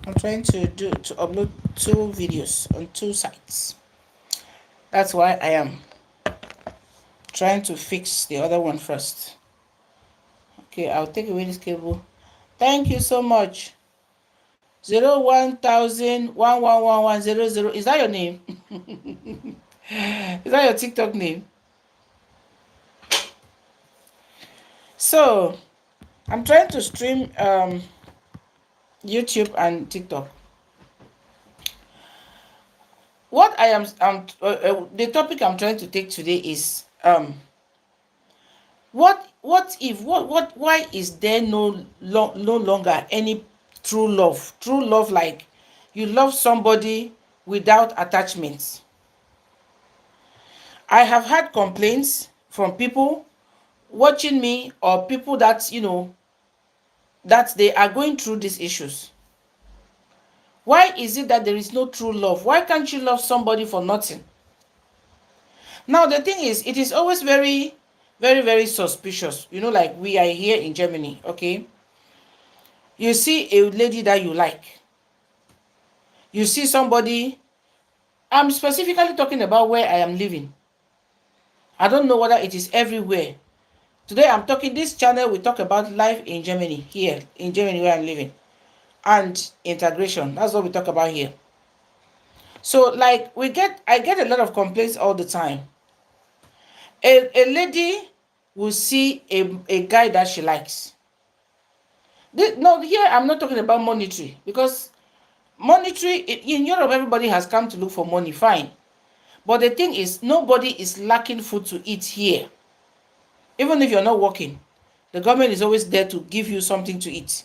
I'm trying to upload 2 videos on 2 sites. That's why I am trying to fix the other one first. Okay, I'll take away this cable. Thank you so much. 01000111100. Is that your name? Is that your TikTok name? So I'm trying to stream YouTube and TikTok. What I am the topic I'm trying to take today is what if what why is there no longer any true love? True love, like you love somebody without attachments. I have had complaints from people watching me, or people that that they are going through these issues. Why is it that there is no true love? Why can't you love somebody for nothing? Now the thing is, it is always very, very, very suspicious. Like we are here in Germany, okay? You see a lady that you like. You see somebody. I'm specifically talking about where I am living. I don't know whether it is everywhere. Today I'm talking, this channel we talk about life in Germany, here in Germany where I'm living, and integration. That's what we talk about here. So like I get a lot of complaints all the time. A lady will see a guy that she likes. No, here I'm not talking about monetary, because monetary in Europe everybody has come to look for money, fine. But the thing is, nobody is lacking food to eat here. Even if you're not working, the government is always there to give you something to eat.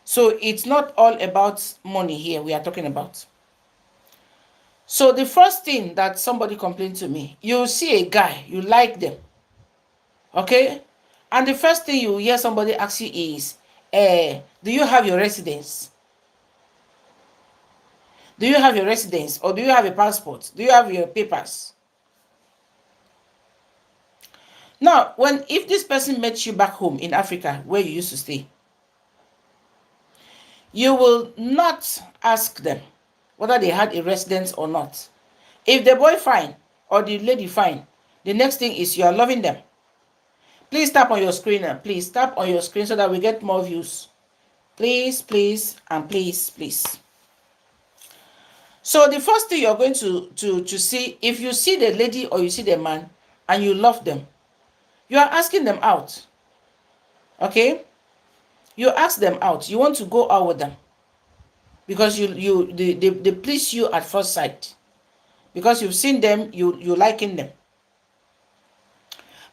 So it's not all about money here we are talking about. So the first thing that somebody complained to me, you see a guy, you like them, okay? And the first thing you hear somebody ask you is, do you have your residence? Do you have your residence? Or do you have a passport? Do you have your papers? Now, if this person met you back home in Africa where you used to stay, you will not ask them whether they had a residence or not. If the boy fine or the lady fine, the next thing is you are loving them. Please tap on your screen, and please tap on your screen so that we get more views. Please, please, and please, please. So the first thing you're going to see, if you see the lady or you see the man and you love them, you are asking them out. Okay? You ask them out. You want to go out with them because they please you at first sight, because you've seen them, you liking them.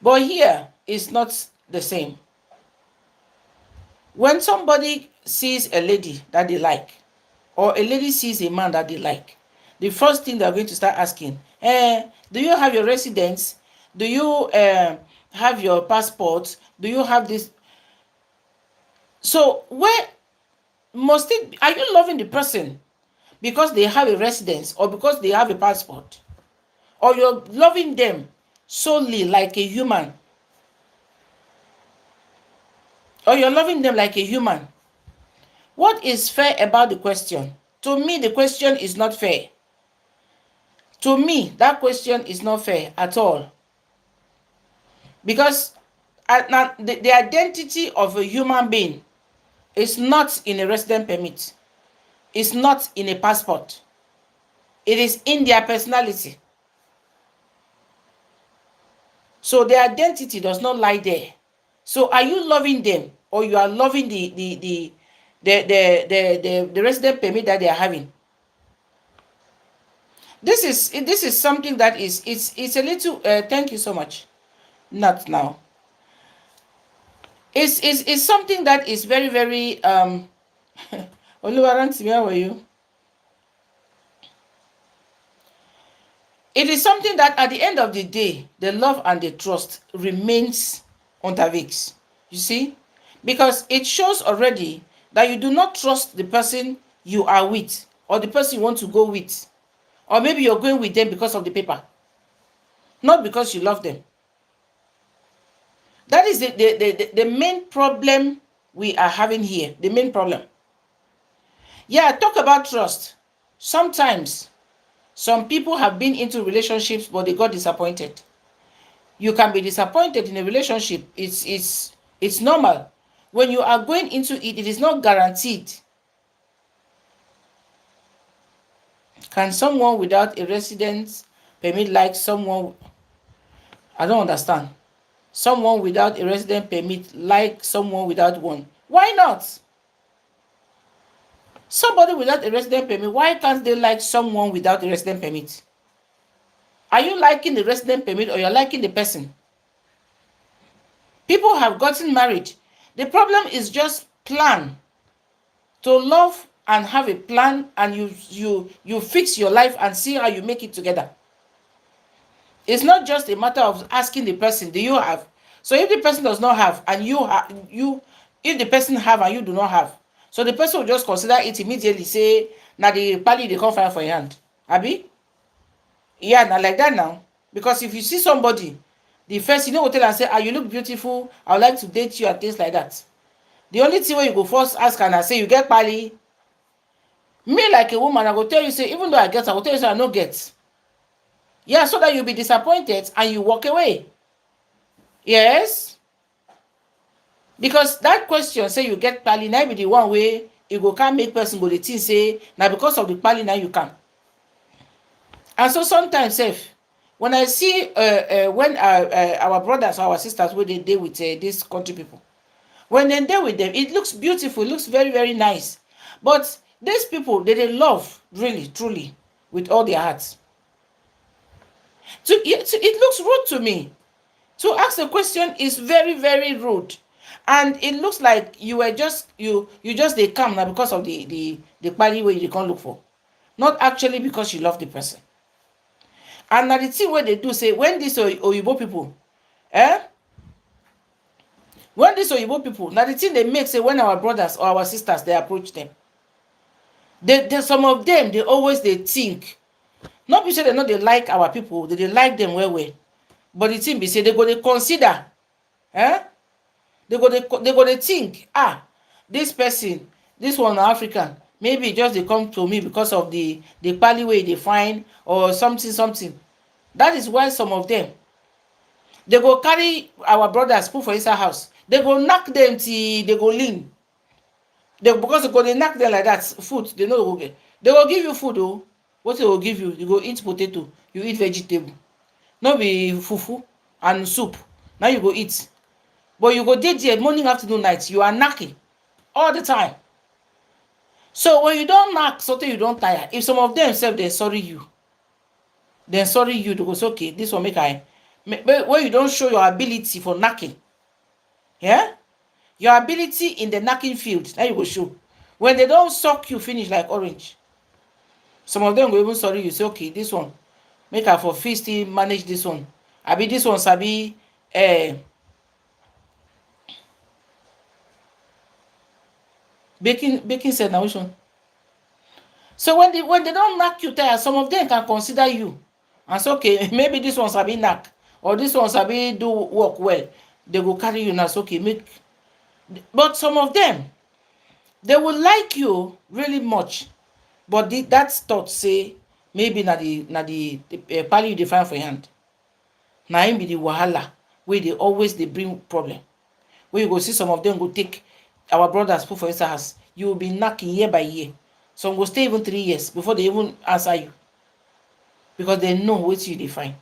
But here it's not the same. When somebody sees a lady that they like, or a lady sees a man that they like, the first thing they're going to start asking, do you have your residence? Do you have your passport? Do you have this? So where must it be? Are you loving the person because they have a residence or because they have a passport? Or you're loving them solely like a human? Or you're loving them like a human? What is fair about the question? To me, the question is not fair. To me, that question is not fair at all. Because the identity of a human being is not in a resident permit. It's not in a passport. It is in their personality. So their identity does not lie there. So are you loving them, or you are loving the resident permit that they are having? This is something that it's a little thank you so much. Not now. It's something that is very, very Oluwarantimi, how are you? It is something that at the end of the day, the love and the trust remains unterwegs. You see? Because it shows already that you do not trust the person you are with, or the person you want to go with. Or maybe you're going with them because of the paper, not because you love them. That is the main problem we are having here. The main problem. Yeah, talk about trust. Sometimes some people have been into relationships but they got disappointed. You can be disappointed in a relationship. It's normal. When you are going into it, it is not guaranteed. Can someone without a residence permit like someone? I don't understand. Someone without a resident permit like someone without one. Why not? Somebody without a resident permit, why can't they like someone without a resident permit? Are you liking the resident permit or you're liking the person? People have gotten married. The problem is just plan. To love and have a plan, and you fix your life and see how you make it together. It's not just a matter of asking the person, do you have? So if the person does not have and if the person have and you do not have, so the person will just consider it immediately, say na the party they come fire for your hand. Abi? Yeah, na like that now. Because if you see somebody, the first you know what tell and say, ah, you look beautiful, I would like to date you and things like that. The only thing where you go first ask and I say you get pali. Me like a woman, I go tell you say, even though I get, I go tell you say I no get. Yeah, so that you'll be disappointed and you walk away. Yes. Because that question say you get pali, now be the one way you go can't make person go the thing say now because of the pali now you can. And so sometimes if when I see when our brothers or our sisters when they deal with these country people, when they deal with them, it looks beautiful, it looks very, very nice. But these people, they love really, truly, with all their hearts. It looks rude to me. To ask a question is very, very rude. And it looks like you were just you just they come now because of the party where you can't look for. Not actually because you love the person. And now the thing where they do say when these Oyibo people, eh? When these Oyibo people, now the thing they make say when our brothers or our sisters they approach them, they some of them they always they think. Not be say they know they like our people, they like them well. But the thing be say they go they consider, eh? They go they think, ah, this person, this one African, maybe just they come to me because of the pali way they find or something. That is why some of them they go carry our brothers put for inside house. They go knock them till they go lean. Because they go they knock them like that. Food they know they go get. They will give you food oh. What they will give you? You go eat potato, you eat vegetable. No be fufu and soup. Now you go eat. But you go dey there morning, afternoon, night. You are knacking all the time. So when you don't knack, something you don't tire. If some of them self they sorry you, then sorry you to go say okay, this will make I. But when you don't show your ability for knacking, yeah, your ability in the knacking field, now you go show. When they don't suck you finish like orange, some of them go even sorry you say okay, this one make her for feasting manage this one. Abi this one sabi baking said now which one? So when they don't knock you tire, some of them can consider you and say okay, maybe this one sabi knack or this one sabi do work well. They go carry you now. So okay, make. But some of them they will like you really much, but that thought say maybe na the pali you dey find for your hand. Na him be the wahala wey they always they bring problem. Where you go see some of them go take our brothers put for inside house. You will be knocking year by year. Some go stay even 3 years before they even answer you. Because they know what you define.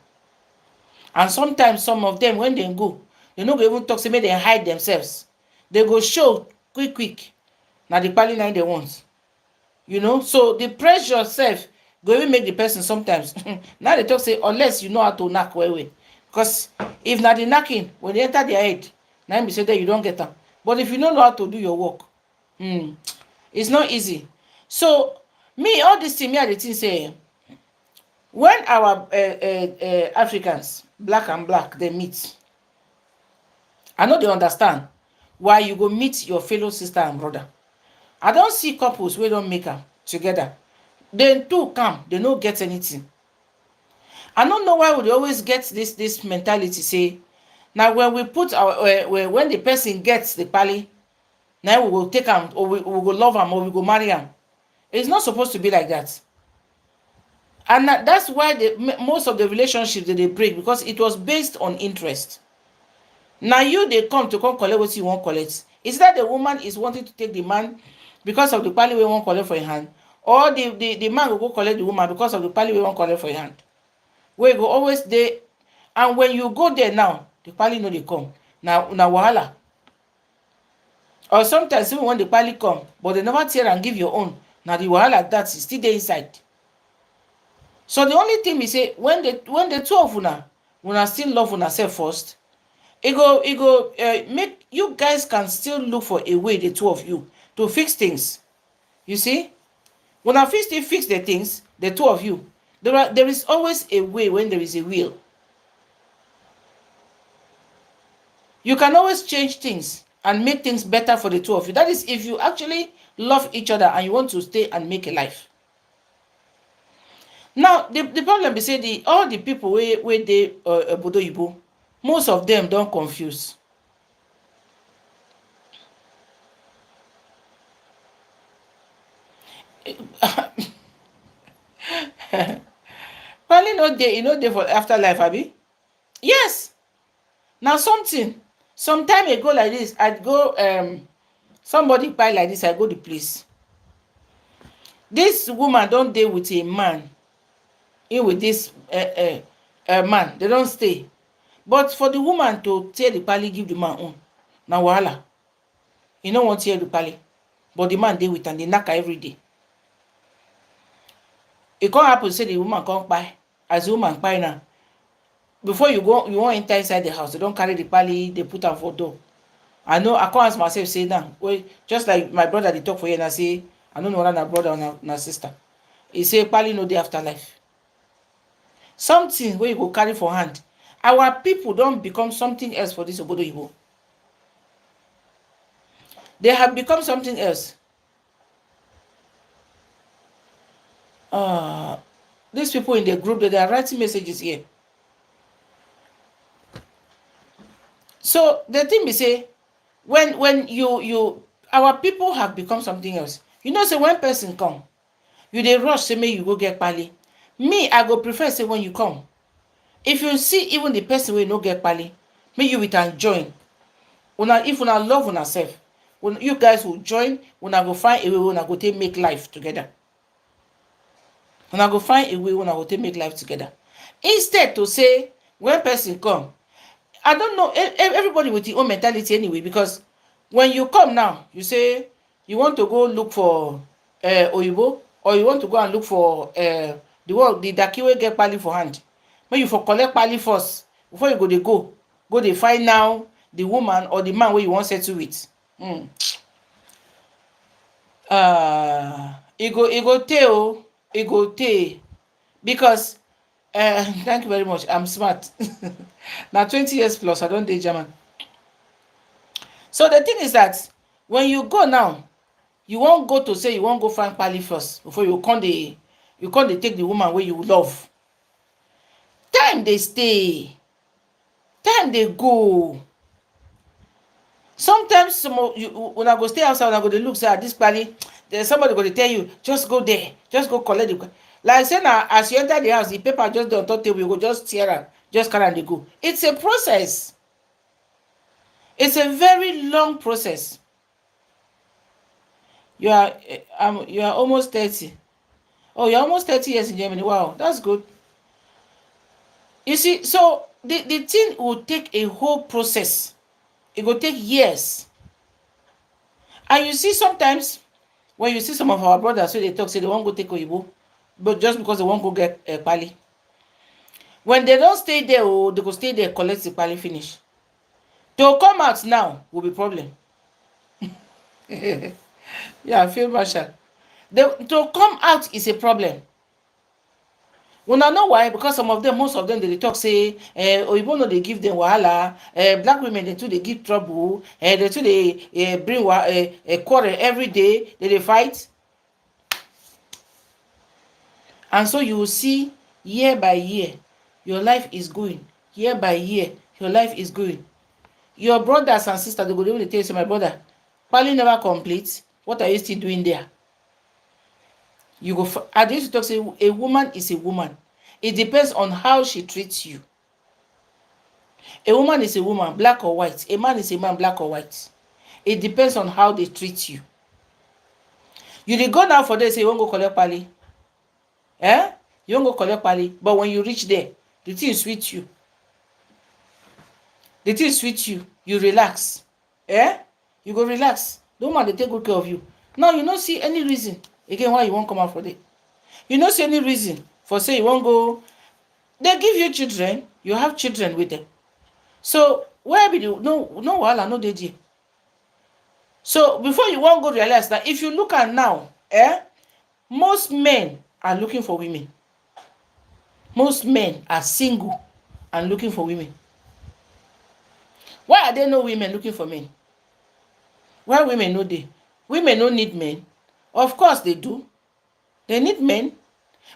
And sometimes some of them when they go, they no go even talk, say make they hide themselves. They go show quick. Now the pali nine they want. You know, so the pressure self go even make the person sometimes. Now they talk say unless you know how to knock well. Because if not the knocking, when they enter their head, now you say that you don't get them. But if you don't know how to do your work, it's not easy. So me, all this thing, me are the thing say, when our Africans, black and black, they meet, I know they understand why you go meet your fellow sister and brother. I don't see couples who don't make them together. They too come, they don't get anything. I don't know why we always get this mentality say, now when we put our when the person gets the pali, now we will take him or we will love him or we will marry him. It's not supposed to be like that. And that's why most of the relationships that they break, because it was based on interest. Now you they come to come collect what you want collect. Is that the woman is wanting to take the man because of the pali we want collect for your hand, or the man will go collect the woman because of the pali we want collect for your hand? We go always there, and when you go there now, the pali no they come. Now wahala. Or sometimes even when the pali come, but they never tear and give your own. Now the wahala that is still there inside. So the only thing we say, when the two of una still love una self first, it go make you guys can still look for a way, the two of you, to fix things. You see, when I still fix the things, the two of you, there is always a way when there is a will. You can always change things and make things better for the two of you. That is if you actually love each other and you want to stay and make a life. Now the problem be say all the people wey dey obodo oyibo, most of them don confuse. Probably no dey, no dey for afterlife, abi? Yes. Now something some time ago like this, I'd go somebody kpai like this, I go the place. This woman don dey with a man, in with this man, they don't stay. But for the woman to tear the pali give the man own, na wahala. You no want tear the pali, but the man dey with am, dey knack her every day. E come happen say the woman come kpai. As the woman kpai now, before you wan enter inside the house, they don carry the pali, they put am for door. I know I come ask myself say now, wait, just like my brother dey talk for here, and I say I no know whether na brother or na sister. He say pali no dey afterlife. Something wey you go carry for hand. Our people don become something else for this obodo oyibo. They have become something else. These people in the group, they are writing messages here. So the thing we say, when you our people have become something else. You know, say when person come, you dey rush say make you go get pali. Me, I go prefer say when you come, if you see even the person wey no get pali, make you with am join. If una love una self, you guys will join. Una go find a way una go take make life together. Una go find a way una go take make life together. Instead to say when person come, I don't know, everybody with their own mentality anyway, because when you come now, you say you want to go look for oyibo, or you want to go and look for the daki wey get pali for hand. When you for collect pali first before you go dey find now the woman or the man wey you wan settle with. E go tey o, e go tey, because thank you very much, I'm smart. Now 20 years plus I don dey German. So the thing is that when you go now, you won't go to say you won't go find pali first before you come dey take the woman wey you love. Time dey stay, time dey go. Sometimes una go stay outside, una go dey look say this pali, there's somebody go dey tell you just go there, just go collect the. Like say now as you enter the house, the paper just dey on top table, you go just tear am, just carry am dey go. It's a process. It's a very long process. You are almost 30. Oh, you're almost 30 years in Germany. Wow, that's good. You see, so the thing will take a whole process. It will take years. And you see, sometimes when you see some of our brothers, so they talk, say they won't go take oyibo, but just because they won't go get pali. When they don't stay there, they go stay there, collect the pali, finish. To come out now will be problem. Yeah, I feel Marshall. To come out is a problem. Una know why? Because most of them, they talk say, oyibo no dey give them wahala. Black women they too they give trouble. They too they bring quarrel every day. They fight, and so you will see year by year, your life is going. Year by year, your life is going. Your brothers and sisters, they go dey tell you, say, my brother, pali never complete. What are you still doing there? You go I used to talk say a woman is a woman. It depends on how she treats you. A woman is a woman, black or white. A man is a man, black or white. It depends on how they treat you. You dey go now for there say you wan go collect pali. You wan go collect pali, but when you reach there, the thing sweet you. The thing sweet you. You relax. You go relax. The woman dey take good care of you. Now you no see any reason again why you wan come out for there. You no see any reason for say you wan go. They give you children, you have children with them. So where be the no wahala no dey there. So before you wan go realize that if you look at now, most men are looking for women. Most men are single and looking for women. Why are there no women looking for men? Why women no dey? Women no need men. Of course they do. They need men.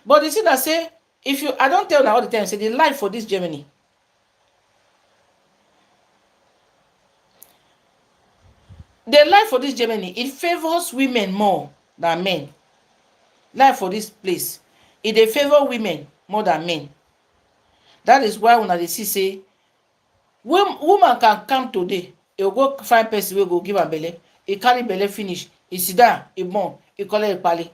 But the thing that say, if you, I don't tell now all the time, say the life for this Germany. The life for this Germany, it favors women more than men. Life for this place, it dey favor women more than men. That is why when I see say, woman can come today, e go find person wey go give am belle, e carry belle finish, e sit down, e born, e collect pali.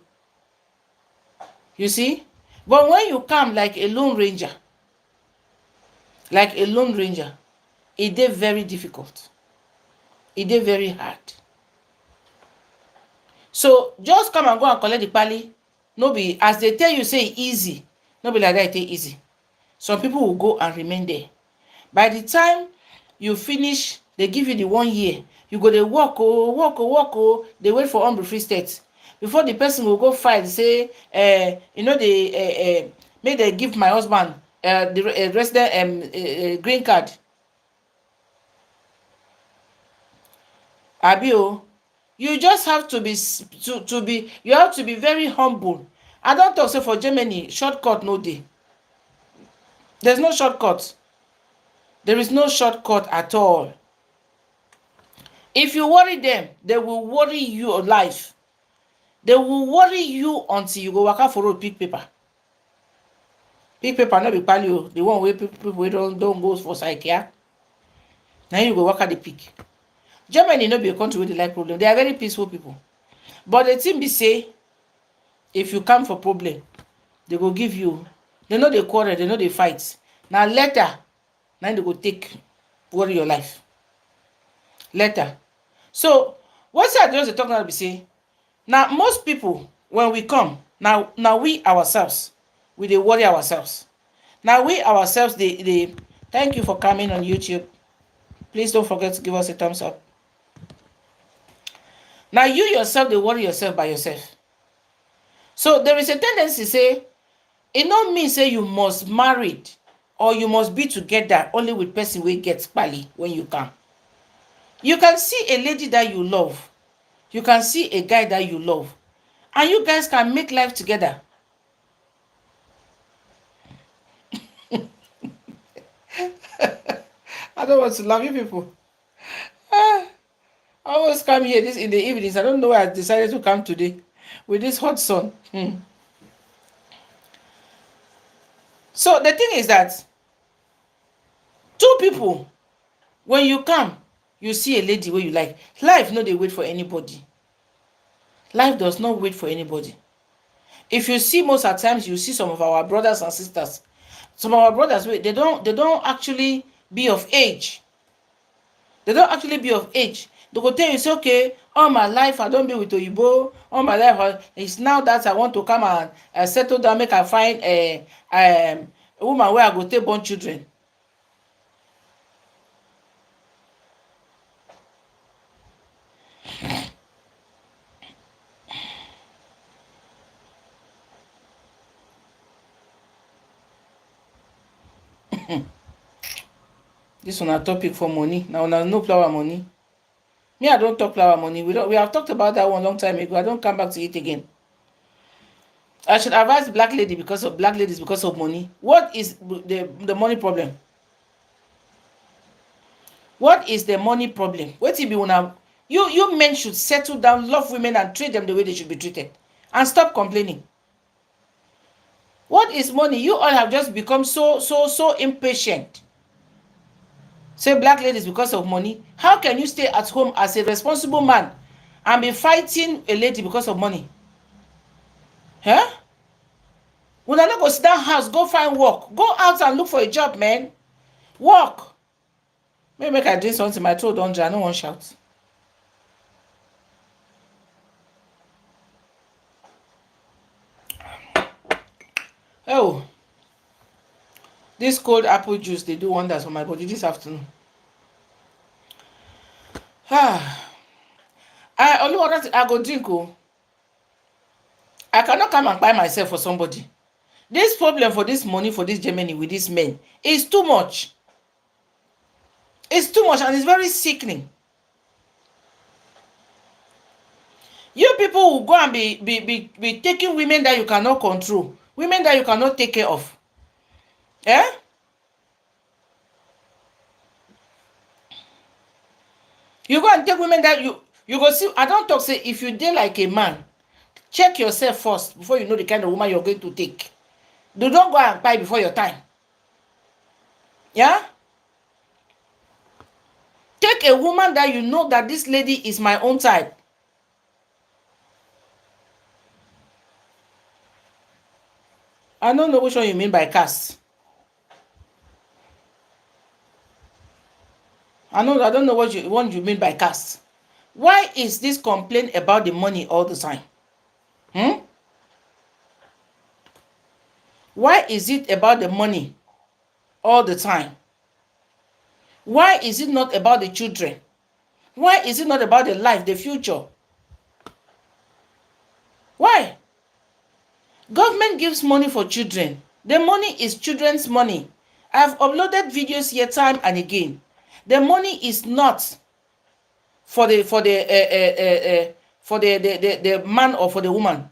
You see? But when you come like a lone ranger, it dey very difficult. It dey very hard. So just come and go and collect the pali. No be as they tell you say easy. No be like that. It dey easy. Some people will go and remain there. By the time you finish, they give you the 1 year. You go dey work. They wait for unfree state before the person will go file say, they make they give my husband the resident green card. Abi o, you just have to be you have to be very humble. I don't talk say for Germany shortcut no dey. There's no shortcut. There is no shortcut at all. If you worry them, they will worry your life. They will worry you until you go waka for road pick paper. Pick paper no be pali o. The one wey people wey don't go for psychiatry. Now you go waka the pick. Germany no be a country wey dey like problem. They are very peaceful people. But the thing be say, if you come for problem, they go give you. They know they quarrel, they know they fight. Now later, now they go take worry your life. Later. So what I just talk about be say, now most people when we come, now we ourselves, we dey worry ourselves. Now we ourselves, they thank you for coming on YouTube. Please don't forget to give us a thumbs up. Now you yourself, they worry yourself by yourself. So there is a tendency say, it not mean say you must married or you must be together only with person wey gets pali when you come. You can see a lady that you love. You can see a guy that you love. And you guys can make life together. I don't want to love you people. I always come here this in the evenings. I don't know why I decided to come today with this hot sun. So the thing is that two people, when you come, you see a lady where you like. Life no dey wait for anybody. Life does not wait for anybody. If you see most at times, you see some of our brothers and sisters. Some of our brothers, they don't actually be of age. They don't actually be of age. They go tell you, say, okay, all my life I don't be with Oyibo. All my life it's now that I want to come and settle down, make I find a woman where I go take born children. This one a topic for money. Now no flower money. Me, I don't talk flower money. We have talked about that one long time ago. I don't come back to it again. I should advise black ladies because of money. What is the money problem? What is the money problem? What if you men should settle down, love women, and treat them the way they should be treated, and stop complaining. What is money? You all have just become so impatient. Say black ladies because of money. How can you stay at home as a responsible man and be fighting a lady because of money? Huh? When I not go sit down house, go find work. Go out and look for a job, man. Work. Maybe make I drink something. My throat don't dry. I don't want to shout. Oh, this cold apple juice, they do wonders for my body this afternoon. I only want that I go drink. Oh, I cannot come and buy myself for somebody. This problem for this money for this Germany with these men is too much. It's too much and it's very sickening. You people will go and be taking women that you cannot control, women that you cannot take care of. Eh? You go and take women that you go see. I don't talk say if you dey like a man, check yourself first before you know the kind of woman you're going to take. Do not go and buy before your time. Yeah? Take a woman that you know that this lady is my own type. I don't know which one you mean by caste. I don't know what you mean by caste. Why is this complaint about the money all the time? Why is it about the money all the time? Why is it not about the children? Why is it not about the life, the future? Why? Government gives money for children. The money is children's money. I've uploaded videos here time and again. The money is not for the man or for the woman.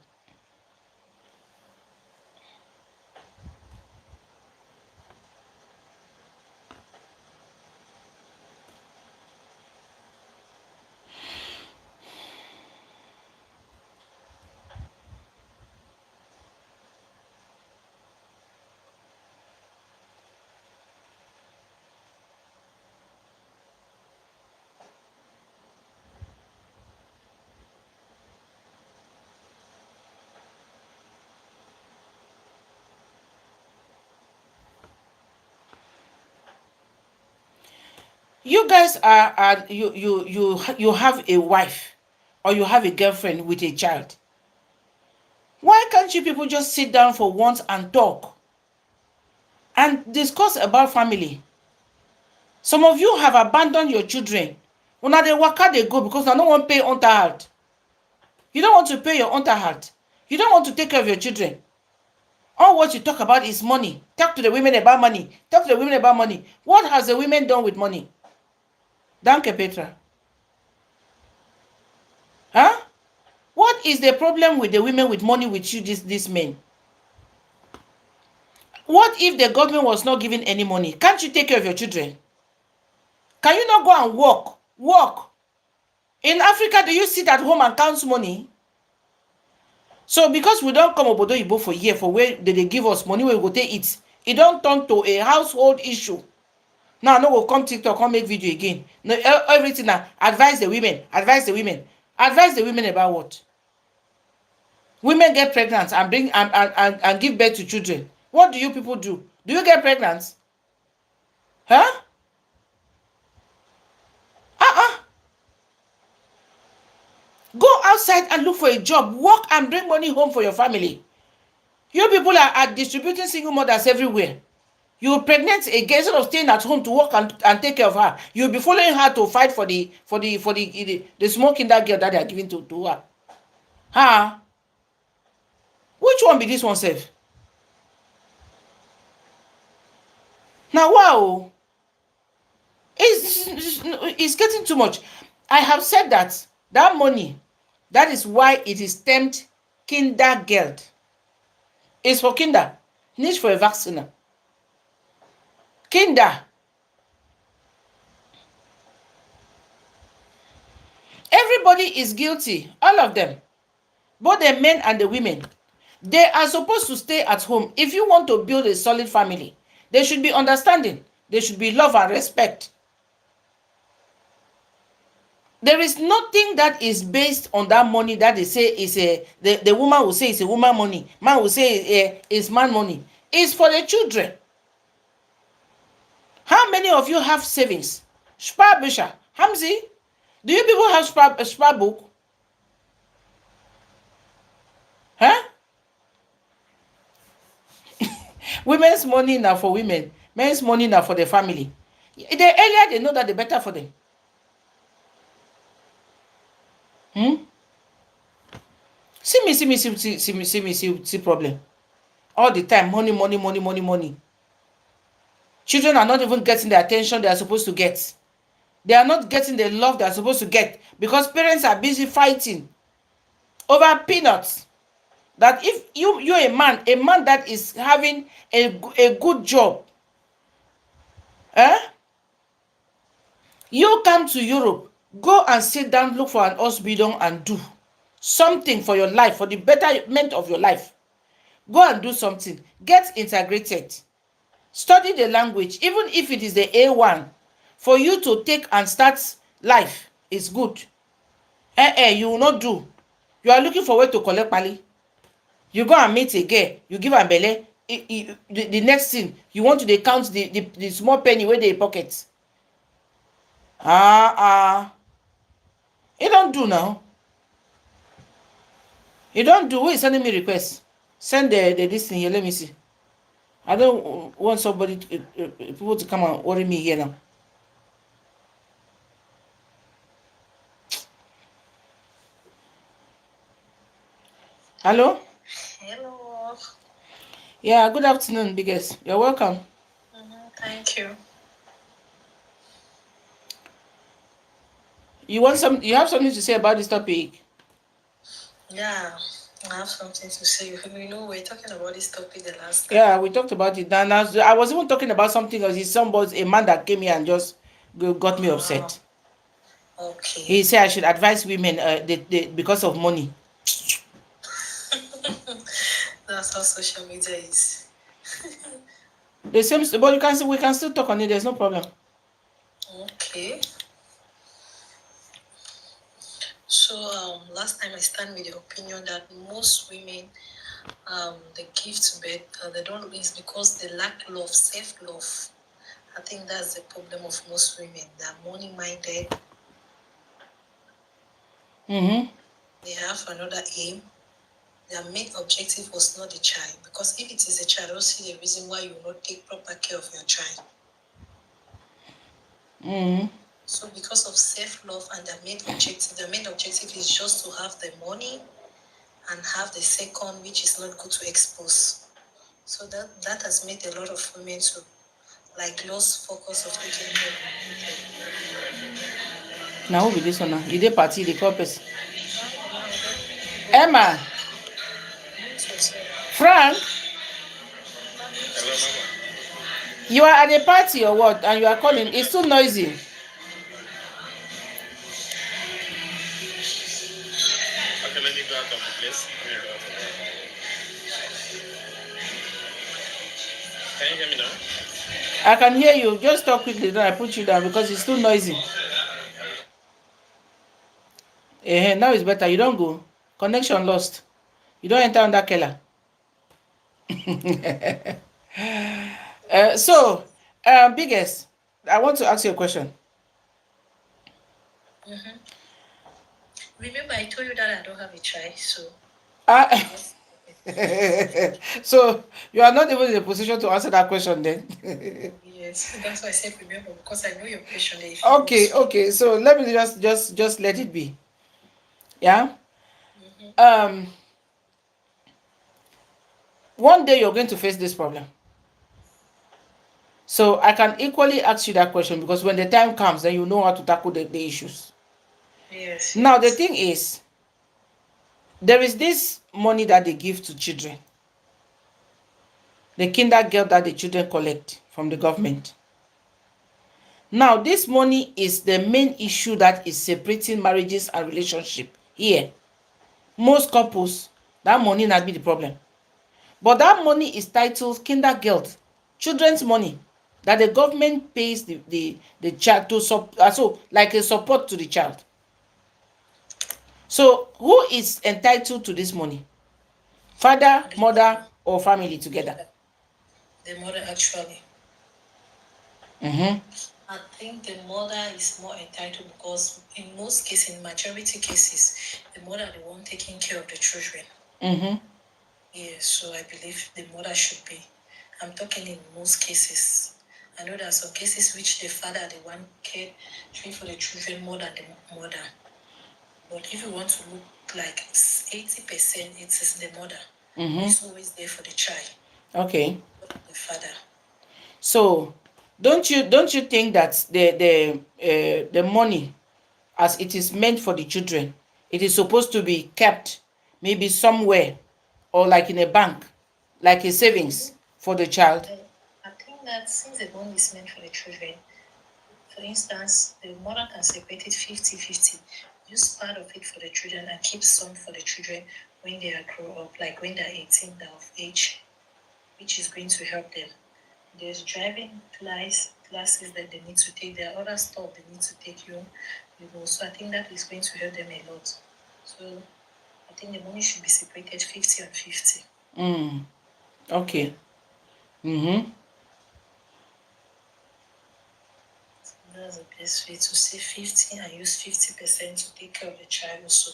You guys are you have a wife or you have a girlfriend with a child. Why can't you people just sit down for once and talk and discuss about family? Some of you have abandoned your children. Una dey waka dey go because una no wan pay unterhalt. You don't want to pay your unterhalt. You don't want to take care of your children. All what you talk about is money. Talk to the women about money. Talk to the women about money. What has the women done with money? Danke, Petra. Huh? What is the problem with the women with money with you, these men? What if the government was not giving any money? Can't you take care of your children? Can you not go and work? Work. In Africa, do you sit at home and count money? So because we don't come obodo oyibo for here for where they give us money we go take it, it don't turn to a household issue. Now no go come TikTok, come make video again. No, everything now advise the women, advise the women. Advise the women about what? Women get pregnant and bring and give birth to children. What do you people do? Do you get pregnant? Huh? Go outside and look for a job. Work and bring money home for your family. You people are distributing single mothers everywhere. You pregnant again instead of staying at home to work and take care of her. You'll be following her to fight for the small kinder girl that they are giving to her. Huh? Which one be this one safe? Now wow. It's getting too much. I have said that money, that is why it is termed kindergeld. It's for kinder, nicht for Erwachsene. Kinder. Everybody is guilty, all of them, both the men and the women. They are supposed to stay at home. If you want to build a solid family, there should be understanding. There should be love and respect. There is nothing that is based on that money that they say is the woman will say it's a woman money, man will say it's man money. It's for the children. How many of you have savings? Sparbücher. Hamzi, do you people have spar book? Huh? Women's money now for women. Men's money now for the family. The earlier they know that, the better for them. See problem. All the time, money. Children are not even getting the attention they are supposed to get. They are not getting the love they are supposed to get because parents are busy fighting over peanuts. That if you're a man that is having a good job, you come to Europe, go and sit down, look for an hospital and do something for your life, for the betterment of your life. Go and do something. Get integrated. Study the language, even if it is the A1, for you to take and start life is good. You will not do. You are looking for way to collect money. You go and meet a girl, you give am belle. The next thing, you want to count the small penny wey dey pocket. You don't do now. You don't do. Who is sending me request? Send the this thing here. Let me see. I don't want somebody people to come and worry me here now. Hello? Hello. Yeah, good afternoon, biggest. You're welcome. Thank you. You have something to say about this topic? Yeah, I have something to say. We're talking about this topic the last time. Yeah, we talked about it. And I was even talking about something else. It's a man that came here and just got me upset. Okay. He said I should advise women because of money. That's how social media is. The same, but we can still talk on it. There's no problem. Okay. So last time I stand with the opinion that most women they give to bed they don't is because they lack love, self-love. I think that's the problem of most women. They're money-minded. They have another aim. Their main objective was not the child, because if it is a child, I don't see the reason why you will not take proper care of your child. So because of self-love and their main objective is just to have the money and have the second, which is not good to expose. So that has made a lot of women to lose focus of taking care of. Now who be this one now? You dey party, the corpus. Emma. Frank. You are at a party or what? And you are calling. It's too noisy. Okay, let me go out of the place. Can you hear me now? I can hear you. Just talk quickly, then I put you down because it's too noisy. Now it's better. You don't go. Connection lost. You don't enter under Keller. Biggest, I want to ask you a question. Remember, I told you that I don't have a child, so. So you are not even in a position to answer that question then. Yes, that's why I said remember, because I know your question. Okay. So let me just let it be. Yeah. One day you're going to face this problem. So I can equally ask you that question, because when the time comes, then you know how to tackle the issues. Yes. Now the thing is, there is this money that they give to children, the kindergarten that the children collect from the government. Now this money is the main issue that is separating marriages and relationship here. Most couples, that money not be the problem. But that money is titled Kindergeld, children's money, that the government pays the child to so like a support to the child. So who is entitled to this money? Father, The mother, or family together? mother, the mother actually. Mm-hmm. I think the mother is more entitled because in most cases, in majority cases, the mother the one taking care of the children. Mm-hmm. Yeah, so I believe the mother should be. I'm talking in most cases. I know there are some cases which the father the one caring for the children more than the mother. But if you want to look like 80%, it is the mother who is always there for the child, Okay. the father. So don't you think that the money, as it is meant for the children, it is supposed to be kept maybe somewhere, or like in a bank, like a savings for the child? I think that since the bond is meant for the children, for instance, the mother can separate it 50-50, use part of it for the children and keep some for the children when they are grow up, like when they're 18 of age, which is going to help them. There's driving classes that they need to take. There are other stuff they need to take you know. So I think that is going to help them a lot. So I think the money should be separated 50 and 50. Okay. Mm-hmm. That's the best way to say 50 and use 50% to take care of the child also.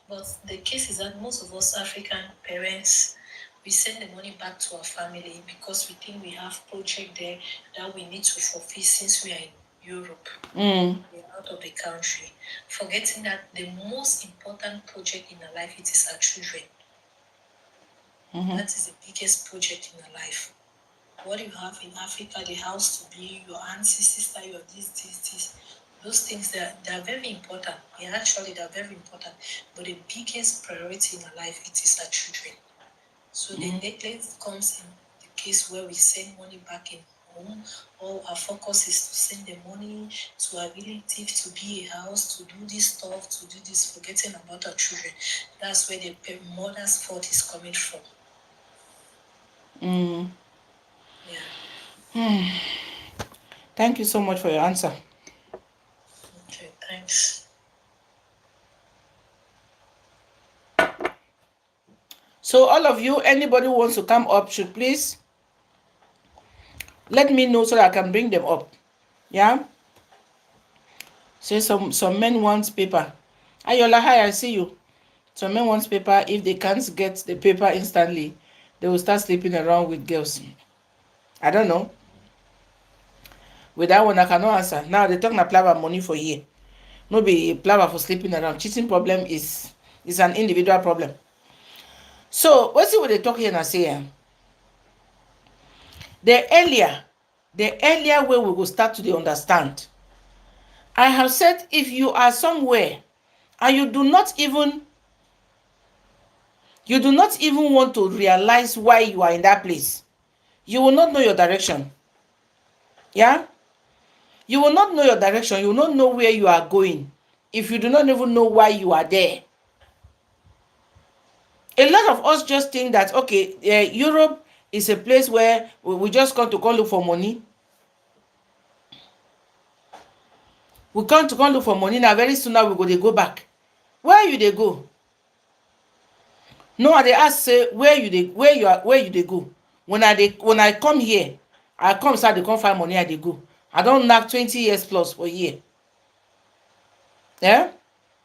But the case is that most of us African parents, we send the money back to our family because we think we have project there that we need to fulfill since we are in Europe. We're out of the country. Forgetting that the most important project in our life, it is our children. That is the biggest project in our life. What you have in Africa, the house to be, your auntie, sister, your this. Those things they are very important. Yeah, actually they are very important. But the biggest priority in our life, it is our children. So the neglect comes in the case where we send money back in home, or our focus is to send the money to our relative to be a house, to do this stuff, to do this, forgetting about our children. That's where the mother's fault is coming from. Yeah. Thank you so much for your answer. Okay, thanks. So all of you, anybody who wants to come up should please let me know so that I can bring them up. Yeah. Say some men want paper. Ayola, hi, I see you. Some men want paper. If they can't get the paper instantly, they will start sleeping around with girls. I don't know. With that one, I cannot answer. Now they talk na plava money for here. No be plava for sleeping around. Cheating problem is an individual problem. So what's it what they talk here and say? The earlier way we will start to understand. I have said if you are somewhere and you do not even want to realize why you are in that place, you will not know your direction. Yeah? You will not know your direction. You will not know where you are going if you do not even know why you are there. A lot of us just think that, okay, Europe is a place where we just come to come look for money. We come to come look for money now. Very soon now we go back. Where you they go? No, they ask say where you they go. When I come here, I come start to come find money. I they go. I don't knack 20 years plus for a year. Yeah,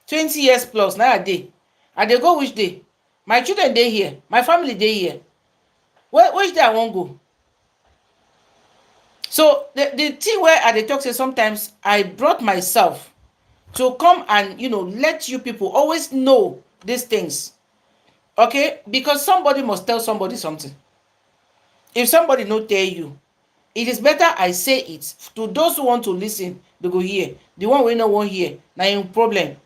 20 years plus now a day. I they go which day? My children they here. My family they here. Which day I won't go? So the thing where I they talk say sometimes I brought myself to come and let you people always know these things. Okay, because somebody must tell somebody something. If somebody no tell you, it is better I say it to those who want to listen. They go hear. The one we no wan hear na im problem.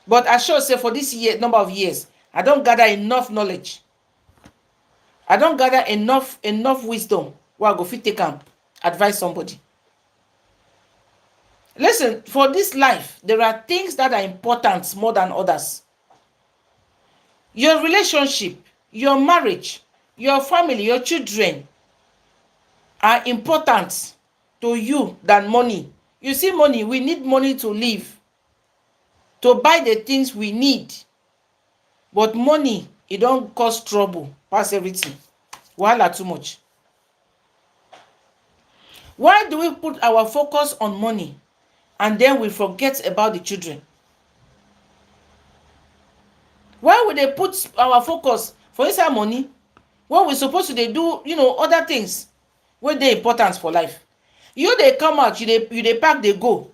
But I sure say for this number of years, I don gather enough knowledge. I don gather enough wisdom wey I go fit take am advise somebody. Listen, for this life, there are things that are important more than others. Your relationship, your marriage, your family, your children are important to you than money. You see, money, we need money to live, to buy the things we need. But money, it don't cause trouble pass everything. Wahala too much. Why do we put our focus on money and then we forget about the children? Why would they put our focus for inside money when we supposed to dey do other things wey dey important for life? You dey come out, you dey pack dey go,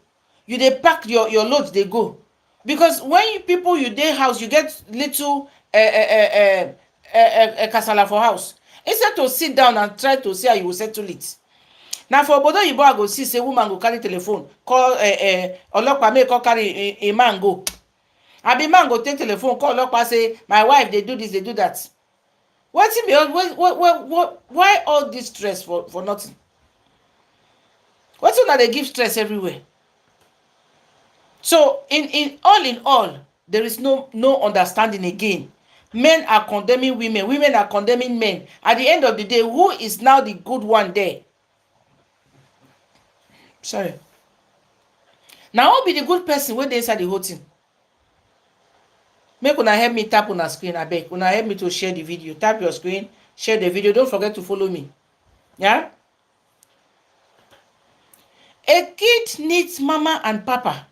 you dey pack your load dey go, because when people you dey house, you get little kasala for house. Instead to sit down and try to see how you go settle it. Na for obodo oyibo I go see say woman go carry telephone call olopa make come carry a man go, abi man go take telephone call olopa say my wife dey do this, dey do that. Wetin be why all this stress for nothing? Wetin una dey give stress everywhere? So in all, there is no understanding again. Men are condemning women, women are condemning men. At the end of the day, who is now the good one there? Sorry. Now who be the good person wey dey inside the whole thing? Make una help me tap una screen, abeg. Una help me to share the video. Tap your screen, share the video. Don't forget to follow me. Yeah? A kid needs mama and papa.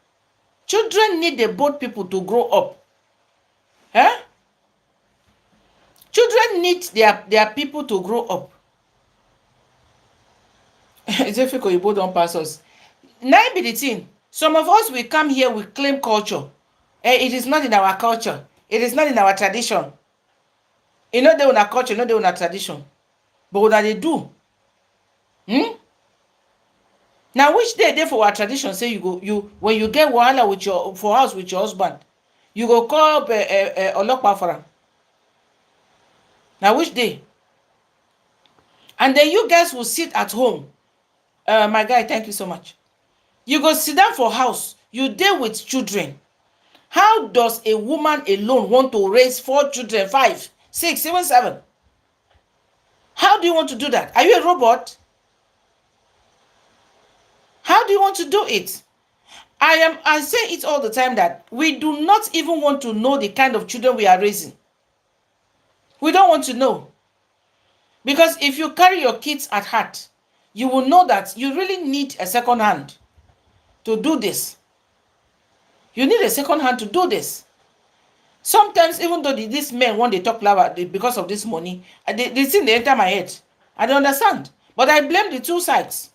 Children need the both people to grow up. Eh? Children need their people to grow up. It's difficult, you both don't pass us. Now be the thing. Some of us, we come here, we claim culture. It is not in our culture. It is not in our tradition. You know they on our culture, you know they on our tradition. But what they do? Now which day they for our tradition say you when you get wahala with your for house with your husband, you go call up Olokpa for am. Now which day? And then you guys will sit at home. My guy, thank you so much. You go sit down for house. You deal with children. How does a woman alone want to raise 4 children, 5, 6, even 7? How do you want to do that? Are you a robot? How do you want to do it? I say it all the time that we do not even want to know the kind of children we are raising. We don't want to know. Because if you carry your kids at heart, you will know that you really need a second hand to do this. You need a second hand to do this. Sometimes, even though these men want to talk loud because of this money, they thing they enter my head. I don't understand. But I blame the two sides.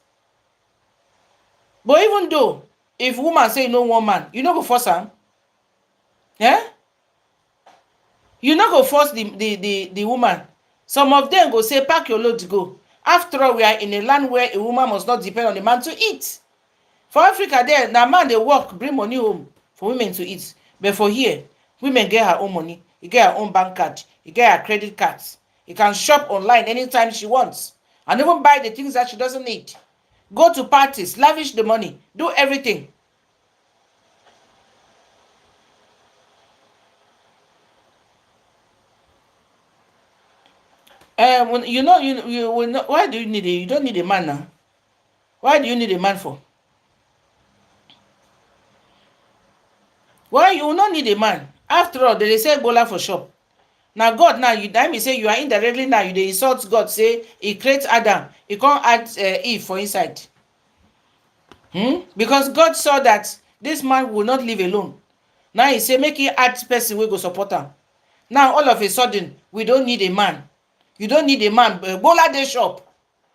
But even though, if woman say no one man, you not go force her. Yeah? You not go force the woman. Some of them go say, pack your load to go. After all, we are in a land where a woman must not depend on the man to eat. For Africa, there, now man they work, bring money home for women to eat. But for here, women get her own money. You get her own bank card. You get her credit cards. You can shop online anytime she wants. And even buy the things that she doesn't need. Go to parties, lavish the money, do everything. When you will not, why do you need it? You don't need a man now. Why do you need a man for? Why you will not need a man? After all, they say bola for shop. Now God now you me say you are indirectly now you dey insult God, say he creates Adam, he can't add Eve for inside. Because God saw that this man will not live alone. Now he say make he add person wey go support him. Now all of a sudden we don't need a man. You don't need a man. Bola dey shop.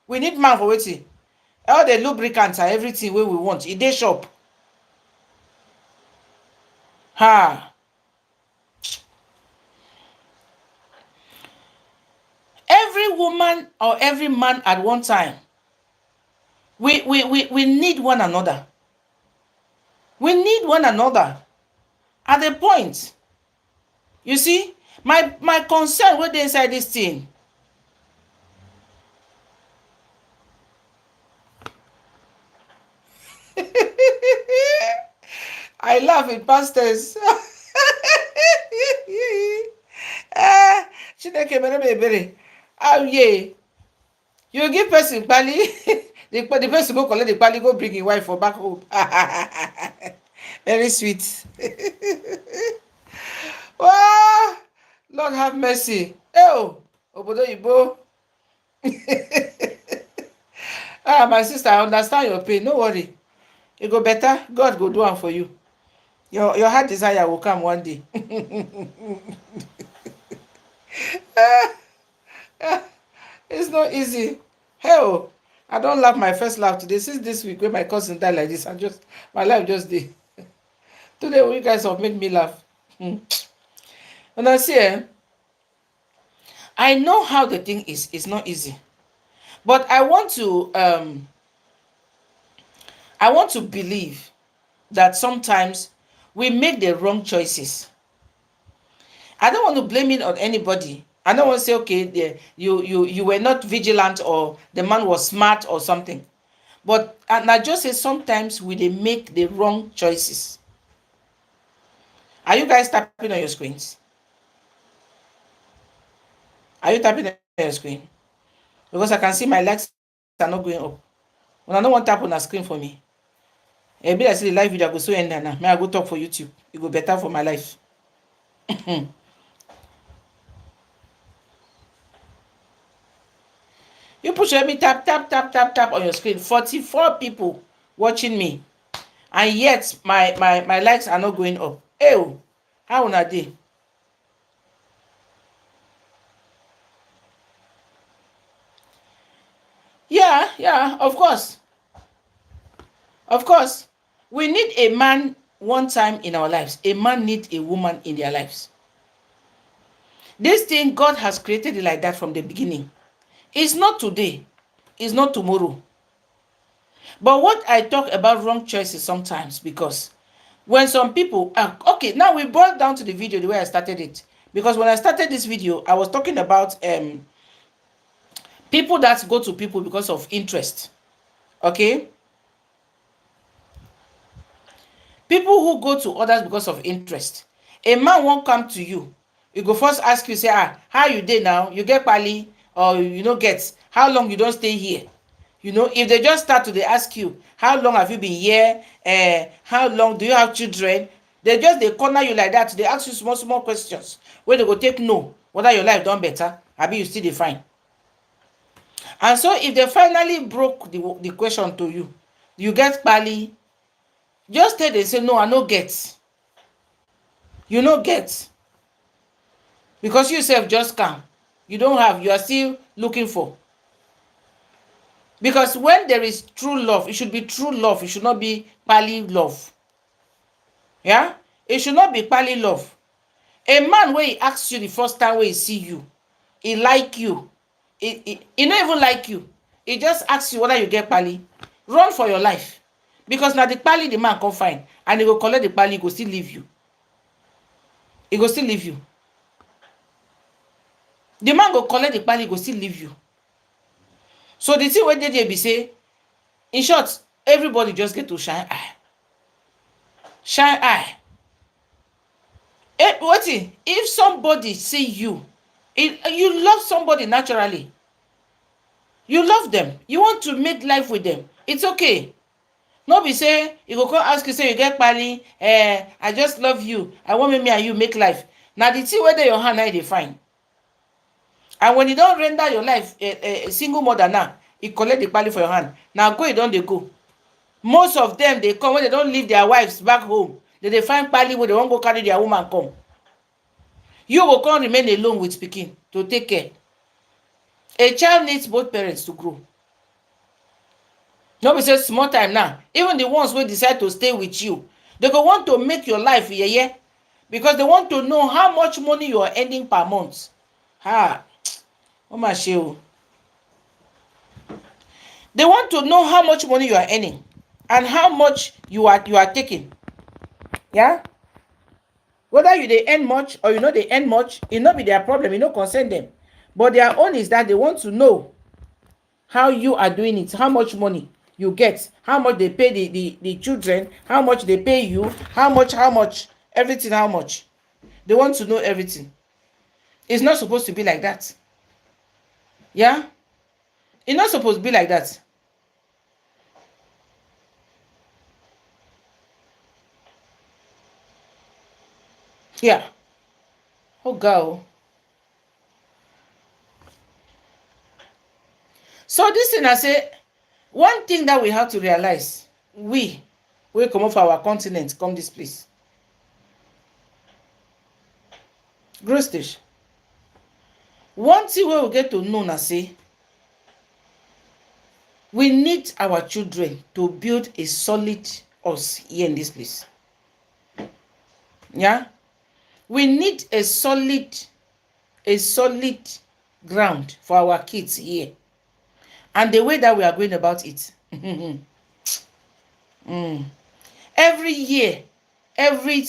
We need man for wetin? All the lubricants and everything wey we want, e dey shop. Ha. Every woman or every man at one time, we need one another. We need one another. At the point, you see, my concern with inside this thing. I laugh in past tense. Chineke mere m ebere. Oh yeah. You give person pali, the person go collect the pali, go bring his wife for back home. Very sweet. Oh, Lord have mercy. Oh, obodo Igbo. My sister, I understand your pain. No worry. It go better. God go do am for you. Your heart desire will come one day. It's not easy. Hell, I don't laugh my first laugh today. Since this week when my cousin died like this, my life just did. Today you guys have made me laugh. And I see, I know how the thing is. It's not easy. But I want to believe that sometimes we make the wrong choices. I don't want to blame it on anybody. I don't want to say, okay, you were not vigilant or the man was smart or something. But and I just say sometimes we dey make the wrong choices. Are you guys tapping on your screens? Are you tapping on your screen? Because I can see my likes are not going up. When I don't want tap on a screen for me. E be like say the live video go so end now. May I go talk for YouTube? It go better for my life. You push me tap on your screen. 44 people watching me, and yet my likes are not going up. Ew, how una dey? Yeah, of course. Of course. We need a man one time in our lives. A man needs a woman in their lives. This thing, God has created it like that from the beginning. It's not today. It's not tomorrow. But what I talk about wrong choices sometimes, because when some people okay, now we brought down to the video the way I started it. Because when I started this video, I was talking about people that go to people because of interest. Okay? People who go to others because of interest. A man won't come to you. He go first ask you, say, how you dey now? You get pali or you no get? How long you don't stay here? You know, if they just start to they ask you, how long have you been here? How long do you have children? They corner you like that. They ask you small questions where they go take no whether your life done better, abi you still dey fine. And so if they finally broke the question to you, you get pali, just tell them say no, I no get. You no get. Because you sef just come. You don't have, you are still looking for. Because when there is true love, it should be true love. It should not be pali love. Yeah? It should not be pali love. A man where he asks you the first time where he see you, he like you. He not even like you. He just asks you whether you get pali. Run for your life. Because now the pali the man come find. And he go collect the pali, he go still leave you. He go still leave you. The man go collect the pali, he go still leave you. So the thing wey dey there be say, in short, everybody just get to shine eye. Shine eye. Wetin? If somebody see you, you love somebody naturally. You love them. You want to make life with them. It's okay. No be say, you go come ask you, say you get pali, I just love you. I want me and you make life. Now the thing wey dey your hand na you dey find. And when you don't render your life a single mother now, you collect the pali for your hand. Now go, you don't they go. Most of them, they come when they don't leave their wives back home. They find pali where they won't go carry their woman come. You will come remain alone with speaking to take care. A child needs both parents to grow. No be say small time now. Even the ones who decide to stay with you, they go want to make your life yeah, because they want to know how much money you are earning per month. They want to know how much money you are earning and how much you are taking. Yeah? Whether you they earn much or you know they earn much, it not be their problem, it not concern them. But their own is that they want to know how you are doing it, how much money you get, how much they pay the children, how much they pay you, how much, everything, how much. They want to know everything. It's not supposed to be like that. Yeah? It's not supposed to be like that. Yeah. Oh, girl. So this thing I say, one thing that we have to realize, we come off our continent, come this place. Grow stage. One thing we will get to know na say, we need our children to build a solid us here in this place. Yeah? We need a solid ground for our kids here. And the way that we are going about it. Every year, every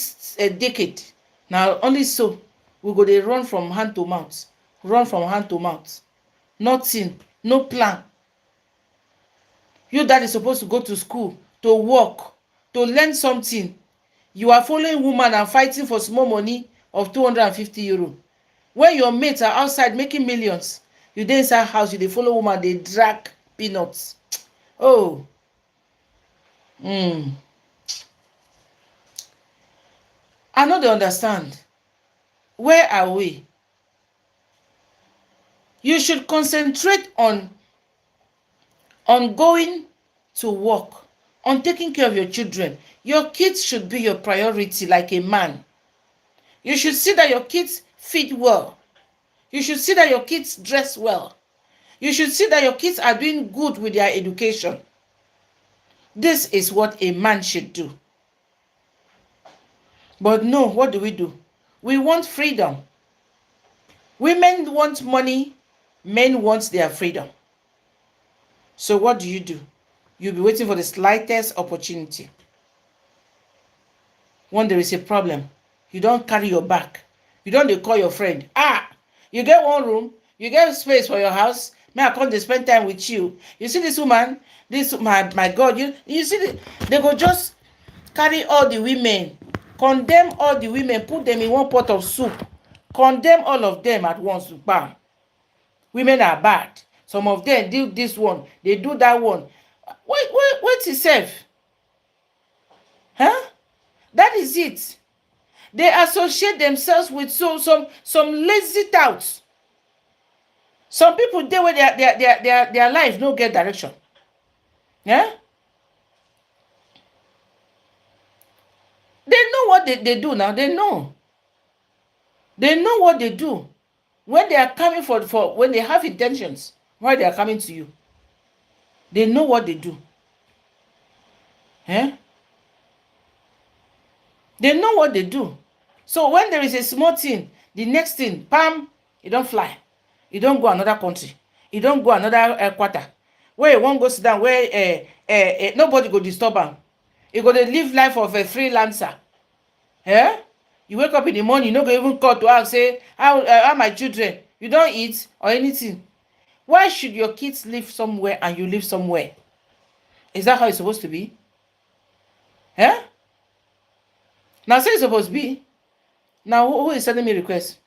decade, now only so we go dey run from hand to mouth. Run from hand to mouth. Nothing, no plan. You that is supposed to go to school, to work, to learn something. You are following woman and fighting for small money of 250 euro. When your mates are outside making millions, you dey inside house, you dey follow woman, dey drag peanuts. Oh. I no dey understand. Where are we? You should concentrate on going to work, on taking care of your children. Your kids should be your priority like a man. You should see that your kids feed well. You should see that your kids dress well. You should see that your kids are doing good with their education. This is what a man should do. But no, what do? We want freedom. Women want money, men want their freedom. So what do? You'll be waiting for the slightest opportunity. When there is a problem, you don't carry your bag. You don't call your friend. You get one room, you get space for your house. May I come to spend time with you? You see this woman, my God, you see they go just carry all the women, condemn all the women, put them in one pot of soup, condemn all of them at once. Bam. Women are bad. Some of them do this one, they do that one. Wait itself. Huh? That is it. They associate themselves with some lazy touts. Some people dey where their life no get direction. Yeah? They know what they do now. They know. They know what they do. When they are coming for when they have intentions, why they are coming to you. They know what they do. Eh? They know what they do. So when there is a small thing, the next thing, pam, you don't fly. You don't go another country. You don't go another quarter. Where you won't go sit down, where nobody go disturb am. You go to live life of a freelancer. Eh? You wake up in the morning, you no go even call to ask, say, how are my children? You don't eat or anything. Why should your kids live somewhere and you live somewhere? Is that how it's supposed to be? Eh? Now say it's supposed to be. Now who is sending me requests?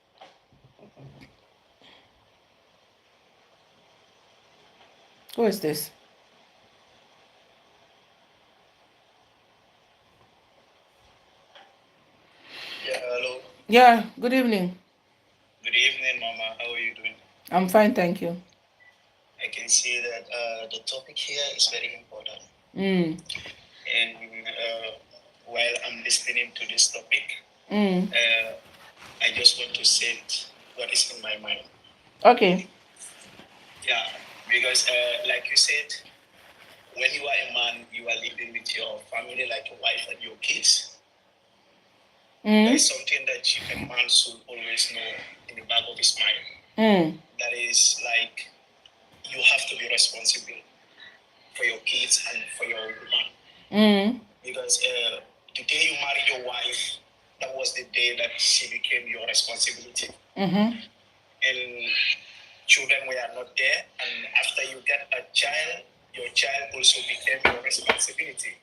Who is this? Yeah, hello. Yeah, good evening. Good evening, Mama. How are you doing? I'm fine, thank you. I can see that the topic here is very important. Mm. And while I'm listening to this topic, Mm. I just want to say what is in my mind. Okay. Yeah, because like you said, when you are a man, you are living with your family, like your wife and your kids. Mm. There is something that a man should always know in the back of his mind. Mm. That is like you have to be responsible for your kids and for your woman. Mm. Because the day you marry your wife, that was the day that she became your responsibility. Mm-hmm. And children were not there. And after you get a child, your child also became your responsibility.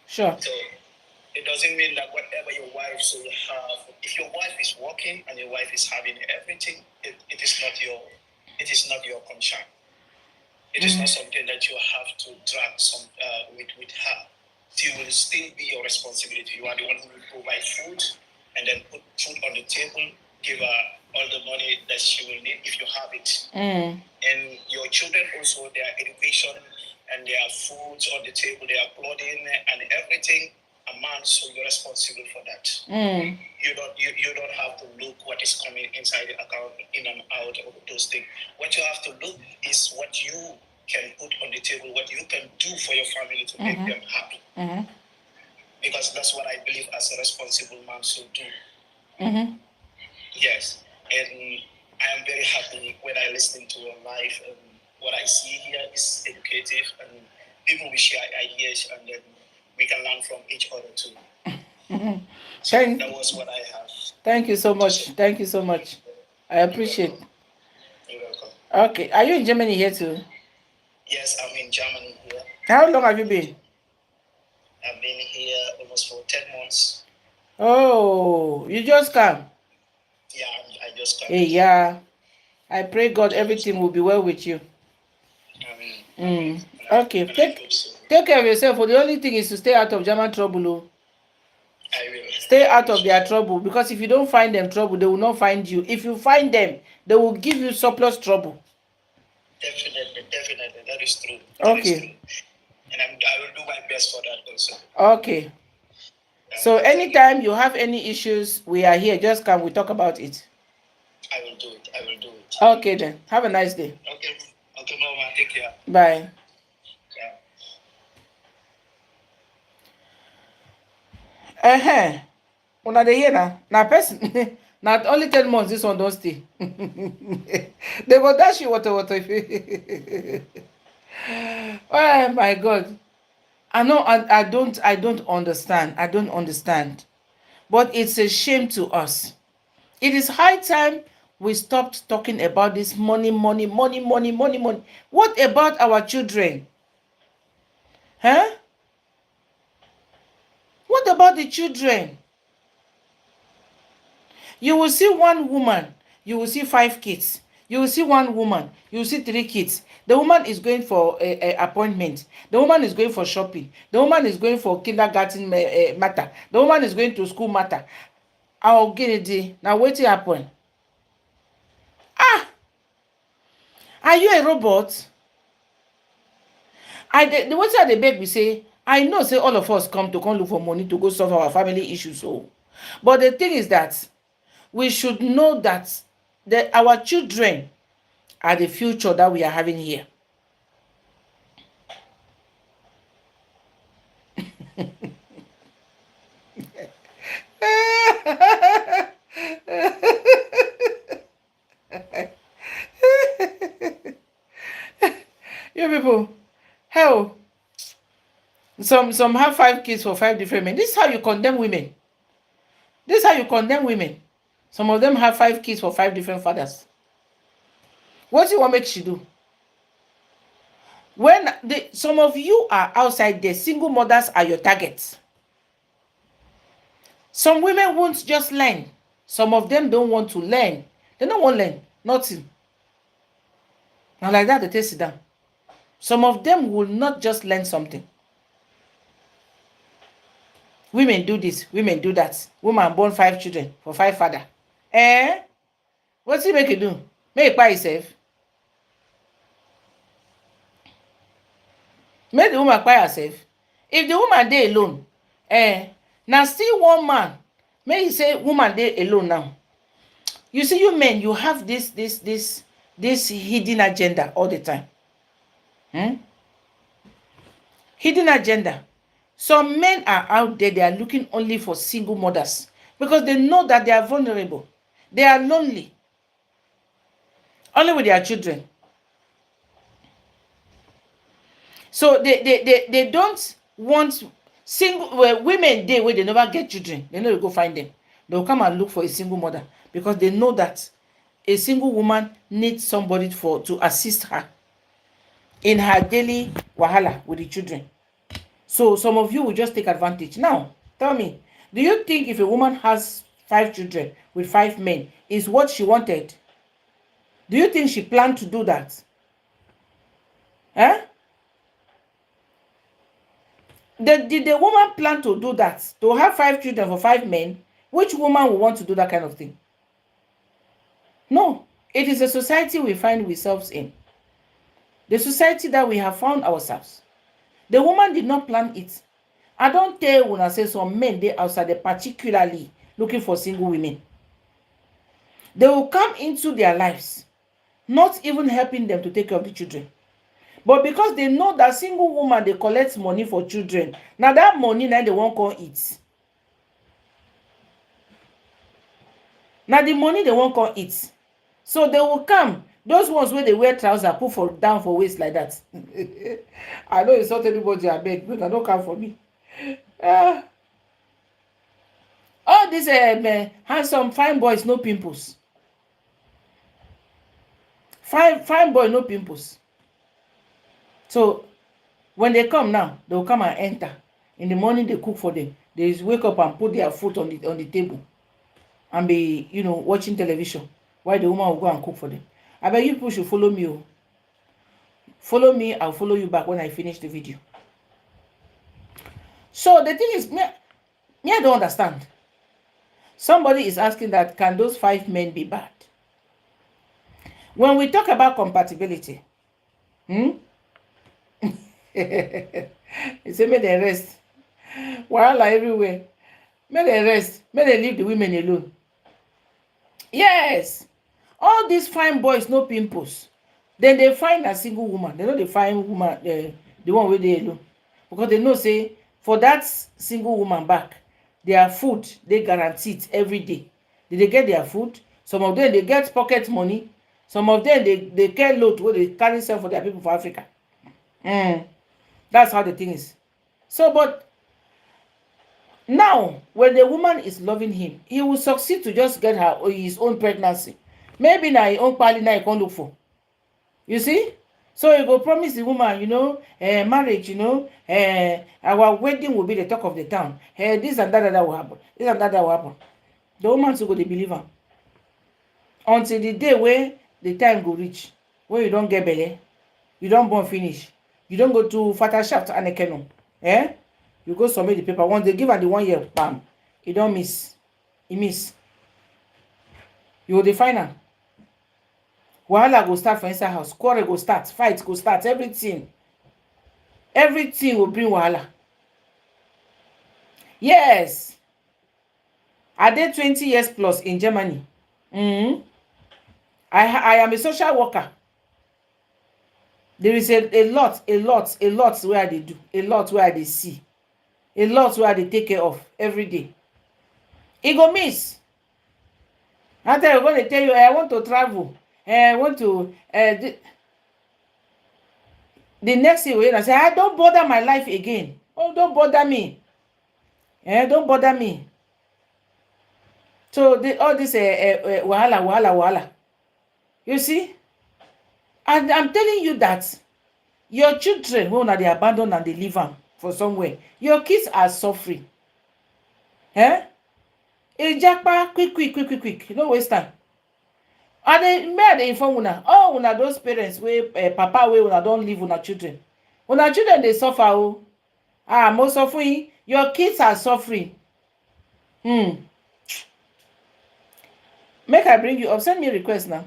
Sure. So It doesn't mean that whatever your wife should have, if your wife is working and your wife is having everything, it is not your concern. It is not something that you have to drag with her. She will still be your responsibility. You are the one who will provide food and then put food on the table, give her all the money that she will need if you have it. And your children also, their education and their foods on the table, their clothing and everything, a man should be responsible for that. You don't have to look what is coming inside the account, in and out of those things. What you have to look is what you can put on the table, what you can do for your family to make them happy. Because that's what I believe as a responsible man should do. Yes. And I am very happy when I listen to your life, and what I see here is educative, and people will share ideas, and then we can learn from each other too. So that was what I have. Thank you so much. Thank you so much. I appreciate. You're welcome. Okay, are you in Germany here too? Yes, I'm in Germany here. How long have you been? I've been here almost for 10 months. Oh, you just come? Yeah, I just come. Hey, yeah. I pray God everything will be well with you. Amen. Okay, take care of yourself. The only thing is to stay out of German trouble. I will. Stay out of their trouble, because if you don't find them trouble, they will not find you. If you find them, they will give you surplus trouble. Definitely. That is true. Okay. And I will do my best for that also. Okay. So anytime you have any issues, we are here. Just come, we talk about it. I will do it. Okay then. Have a nice day. Okay, Mama. Take care. Bye. Una dey hear na person na only 10 months this one don stay. They go dash you water. Oh my God. I don't understand. I don't understand. But it's a shame to us. It is high time we stopped talking about this money. What about our children? Huh? What about the children? You will see one woman, you will see 5 kids. You will see one woman, you will see 3 kids. The woman is going for a appointment. The woman is going for shopping. The woman is going for kindergarten matter. The woman is going to school matter. I'll get it. Now wetin happen? Are you a robot? The way I dey beg be say, I know say all of us come look for money to go solve our family issues. So, but the thing is that we should know that our children are the future that we are having here. You people, hell, some have 5 kids for 5 different men. This is how you condemn women. Some of them have 5 kids for 5 different fathers. What do you want make she do? When some of you are outside there, single mothers are your targets. Some women won't just learn. Some of them don't want to learn. They don't want to learn. Nothing. Now like that, they take sit down. Some of them will not just learn something. Women do this, women do that. Woman born 5 children for 5 father. What's he make you do? Make it by yourself. Make the woman by herself. If the woman dey alone, now still one man. May you say woman dey alone now. You see, you men, you have this hidden agenda all the time. Hidden agenda. Some men are out there, they are looking only for single mothers because they know that they are vulnerable. They are lonely. Only with their children. So they don't want single women there where they never get children. They know to go find them. They'll come and look for a single mother because they know that a single woman needs somebody to assist her in her daily wahala with the children. So some of you will just take advantage. Now, Tell me, do you think if a woman has 5 children with 5 men is what she wanted? Do you think she planned to do that? Eh? Did the woman plan to do that? To have 5 children for 5 men? Which woman would want to do that kind of thing? No. It is a society we find ourselves in. The society that we have found ourselves. The woman did not plan it. I don't tell when I say some men they outside, they particularly looking for single women. They will come into their lives, not even helping them to take care of the children. But because they know that single woman, they collect money for children. Now that money, now they won't come eat. Now the money, they won't come eat. So they will come. Those ones where they wear trousers, put for down for waist like that. I know it's not anybody I beg, but I don't come for me. All these handsome, fine boys, no pimples. Fine boy, no pimples. So when they come now, they will come and enter. In the morning, they cook for them. They just wake up and put their foot on the table and be, watching television while the woman will go and cook for them. I beg you people should follow me. Oh. Follow me, I'll follow you back when I finish the video. So the thing is, me I don't understand. Somebody is asking that, can those 5 men be bad? When we talk about compatibility, you say, may they rest. Wahala everywhere. May they rest. May they leave the women alone. Yes. All these fine boys, no pimples. Then they find a single woman. They know they find woman, the one where they alone. Because they know, say, for that single woman back, their food, they guarantee it every day. Did they get their food? Some of them, they get pocket money. Some of them, they carry load where they carry sell for their people for Africa. That's how the thing is. So, but now, when the woman is loving him, he will succeed to just get his own pregnancy. Maybe now his own party now he can't look for. You see? So he go promise the woman, marriage, our wedding will be the talk of the town. This and that will happen. This and that will happen. The woman still go to believe him. Until the day where the time go reach, when you don't get belly, you don't born finish, you don't go to fatal shaft and a canon. You go submit the paper. Once they give her the 1 year, bam, you don't miss. You miss. You will define her. Wahala go start for inside house. Quarrel go start. Fight go start. Everything. Everything will bring wahala. Yes. I did 20 years plus in Germany. I am a social worker. There is a lot where they do. A lot where they see. A lot where they take care of every day. It go miss. After I'm going to tell you, I want to travel. I want to. The next thing, I say, I don't bother my life again. Oh, don't bother me. Don't bother me. So all this wahala. You see? And I'm telling you that your children, when they abandon and they leave them for somewhere, your kids are suffering. Ejapa, quick. No waste time. And they inform una, una those parents where papa where una don't leave una children. Una children they suffer. Most suffering. Your kids are suffering. Make I bring you up. Send me a request now.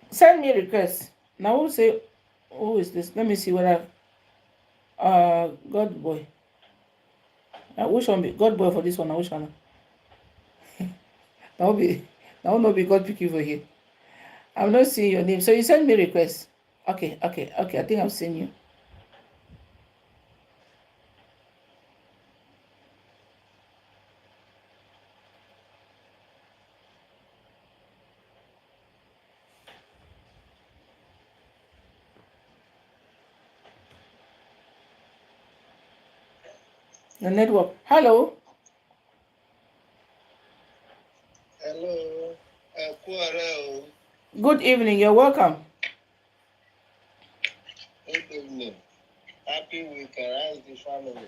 Send me a request. Now we'll say, who is this? Let me see whether God boy. Which one be God boy for this one? Which one? That will not be God picking for here. I'm not seeing your name. So you send me a request. Okay. I think I've seen you. The network. Hello. Hello. Good evening. You're welcome. Good evening. Happy weekend. How's the family?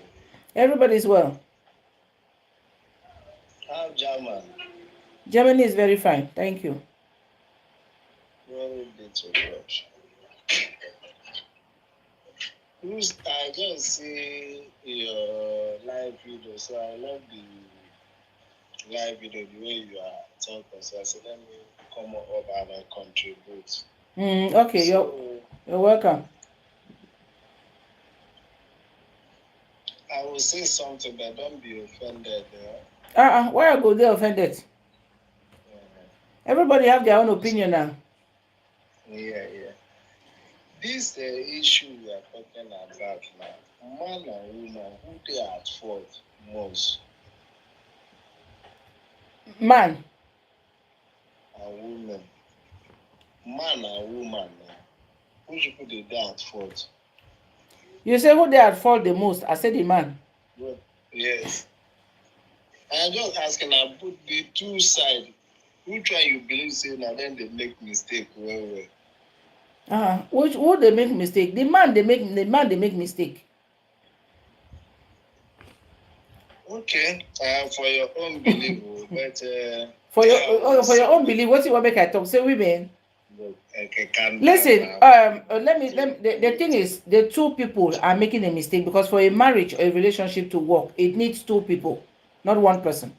Everybody's well. How German? Germany is very fine. Thank you. Glory be to God. I just see your live video, so I love the live video, the way you are talking. So I said, let me come up and I contribute. Okay, you're welcome. I will say something, but don't be offended. Why I go there offended? Everybody have their own opinion now. Yeah. This issue we are talking about now, man and woman, who they are at fault most? Man. And women. Man and woman, who should put the day at fault? You say who they at fault the most? I said the man. Yes. I'm just asking, I put the two sides. Which one you believe say now then they make mistake well. Which who they make mistake? The man they make mistake. Okay, for your own belief, but for your own belief, what you want make I talk? Say women. Okay, listen, let me the thing is the two people are making a mistake because for a marriage or a relationship to work, it needs two people, not one person.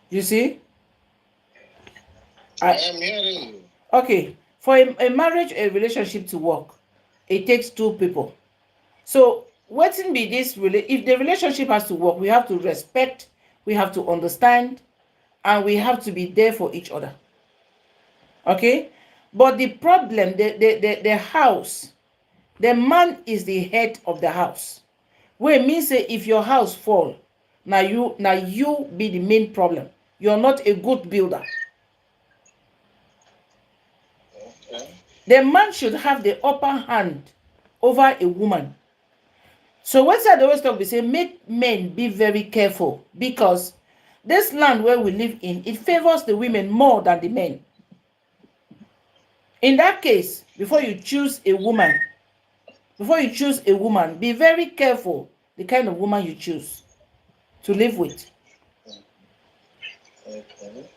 You see? I am hearing you. Okay, for a marriage or a relationship to work, it takes two people. So wetin be this if the relationship has to work, we have to respect, we have to understand, and we have to be there for each other. Okay, but the problem, the house, the man is the head of the house, wey mean say if your house fall, na you be the main problem. You're not a good builder. Okay. The man should have the upper hand over a woman. So wetin I dey always talk be say make men be very careful, because this land where we live in, it favors the women more than the men. In that case, before you choose a woman, be very careful the kind of woman you choose to live with. Okay.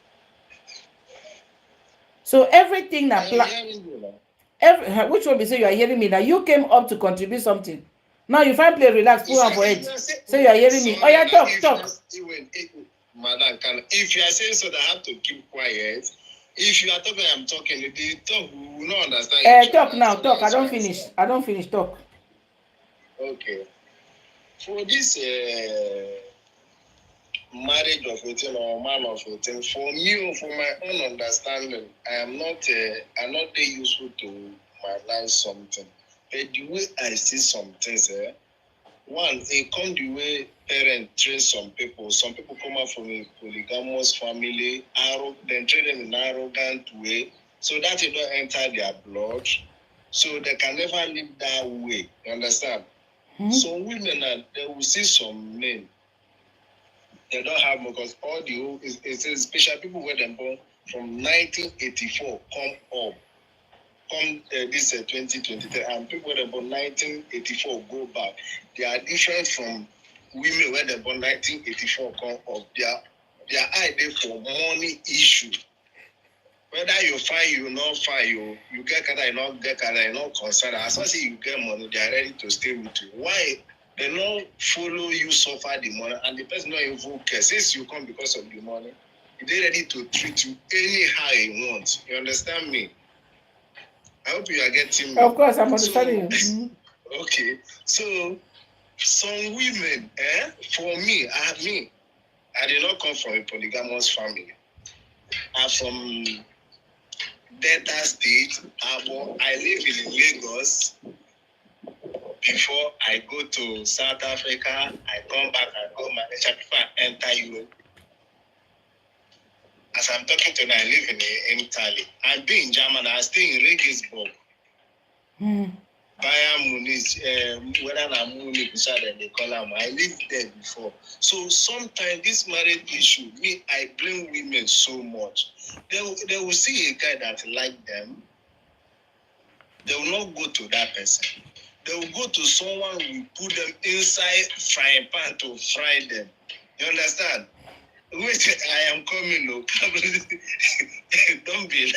So everything na which one be say you are hearing me now? You came up to contribute something. Now you find play relax, put on for it. Say you are hearing me. Oh yeah, talk. Madam, if you are saying so that I have to keep quiet. If you are talking, I'm talking. If you talk, we will not understand. Talk now, talk. I don't finish. Talk. Okay. For this marriage of 18 or man of 18, for me, for my own understanding, I'm not very useful to analyze something. But the way I see some things, one, it come the way parents train some people. Some people come out from a polygamous family, then train them in an arrogant way, so that it don't enter their blood. So they can never live that way. You understand? Some women, they will see some men. They don't have, because all the whole, it's special people where they born from 1984 come up. Come this 2023, and people where they born 1984 go back. They are different from women where they born 1984 come up. Their eye there for money issue. Whether you find you not find you get kada, you not get kada, you not concerned. As long as you get money, they are ready to stay with you. Why? They not follow you suffer the money, and the person not even care. Since you come because of the money, they're ready to treat you anyhow he wants. You understand me? I hope you are getting me. Of course, I'm understanding you. Okay. So some women, for me, I did not come from a polygamous family. I'm from Delta State. I live in Lagos. Before I go to South Africa, I come back, I go Malaysia before I enter Europe. As I'm talking to you, I live in Italy. I be in Germany. I stay in Regensburg. Bayern Munich, whether I'm Munich, they call them. I lived there before. So sometimes this marriage issue, I blame women so much. They will see a guy that like them. They will not go to that person. They will go to someone who will put them inside frying pan to fry them. You understand? Wait, I am coming. Look, don't be,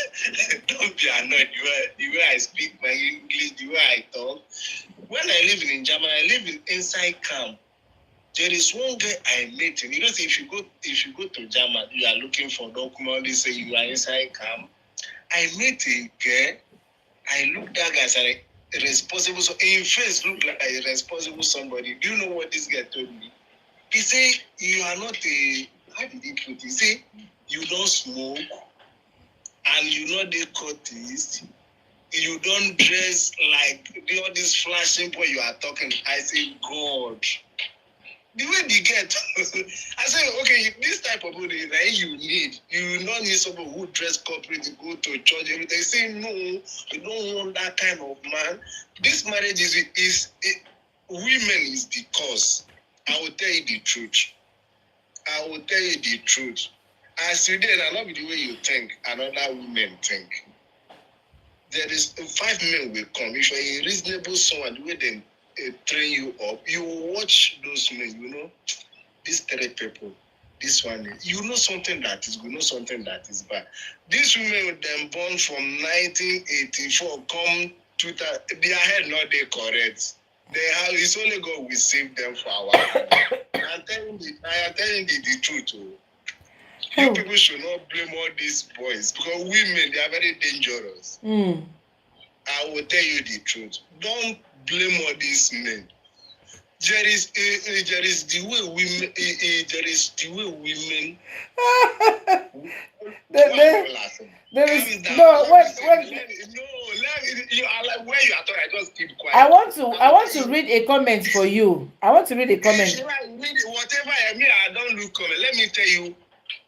don't be annoyed. The way I speak my English, the way I talk. When I live in Germany, I live in inside camp. There is one guy I met. You know, if you go to Germany, you are looking for document. They say you are inside camp. I met a girl. I looked that guy as a responsible. So in face, look like a responsible somebody. Do you know what this guy told me? He said, "You are not a." How did he put it? He said, "You don't smoke, and you know the courtist. You don't dress like all this flashing point you are talking." I say, God. The way they get, I say, okay, this type of body that you need, you not need someone who dress corporate to go to church. They say, no, we don't want that kind of man. This marriage women is the cause. I will tell you the truth. I will tell you the truth. As you did, I love the way you think, another women think. There is 5 men will come. If you're a reasonable someone, the way they train you up, you watch those men, you know, these 3 people, this one, you know something that is good, you know something that is bad. These women with them born from 1984 come to their head not they correct. They have, it's only God will save them for our hand. I am telling the truth. You people should not blame all these boys because women, they are very dangerous. I will tell you the truth. Don't blame all these men. There is the way women. There is the way women. There is no. You are like where you are talking. I just keep quiet. I want to read a comment for you. I want to read a comment. Whatever I mean, I don't look comment. Let me tell you.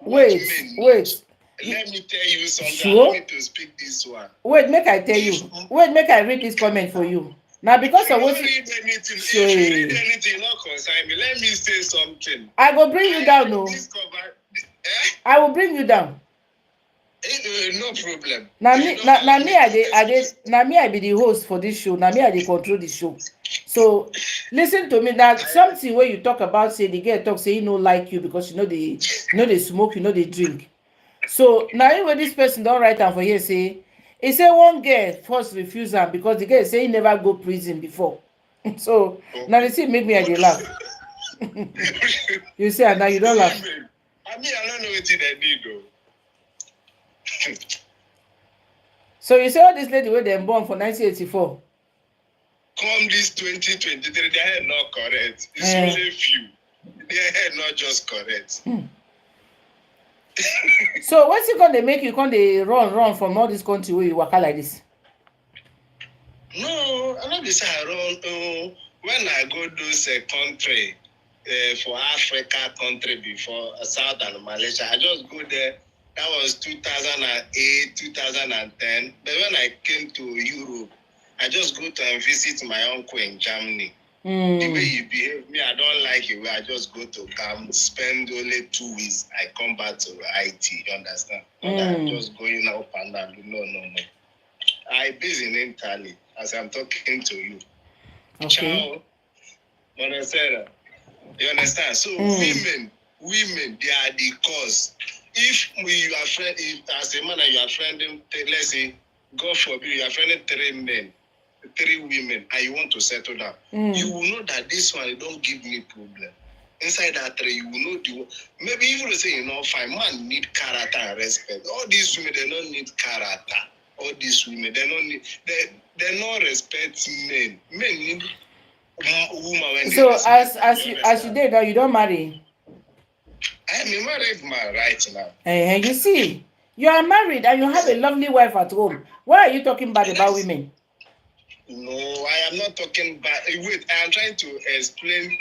Wait. Let me tell you something. Sure. I need to speak this one. Wait, make I tell you. Wait, make I read this comment for you. Now, because I of what read anything. If you read anything, not concern me. Let me say something. I go bring you down, no. I will bring you down. No problem. Now me, I be the host for this show. Now me, I dey control the show. So listen to me. Now something where you talk about, say the girl talk, say he no like you because you know they smoke, you know they drink. So now when this person don't write down for here, say he say one girl first refuse am because the girl say he never go prison before. So now they see make me I dey laugh. You say and now you don't laugh. I mean, I don't know what they did though. So you say all this lady wey dem born for 1984. Come this 2023, their head not correct. It's only few. Their head not just correct. So what's it gonna make you come dey run from all this country where you waka like this? No, I not say I run. When I go those country for Africa country before South and Malaysia, I just go there. That was 2008, 2010. But when I came to Europe, I just go to and visit my uncle in Germany. The way you behave, me, I don't like it. I just go to camp, spend only 2 weeks. I come back to IT. You understand? I'm just going up and down. No. I based in Italy as I'm talking to you. Okay. Ciao. You understand? So women, they are the cause. If you are friend, as a man and you are friending, let's say, God forbid, you are friending 3 men, 3 women, and you want to settle down, you will know that this one don't give me problem. Inside that 3, you will know maybe even to say you know fine, man need character and respect. All these women they don't need character. All these women they don't need they don't respect men. Men need woman when so they as you did now, you don't marry. I am a married man right now. And you see, you are married and you have a lovely wife at home. Why are you talking bad about women? No, I am not talking bad. Wait, I am trying to explain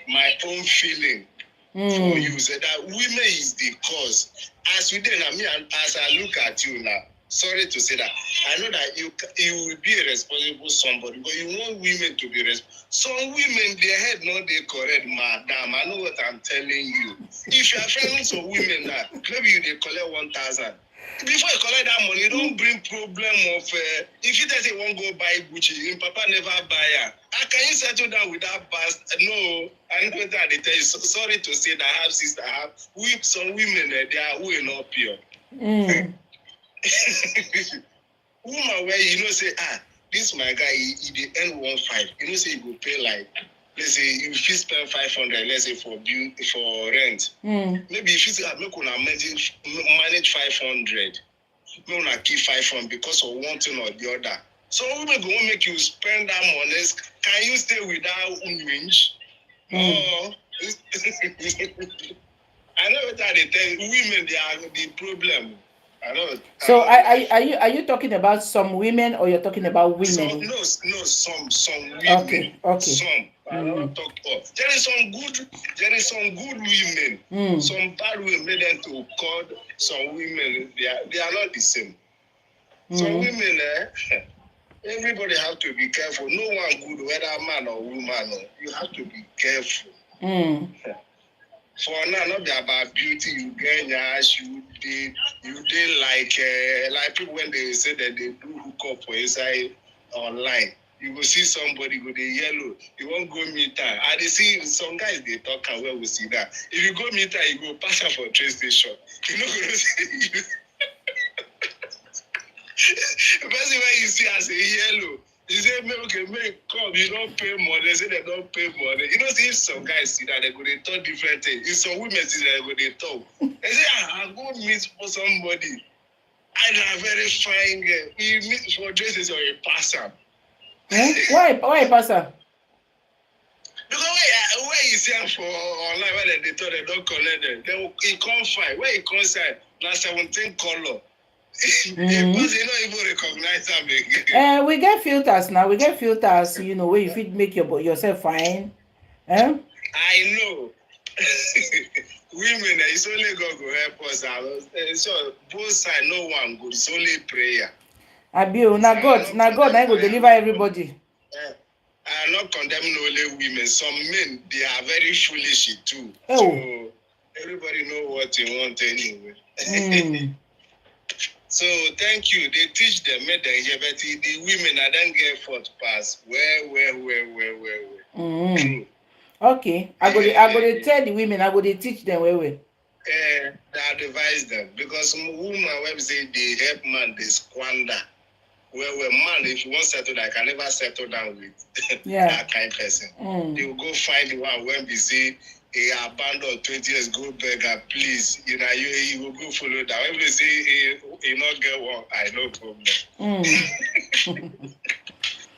my own feeling for you. So that women is the cause. As we did, I mean, as I look at you now, sorry to say that, I know that you will be a responsible somebody, but you want women to be responsible. Some women, their head not they correct, madam. I know what I'm telling you. If you are friends with women now, maybe you they collect 1,000. Before you collect that money, don't bring problem of if you tell say you won't go buy Gucci, your papa never buy her. How can you settle down with that past? No, I know that they tell you. So, sorry to say that I have sister, I have some women they are who are not pure. Woman where you know say this my guy he dey earn 1.5. You know say you go pay like let's say you fit spend 500 let's say for bill for rent. Maybe if you say make una manage 500. No, una keep 500 because of one thing or the other. So women go make you spend that money. Can you stay without range? No. I know what they tell women they are the problem. I know. So are you talking about some women or you're talking about women? Some women. Okay. Some. I don't talk about. There is some good women. Some bad women made them to call some women. They are not the same. Some women, everybody have to be careful. No one good, whether man or woman. You have to be careful. For now, not be about beauty. You get yash, you did like people when they say that they do hook up for inside online. You will see somebody go the yellow. You won't go meet her. And they see some guys they talk and where we see that. If you go meet her, you go pass her for a train station. You know going to see. The person when you see as a yellow. You say, okay, make come, you don't pay money. They say they don't pay money. You know, see, if some guys see that, they go, they talk different things. If some women see that, they go, they talk. They say, I'll go meet for somebody. And a very fine girl. We meet for dresses or a passer. Why a passer? Because where you see her for online, where they thought they don't collect them, he can't find. Where he can't sign, now 17 color. You don't even recognize them again. We get filters now. We get filters, you know, where you fit make yourself fine. I know. Women, it's only God will help us out. So both sides, no one good. It's only prayer. Now God, I go deliver everybody. I'm not condemning only women. Some men, they are very foolish too. Oh. So everybody know what they want anyway. So thank you. They teach them, make them hear, but the women I don't get fourth pass. True. Okay. I go to tell the women, I go to teach them where. They advise them because women when say they help man, they squander. Well, man, if you want to settle down, I can never settle down with that kind of person. They will go find the one when we say he abandoned 20 years, go beggar, please. You know, you will go follow that. When we say he not get one, I no problem.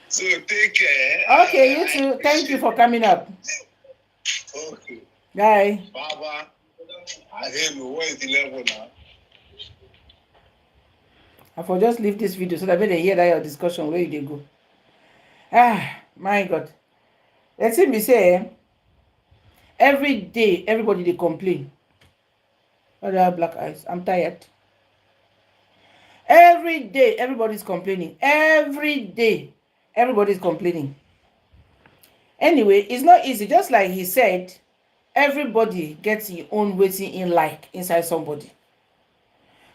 So take care. Okay, you too. Thank you for coming up. Okay. Bye. Baba, I hear you. What is the level now? I for just leave this video so that when they hear that your discussion, where they go. My God. Let's see me say every day everybody they complain. Oh, they have black eyes. I'm tired. Every day everybody's complaining. Every day everybody's complaining. Anyway, it's not easy. Just like he said, everybody gets your own waiting in like inside somebody.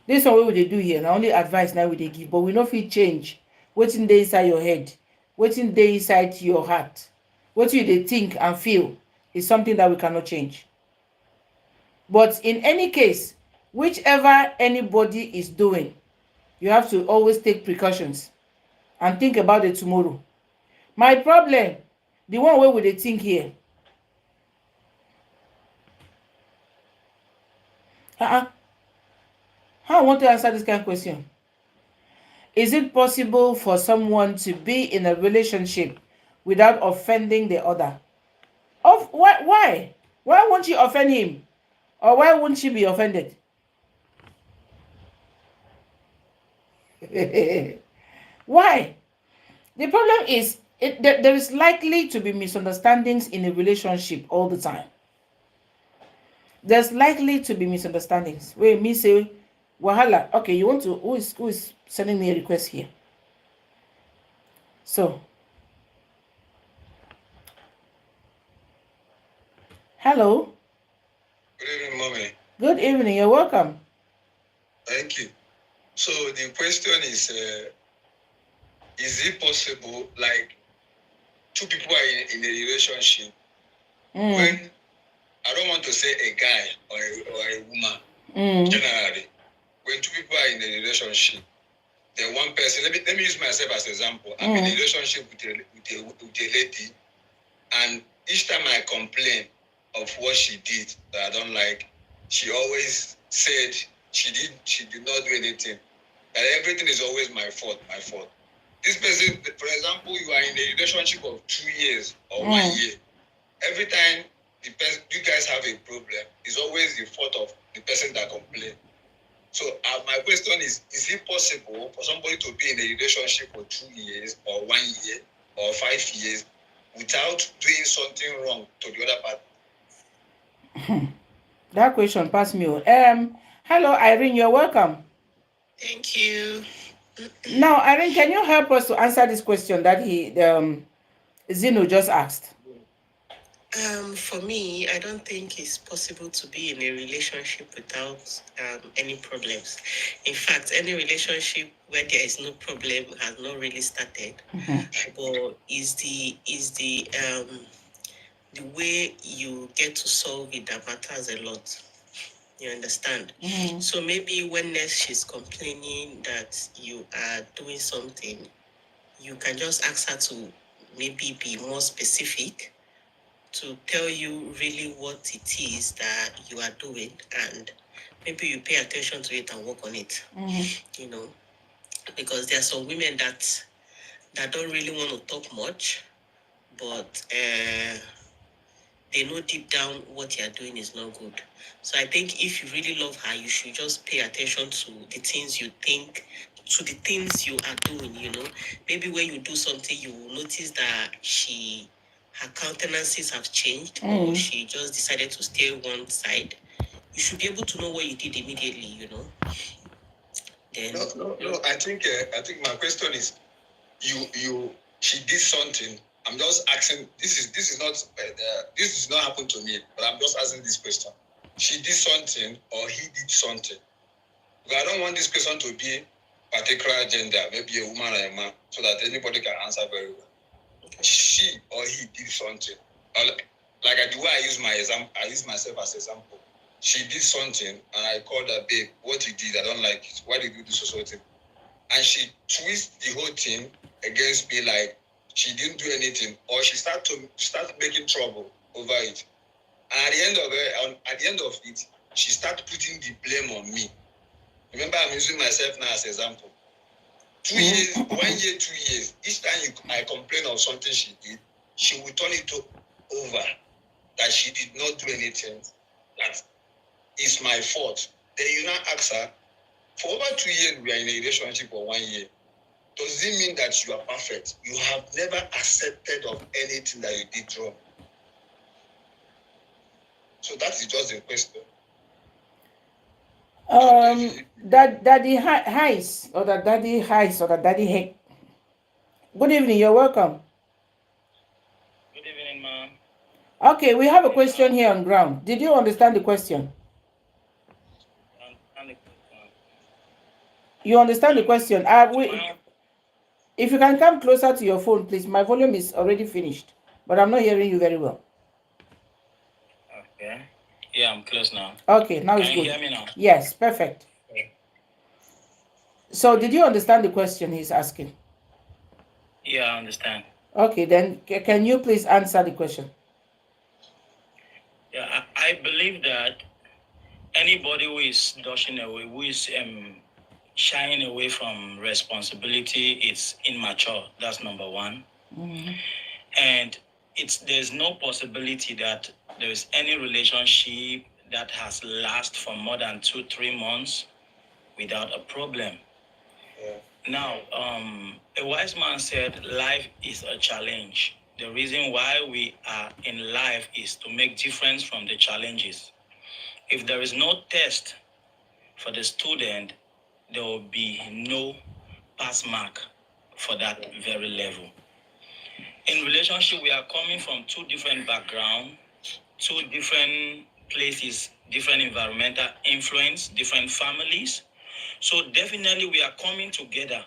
This one what they do here. Now only advice now we they give, but we no fit change. Waiting there inside your head, waiting there inside your heart. What you they think and feel is something that we cannot change. But in any case, whichever anybody is doing, you have to always take precautions and think about it tomorrow. My problem, the one way we they think here. How I want to answer this kind of question. Is it possible for someone to be in a relationship without offending the other? Why? Why won't you offend him? Or why won't she be offended? Why? The problem is there is likely to be misunderstandings in a relationship all the time. There's likely to be misunderstandings. Wait, me say, Wahala. Okay, you want to who is sending me a request here? So hello. Good evening, mommy. Good evening, you're welcome. Thank you. So the question is it possible, like, two people are in a relationship when, I don't want to say a guy or a woman, generally, when two people are in a relationship, then one person, let me use myself as an example. I'm in a relationship with a lady, and each time I complain of what she did that I don't like, she always said she did not do anything. That everything is always my fault. This person, for example, you are in a relationship of 2 years or 1 year. Every time you guys have a problem, it's always the fault of the person that complains. So my question is it possible for somebody to be in a relationship for 2 years or 1 year or 5 years without doing something wrong to the other party? That question passed me. Hello, Irene, you're welcome. Thank you. Now, Irene, can you help us to answer this question that Zeno just asked? For me, I don't think it's possible to be in a relationship without any problems. In fact, any relationship where there is no problem has not really started. But is the way you get to solve it that matters a lot. You understand? So maybe when next she's complaining that you are doing something, you can just ask her to maybe be more specific, to tell you really what it is that you are doing, and maybe you pay attention to it and work on it. You know, because there are some women that don't really want to talk much, but they know deep down what you're doing is not good. So I think if you really love her, you should just pay attention to the things you think, to the things you are doing, you know. Maybe when you do something, you will notice that her countenances have changed, or she just decided to stay one side. You should be able to know what you did immediately, you know. Then No. I think my question is, she did something. I'm just asking. This is not happened to me, but I'm just asking this question. She did something, or he did something. Because I don't want this question to be particular gender, maybe a woman or a man, so that anybody can answer very well. Okay. She or he did something. Like the way I use I use myself as example. She did something, and I called her, babe, what you did, I don't like it. Why did you do so thing? And she twists the whole thing against me, like she didn't do anything, or she start making trouble over it. And at the end of it, she start putting the blame on me. Remember, I'm using myself now as an example. 2 years, 1 year, 2 years. Each time I complain of something she did, she will turn it over that she did not do anything. That is my fault. Then you now ask her, for over 2 years, we are in a relationship for 1 year. Does it mean that you are perfect? You have never accepted of anything that you did wrong. So that is just a question. Daddy Heis, or the Daddy Heis, or the Daddy Heck. Good evening, you're welcome. Good evening, ma'am. Okay, we have a question here on ground. Did you understand the question? You understand the question? If you can come closer to your phone, please. My volume is already finished, but I'm not hearing you very well. Okay. Yeah, I'm close now. Okay, now it's good. Can you hear me now? Yes, perfect. Okay. So, did you understand the question he's asking? Yeah, I understand. Okay, then can you please answer the question? Yeah, I believe that anybody who is dodging away, who is shying away from responsibility, is immature. That's number one. And there's no possibility that there is any relationship that has lasted for more than 2-3 months without a problem. Yeah. Now, a wise man said, life is a challenge. The reason why we are in life is to make difference from the challenges. If there is no test for the student, there will be no pass mark for that very level. In relationship, we are coming from 2 different backgrounds, 2 different places, different environmental influence, different families. So definitely we are coming together.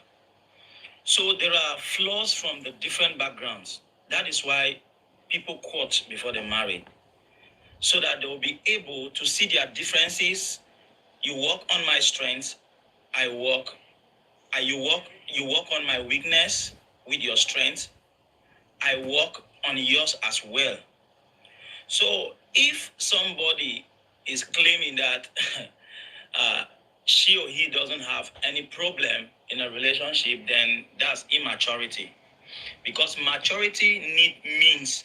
So there are flaws from the different backgrounds. That is why people court before they marry, so that they will be able to see their differences. You work on my strengths, I work. You work on my weakness with your strength. I work on yours as well. So if somebody is claiming that uh, she or he doesn't have any problem in a relationship, then that's immaturity. Because maturity needs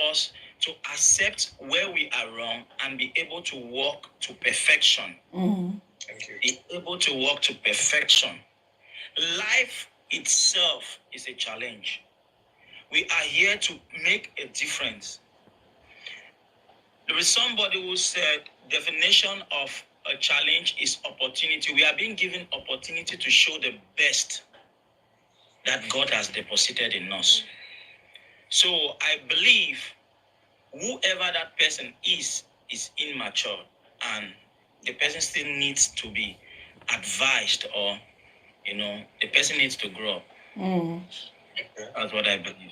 us to accept where we are wrong and be able to walk to perfection. Thank you. Be able to walk to perfection. Life itself is a challenge. We are here to make a difference. There is somebody who said definition of a challenge is opportunity. We are being given opportunity to show the best that God has deposited in us. So I believe whoever that person is immature, and the person still needs to be advised, or the person needs to grow. That's what I believe.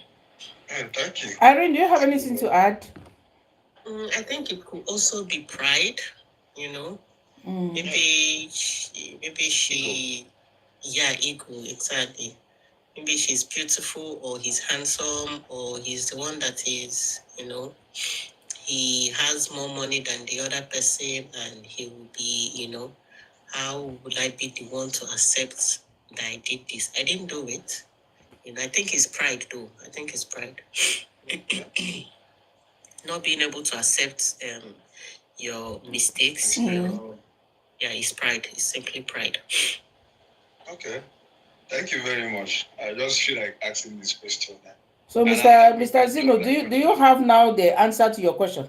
Thank you. Irene, do you have anything to add? I think it could also be pride, you know. Maybe she, yeah, ego, exactly. Maybe she's beautiful, or he's handsome, or he's the one that is, he has more money than the other person, and he will be, how would I be the one to accept that I did this? I didn't do it. I think it's pride, though. I think it's pride. Not being able to accept your mistakes, it's pride. It's simply pride. Okay. Thank you very much. I just feel like asking this question now. So, And Mr. Zino, do you have now the answer to your question?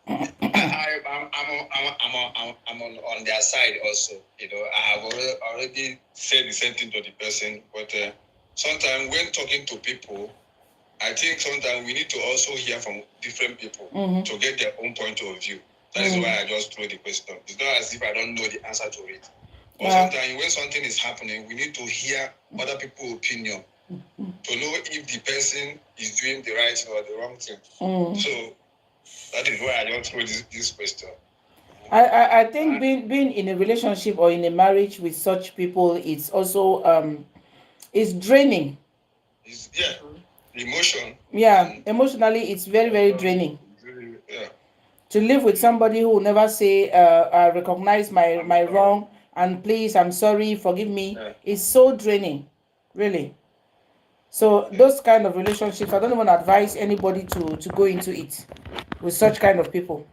I'm on their side also. I have already said the same thing to the person, but sometimes when talking to people, I think sometimes we need to also hear from different people to get their own point of view. That is why I just throw the question. It's not as if I don't know the answer to it. But sometimes when something is happening, we need to hear other people's opinion to know if the person is doing the right thing or the wrong thing. So that is why I just throw this question. I think being in a relationship or in a marriage with such people, it's also it's draining. Emotion. Yeah, emotionally, it's very, very draining. Yeah. To live with somebody who will never say, I recognize my wrong, and please, I'm sorry, forgive me, is so draining, really. So those kind of relationships, I don't even advise anybody to go into it with such kind of people.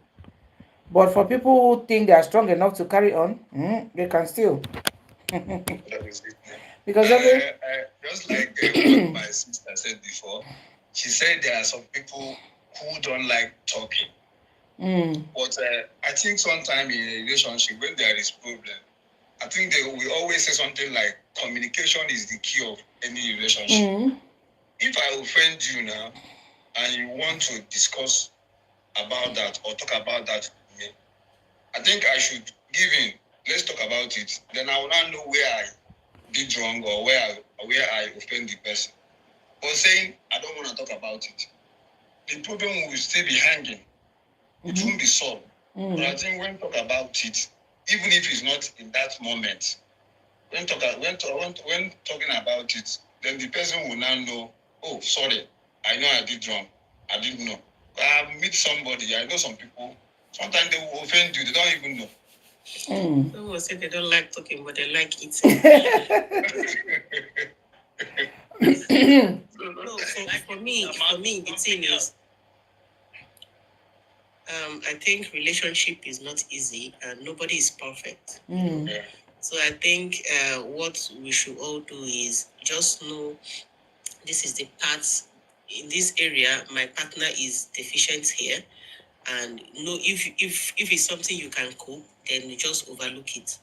But for people who think they are strong enough to carry on, they can still. That is it. Because just like what my sister said before, she said there are some people who don't like talking. But I think sometimes in a relationship, when there is problem, I think we always say something like communication is the key of any relationship. If I offend you now and you want to discuss about that or talk about that with me, I think I should give in. Let's talk about it. Then I will now know where I did wrong or where I offend the person. But saying I don't want to talk about it, the problem will still be hanging. It won't be solved. But I think when talk about it, even if it's not in that moment, when talking about it, then the person will now know, oh, sorry, I know I did wrong. I didn't know. I meet somebody, I know some people, sometimes they will offend you, they don't even know. Someone will say they don't like talking, but they like eating. No, for me, the thing is, I think relationship is not easy, and nobody is perfect. Yeah. So I think what we should all do is just know this is the part in this area. My partner is deficient here, and know if it's something you can cope, then you just overlook it.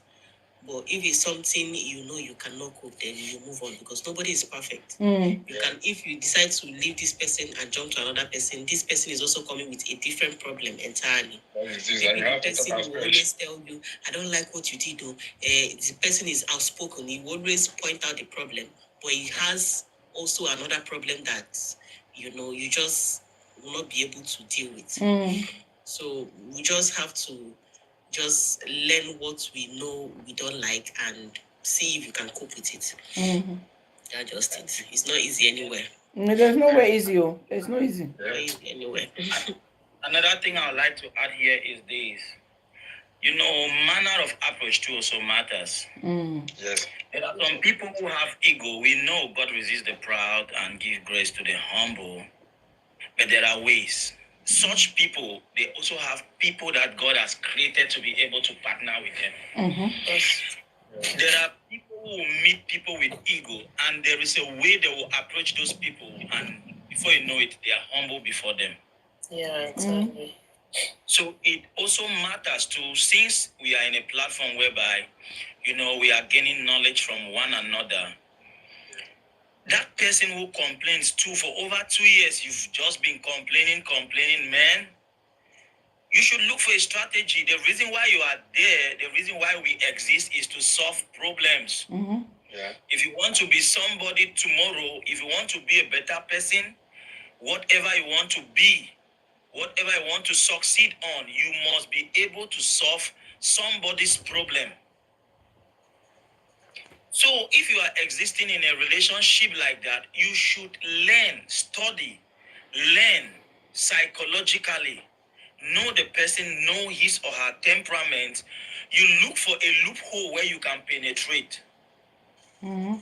But if it's something you know you cannot cope, then you move on because nobody is perfect. Mm. You can, if you decide to leave this person and jump to another person, this person is also coming with a different problem entirely. Maybe the person will always tell you, I don't like what you did, though. The person is outspoken, he will always point out the problem, but he has also another problem that, you just will not be able to deal with. Mm. So we just have to just learn what we know we don't like and see if you can cope with it. Mm-hmm. That's just it. It's not easy anywhere. There's no way easy. There's no easy. Not easy anywhere. Another thing I would like to add here is this. Manner of approach too also matters. Yes. There are some people who have ego. We know God resists the proud and give grace to the humble. But there are ways. Such people, they also have people that God has created to be able to partner with them. Mm-hmm. There are people who will meet people with ego, and there is a way they will approach those people, and before you know it, they are humble before them. Yeah, exactly. So it also matters too, since we are in a platform whereby, we are gaining knowledge from one another. That person who complains too, for over 2 years, you've just been complaining, man. You should look for a strategy. The reason why you are there, the reason why we exist is to solve problems. Mm-hmm. Yeah. If you want to be somebody tomorrow, if you want to be a better person, whatever you want to be, whatever you want to succeed on, you must be able to solve somebody's problem. So if you are existing in a relationship like that, you should learn psychologically, know the person, know his or her temperament. You look for a loophole where you can penetrate. Mm-hmm.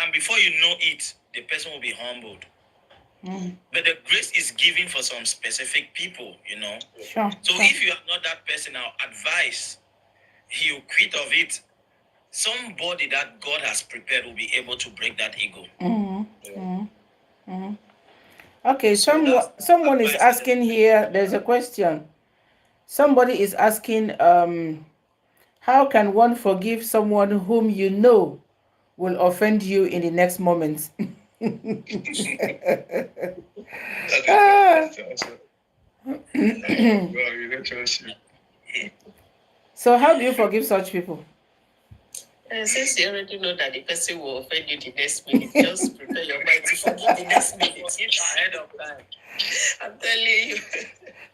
And before you know it, the person will be humbled. Mm-hmm. But the grace is given for some specific people. Sure. So if you are not that person, I'll advise you quit of it. Somebody that God has prepared will be able to break that ego. Mm-hmm. Mm-hmm. Mm-hmm. Okay, So someone is asking here, there's a question. Somebody is asking, how can one forgive someone whom you know will offend you in the next moment? So how do you forgive such people? Since you already know that the person will offend you the next minute, just prepare your mind to forgive the next minute. Forgive ahead of time. I'm telling you.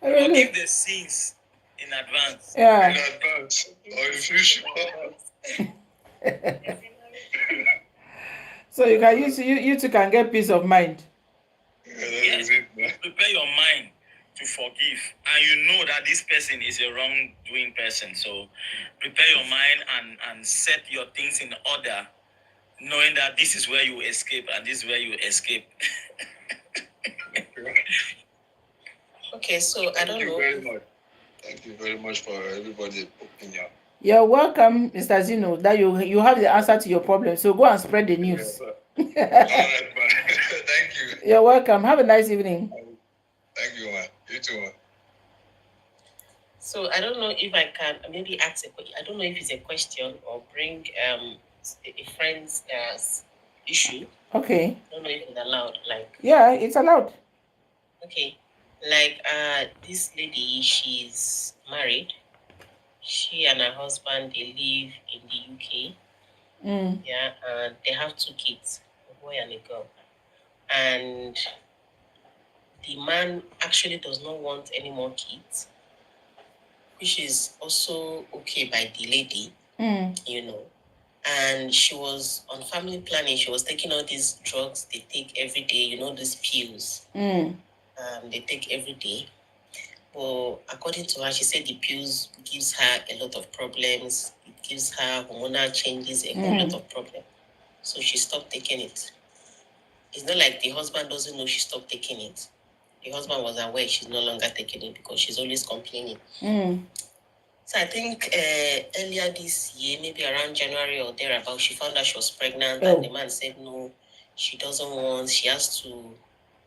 Forgive the sins in advance. Yeah. In advance or in future. So you can you two can get peace of mind. Yes, prepare your mind to forgive, and you know that this person is a wrongdoing person. So prepare your mind and set your things in order, knowing that this is where you escape and this is where you escape. Okay, so I don't know. Thank you very much for everybody's opinion. You're welcome, Mr. Zino, that you have the answer to your problem. So go and spread the news. All right, man. Thank you. You're welcome. Have a nice evening. Thank you, man. You too, man. So I don't know if I can maybe ask I don't know if it's a question or bring a friend's issue. Okay. I don't know if it's allowed. Yeah, it's allowed. Okay. This lady, she's married. She and her husband, they live in the UK. Yeah, and they have 2 kids, a boy and a girl. And the man actually does not want any more kids, which is also okay by the lady, And she was on family planning. She was taking all these drugs they take every day, these pills. They take every day. But according to her, she said the pills gives her a lot of problems. It gives her hormonal changes, a whole lot of problems. So she stopped taking it. It's not like the husband doesn't know she stopped taking it. The husband was aware she's no longer taking it because she's always complaining. So I think earlier this year, maybe around January or thereabout, she found out she was pregnant, and the man said no, she doesn't want. She has to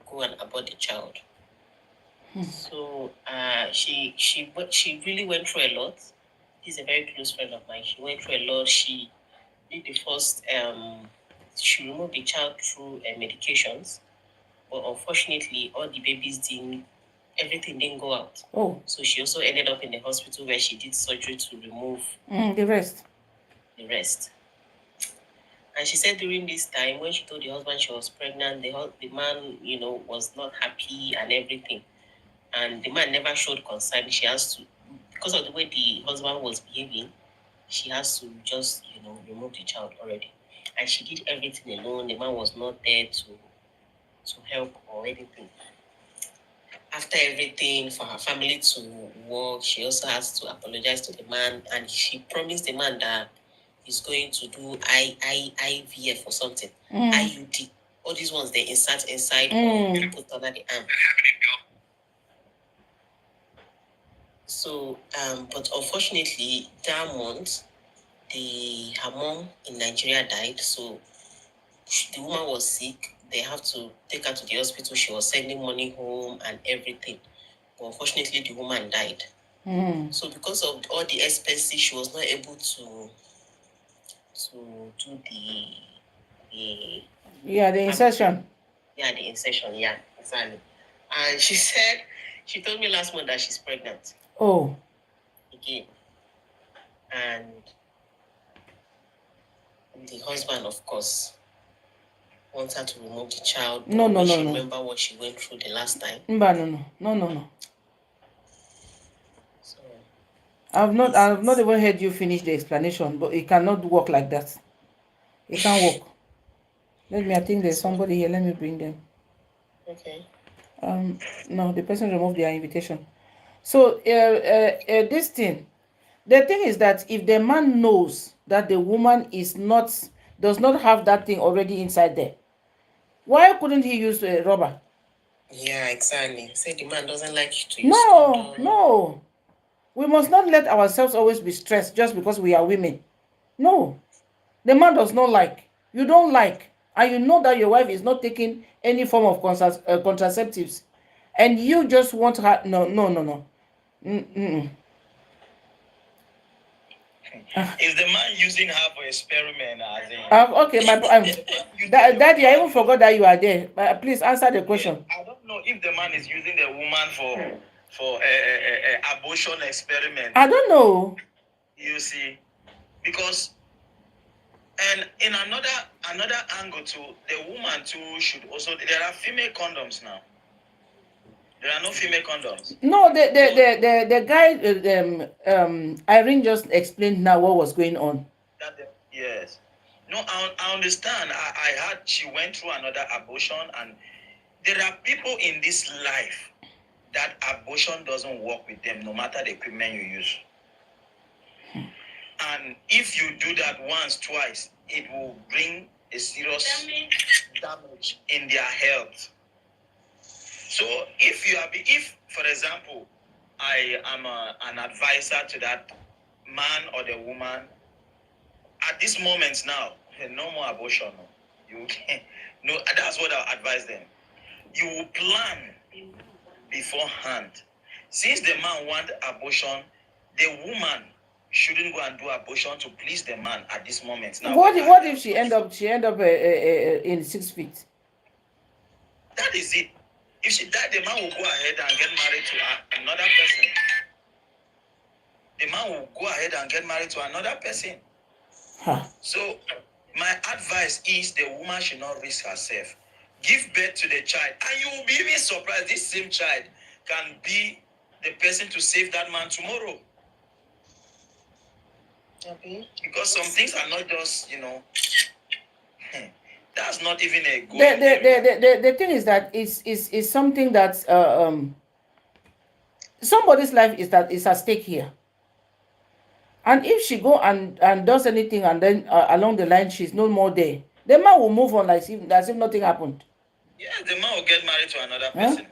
go and abort the child. So she really went through a lot. He's a very close friend of mine. She went through a lot. She did the first, she removed the child through medications, but unfortunately, all the babies didn't, everything didn't go out. Oh. So she also ended up in the hospital where she did surgery to remove the rest. The rest. And she said during this time, when she told the husband she was pregnant, the man, was not happy and everything. And the man never showed concern. She has to, because of the way the husband was behaving, she has to just, remove the child already. And she did everything alone. The man was not there to help or anything. After everything, for her family to work, she also has to apologize to the man. And she promised the man that he's going to do IVF or something. IUD. All these ones they insert inside or put under the arm. So, but unfortunately, that month, her mom in Nigeria died. So the woman was sick. They have to take her to the hospital. She was sending money home and everything. But unfortunately, the woman died. So because of all the expenses, she was not able to do the insertion. The insertion, yeah, exactly. And she told me last month that she's pregnant. Oh. Again. And the husband, of course, wants her to remove the child. No. Remember what she went through the last time. No. So I've not even heard you finish the explanation, but it cannot work like that. It can't work. I think there's somebody here. Let me bring them. Okay. No, the person removed their invitation. So this thing, the thing is that if the man knows that the woman does not have that thing already inside there, why couldn't he use a rubber? Yeah, exactly. Say the man doesn't like to use condom. No. We must not let ourselves always be stressed just because we are women. No. The man does not like. You don't like. And you know that your wife is not taking any form of contraceptives. And you just want her. No. Is the man using her for experiment? Okay, Daddy, I even forgot that you are there. Please answer the question. I don't know if the man is using the woman for abortion experiment. I don't know. You see, because and in another angle too, the woman too should also. There are female condoms now. There are no female condoms. No, the guy, Irene just explained now what was going on. Yes. No, I understand. I heard she went through another abortion, and there are people in this life that abortion doesn't work with them, no matter the equipment you use. And if you do that once, twice, it will bring a serious damage in their health. So if, for example, I am an advisor to that man or the woman, at this moment now, no more abortion. No, that's what I'll advise them. You will plan beforehand. Since the man wants abortion, the woman shouldn't go and do abortion to please the man at this moment. Now, what if she end up in 6 feet? That is it. If she died, the man will go ahead and get married to another person. The man will go ahead and get married to another person. So my advice is the woman should not risk herself. Give birth to the child, and you will be even surprised this same child can be the person to save that man tomorrow. Okay. Because some things are not just, that's not even a good. The thing is that it's something that somebody's life is at stake here. And if she go and does anything, and then along the line she's no more there, the man will move on as if nothing happened. Yeah, the man will get married to another person.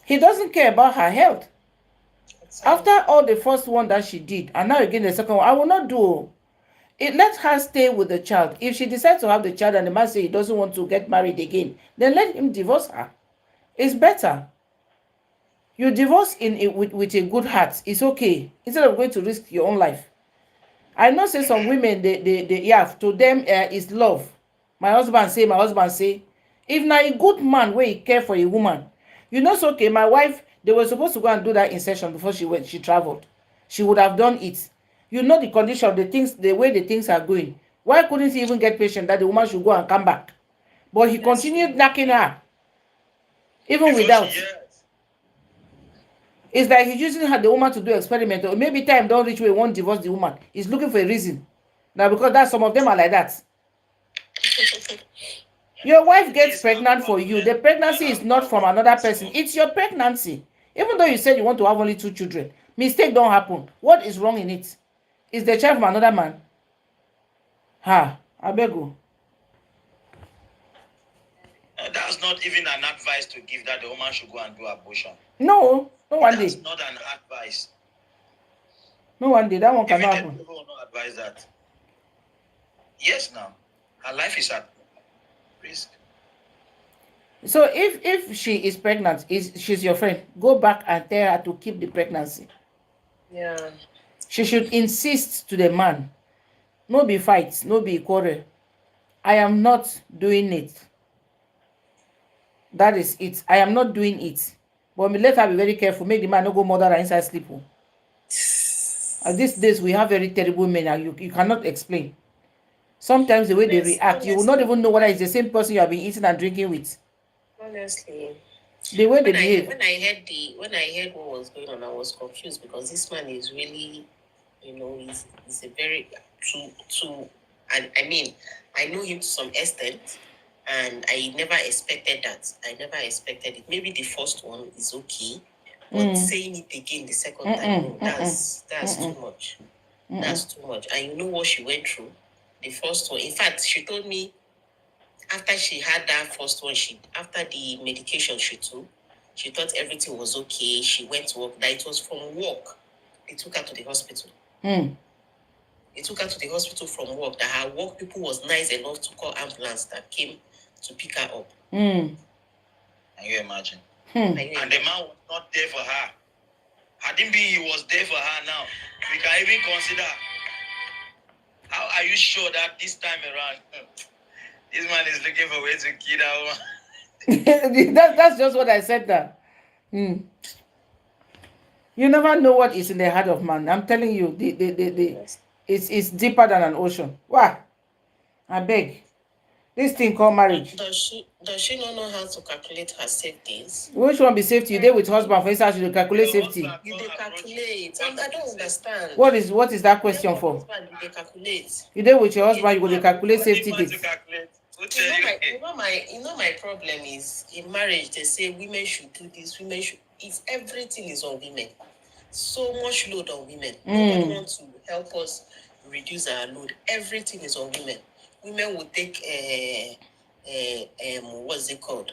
He doesn't care about her health. After all the first one that she did, and now again the second one, I will not do it. Let her stay with the child. If she decides to have the child and the man says he doesn't want to get married again, then let him divorce her. It's better. You divorce with a good heart. It's okay. Instead of going to risk your own life. I know say some women they yeah, to them is love. My husband say, my husband say. If na a good man where he care for a woman, you know, it's okay. My wife, they were supposed to go and do that insertion before she traveled. She would have done it. You know the condition, the things, the way the things are going. Why couldn't he even get patient that the woman should go and come back? But he continued knocking her, even Before without. she, yes. It's like he's using her, the woman, to do experiment, or maybe time don't reach where he won't divorce the woman. He's looking for a reason. Now, because that some of them are like that. Your wife gets pregnant for you. The pregnancy is not from another person. It's your pregnancy. Even though you said you want to have only 2 children, mistake don't happen. What is wrong in it? Is the child from another man? Ha, I beg you. That's not even an advice to give that the woman should go and do abortion. No, no one That's day. not an advice. No one day. That one Even cannot the happen. people will not advise that. Yes, now her life is at risk. So if she is pregnant, she's your friend, go back and tell her to keep the pregnancy. Yeah. She should insist to the man. No be fights, no be quarrel. I am not doing it. That is it. I am not doing it. But let her be very careful. Make the man not go murder her inside sleep. At these days, we have very terrible men, and you cannot explain. Sometimes the way they react, you will not even know whether it's the same person you have been eating and drinking with. Honestly, The way they when I behave. when I heard what was going on, I was confused because this man is really, he's a very and I mean, I know him to some extent, and I never expected that. I never expected it. Maybe the first one is okay, but saying it again the second time, no, that's too much. That's too much. And you know what she went through? The first one. In fact, she told me after she had that first one, after the medication she took, she thought everything was okay. She went to work. That it was from work. They took her to the hospital. They took her to the hospital from work. That her work people was nice enough to call ambulance that came to pick her up. Can you imagine? And the man was not there for her. Hadn't been he was there for her now. We can even consider. How are you sure that this time around, this man is looking for ways to kill that woman? That's just what I said there. You never know what is in the heart of man. I'm telling you, it's deeper than an ocean. Wow. I beg. This thing called marriage. Does she not know how to calculate her safeties? Which one be safety? You dey with husband, for instance, you calculate safety. You dey calculate. I don't understand. What is that question for? You dey calculate. You dey with your husband, you go dey calculate safety dates. You know my problem is in marriage they say women should do this, women should, if everything is on women. So much load on women. Nobody wants to help us reduce our load. Everything is on women. Women will take what's it called?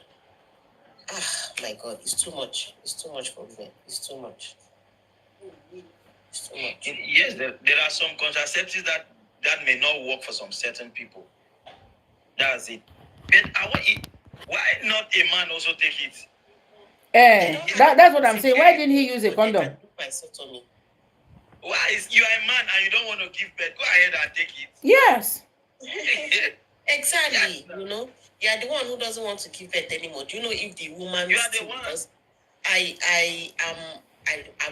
My God, it's too much. It's too much for women. It's too much. It's too much. Yes, there are some contraceptives that may not work for some certain people. That's it. But why not a man also take it? That's what I'm saying. Why didn't he use a condom? Why is you are a man and you don't want to give birth? Go ahead and take it. Yes. Exactly. You know, you are the one who doesn't want to give birth anymore. Do you know if the woman? You are the one. Because I've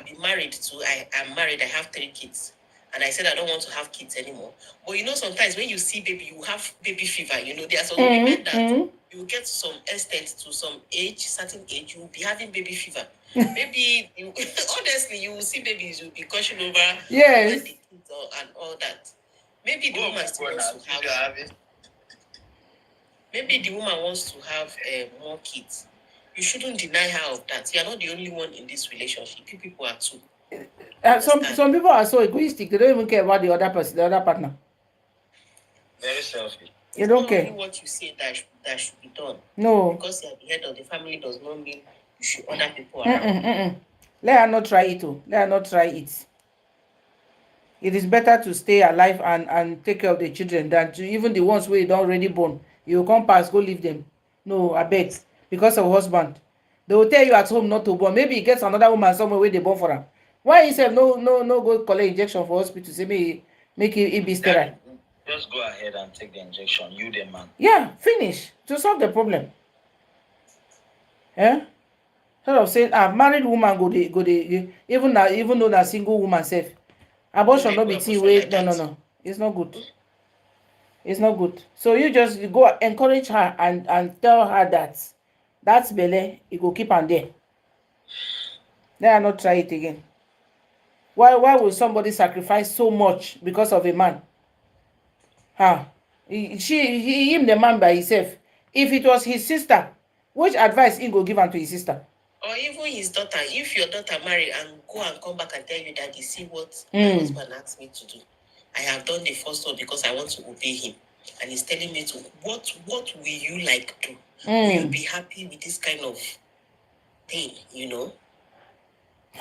been married to. I'm married. I have 3 kids. And I said I don't want to have kids anymore. But you know, sometimes when you see baby, you have baby fever. You know, there are some women that you get to some extent, to some age, certain age, you will be having baby fever. Maybe, honestly, you will see babies, you will be gushing over, over the kids and all that. Maybe the woman still wants to have. Maybe the woman wants to have more kids. You shouldn't deny her of that. You are not the only one in this relationship. People are too. Some people are so egoistic. They don't even care about the other person, the other partner. Very selfish. You don't care. Only what you say that should be done. No. Because you're the head of the family does not mean you should order people around. Let her not try it. Let her not try it. It is better to stay alive and take care of the children than to even the ones where you don't already born. You come past, go leave them. No, I beg. Because of husband. They will tell you at home not to born. Maybe he gets another woman somewhere where they born for him. Why he said no go collect injection for hospital? Say me make it be sterile. Just go ahead and take the injection. You the man. Yeah, finish to solve the problem. Eh? Sort of saying, married woman go the even though na single woman self. Abortion not be thing wey no. It's not good. It's not good. So you just go encourage her and tell her that that's belle, you go keep am there. Let her not try it again. Why will somebody sacrifice so much because of a man? Him the man by himself. If it was his sister, which advice he go give am to his sister? Or even his daughter. If your daughter marry and go and come back and tell you, Daddy, see what my husband asked me to do. I have done the first one because I want to obey him. And he's telling me to, what will you like do? Will you be happy with this kind of thing, you know?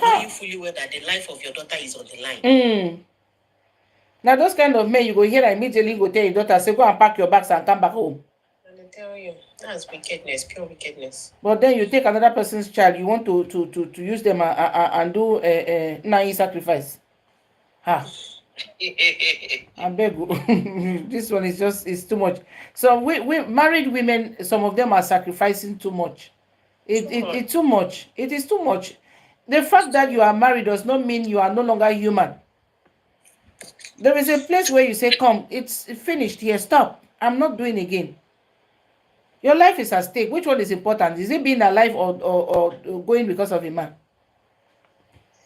Knowing fully well that the life of your daughter is on the line. Now those kind of men, you go hear immediately go tell your daughter, say go and pack your bags and come back home. And I tell you, that's wickedness, pure wickedness. But then you take another person's child, you want to use them and do a sacrifice. I beg you. This one is too much. So we married women, some of them are sacrificing too much. It's too much. It is too much. The fact that you are married does not mean you are no longer human. There is a place where you say, come, it's finished here, stop. I'm not doing again. Your life is at stake. Which one is important? Is it being alive or going because of a man?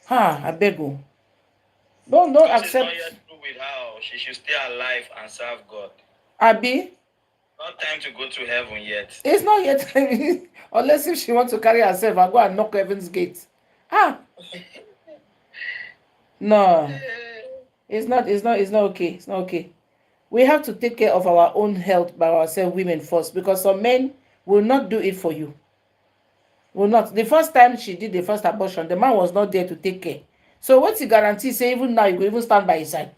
I beg you. Don't accept. She's not yet through with her. She should stay alive and serve God. Abi? Not time to go to heaven yet. It's not yet. Unless if she wants to carry herself and go and knock heaven's gate. No. It's not okay. It's not okay. We have to take care of our own health by ourselves, women first, because some men will not do it for you. Will not. The first time she did the first abortion, the man was not there to take care. So what's the guarantee? Say even now you will even stand by his side.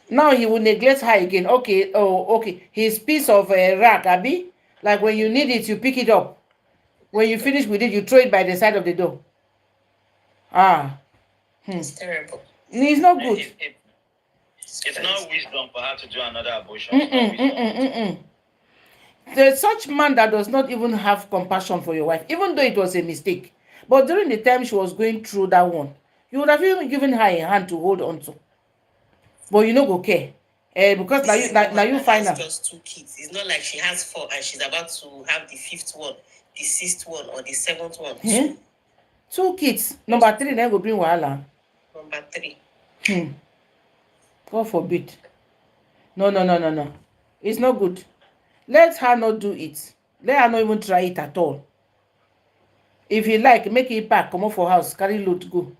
Now he will neglect her again. Okay. His piece of rag, Abi, like when you need it, you pick it up. When you finish with it, you throw it by the side of the door. It's terrible. It's not good. It's not wisdom for her to do another abortion. There's such man that does not even have compassion for your wife, even though it was a mistake. But during the time she was going through that one, you would have even given her a hand to hold on to. But you no go care. Because now you find her. Just 2 kids. It's not like she has 4 and she's about to have the 5th one, the 6th one, or the 7th one. 2 kids. Number 3 then go bring wahala. Number 3. God forbid. No. It's not good. Let her not do it. Let her not even try it at all. If you like, make it pack, come up for house, carry load, go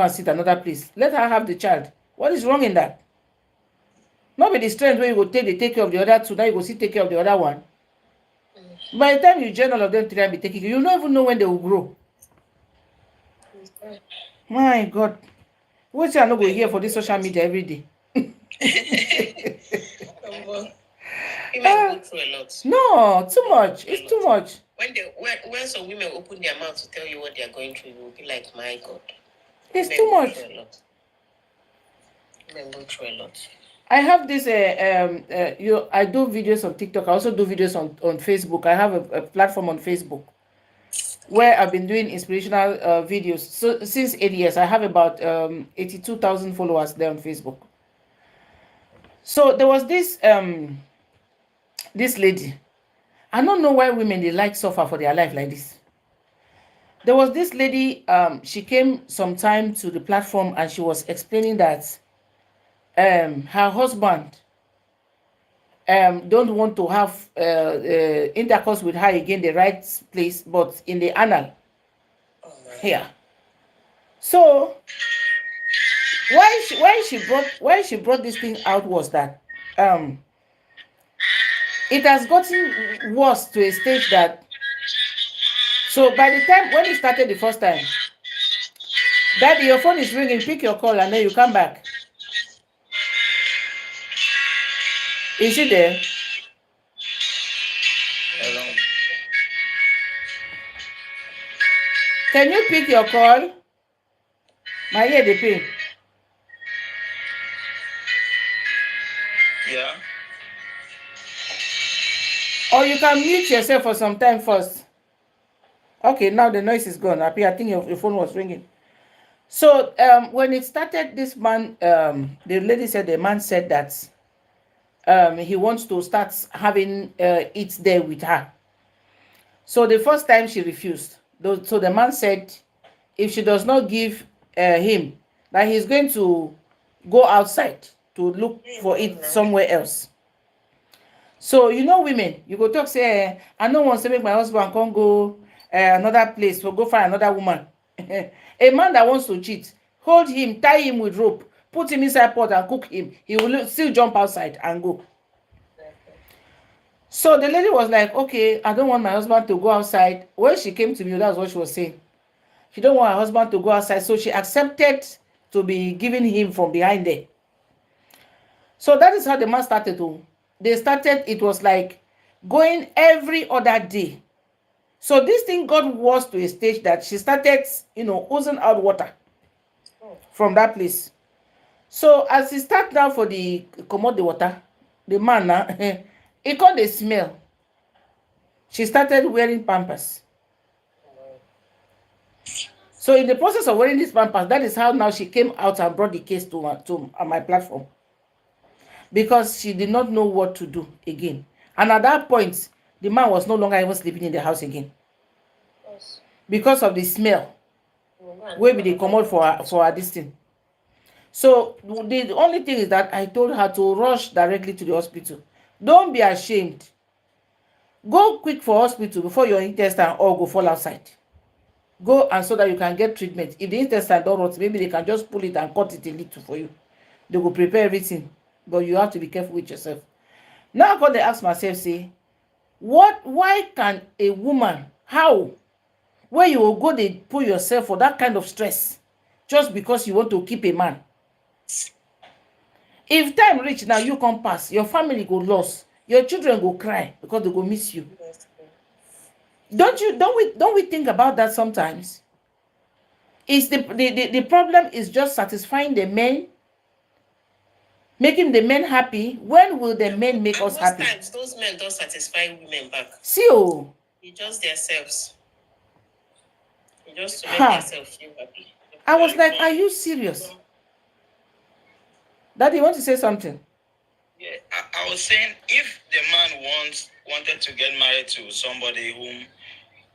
and sit another place. Let her have the child. What is wrong in that? Not be the strength where you go take care of the other 2, now you go take care of the other one. By the time you join all of them 3 and be taking care, you don't even know when they will grow. My God. What's I not go here for this social media every day? Women go through a lot. No, too much. It's too much. When some women open their mouth to tell you what they are going through, you will be like, my God. It's too much. Women go through a lot. I have this. I do videos on TikTok. I also do videos on Facebook. I have a platform on Facebook where I've been doing inspirational videos. So since 8 years, I have about 82,000 followers there on Facebook. So there was this lady. I don't know why women they like suffer for their life like this. There was this lady. She came sometime to the platform and she was explaining that her husband don't want to have intercourse with her again the right place, but in the anal here. So why she brought this thing out was that it has gotten worse to a stage that, so by the time when it started the first time, Daddy, your phone is ringing, pick your call and then you come back. Is she there? Hello. Can you pick your call? My ear dey pain. Yeah. Or you can mute yourself for some time first. Okay, now the noise is gone. I think your phone was ringing. So when it started, this man, the lady said, the man said that he wants to start having it there with her. So the first time she refused. So the man said if she does not give him, that he's going to go outside to look for it somewhere else. So you know women, you go talk say I no want to make my husband come go another place or go find another woman. A man that wants to cheat, hold him, tie him with rope, put him inside pot and cook him. He will still jump outside and go. So the lady was like, okay, I don't want my husband to go outside. When she came to me, that's what she was saying. She don't want her husband to go outside, so she accepted to be giving him from behind there. So that is how the man started to. They started, it was like going every other day. So this thing got worse to a stage that she started, oozing out water from that place. So as he start now for the commode the water, the man now, he got the smell. She started wearing pampers. So in the process of wearing this pampers, that is how now she came out and brought the case to my platform. Because she did not know what to do again. And at that point, the man was no longer even sleeping in the house again. Yes. Because of the smell. Where we they come out for her this thing. So the only thing is that I told her to rush directly to the hospital. Don't be ashamed. Go quick for hospital before your intestine all go fall outside. Go and so that you can get treatment. If the intestine don't rot, maybe they can just pull it and cut it a little for you. They will prepare everything. But you have to be careful with yourself. Now I got to ask myself, say, why can a woman, how? Where you will go, they put yourself for that kind of stress just because you want to keep a man. If time reach now, you come pass, your family go lost, your children go cry because they go miss you. Don't we think about that sometimes? Is the problem is just satisfying the men, making the men happy? When will the men make us happy? Most times those men don't satisfy women back. See, oh, It's just themselves. It's just to make Ha. themselves feel happy. I was like, are you serious? Daddy, you want to say something? Yeah, I was saying if the man wanted to get married to somebody whom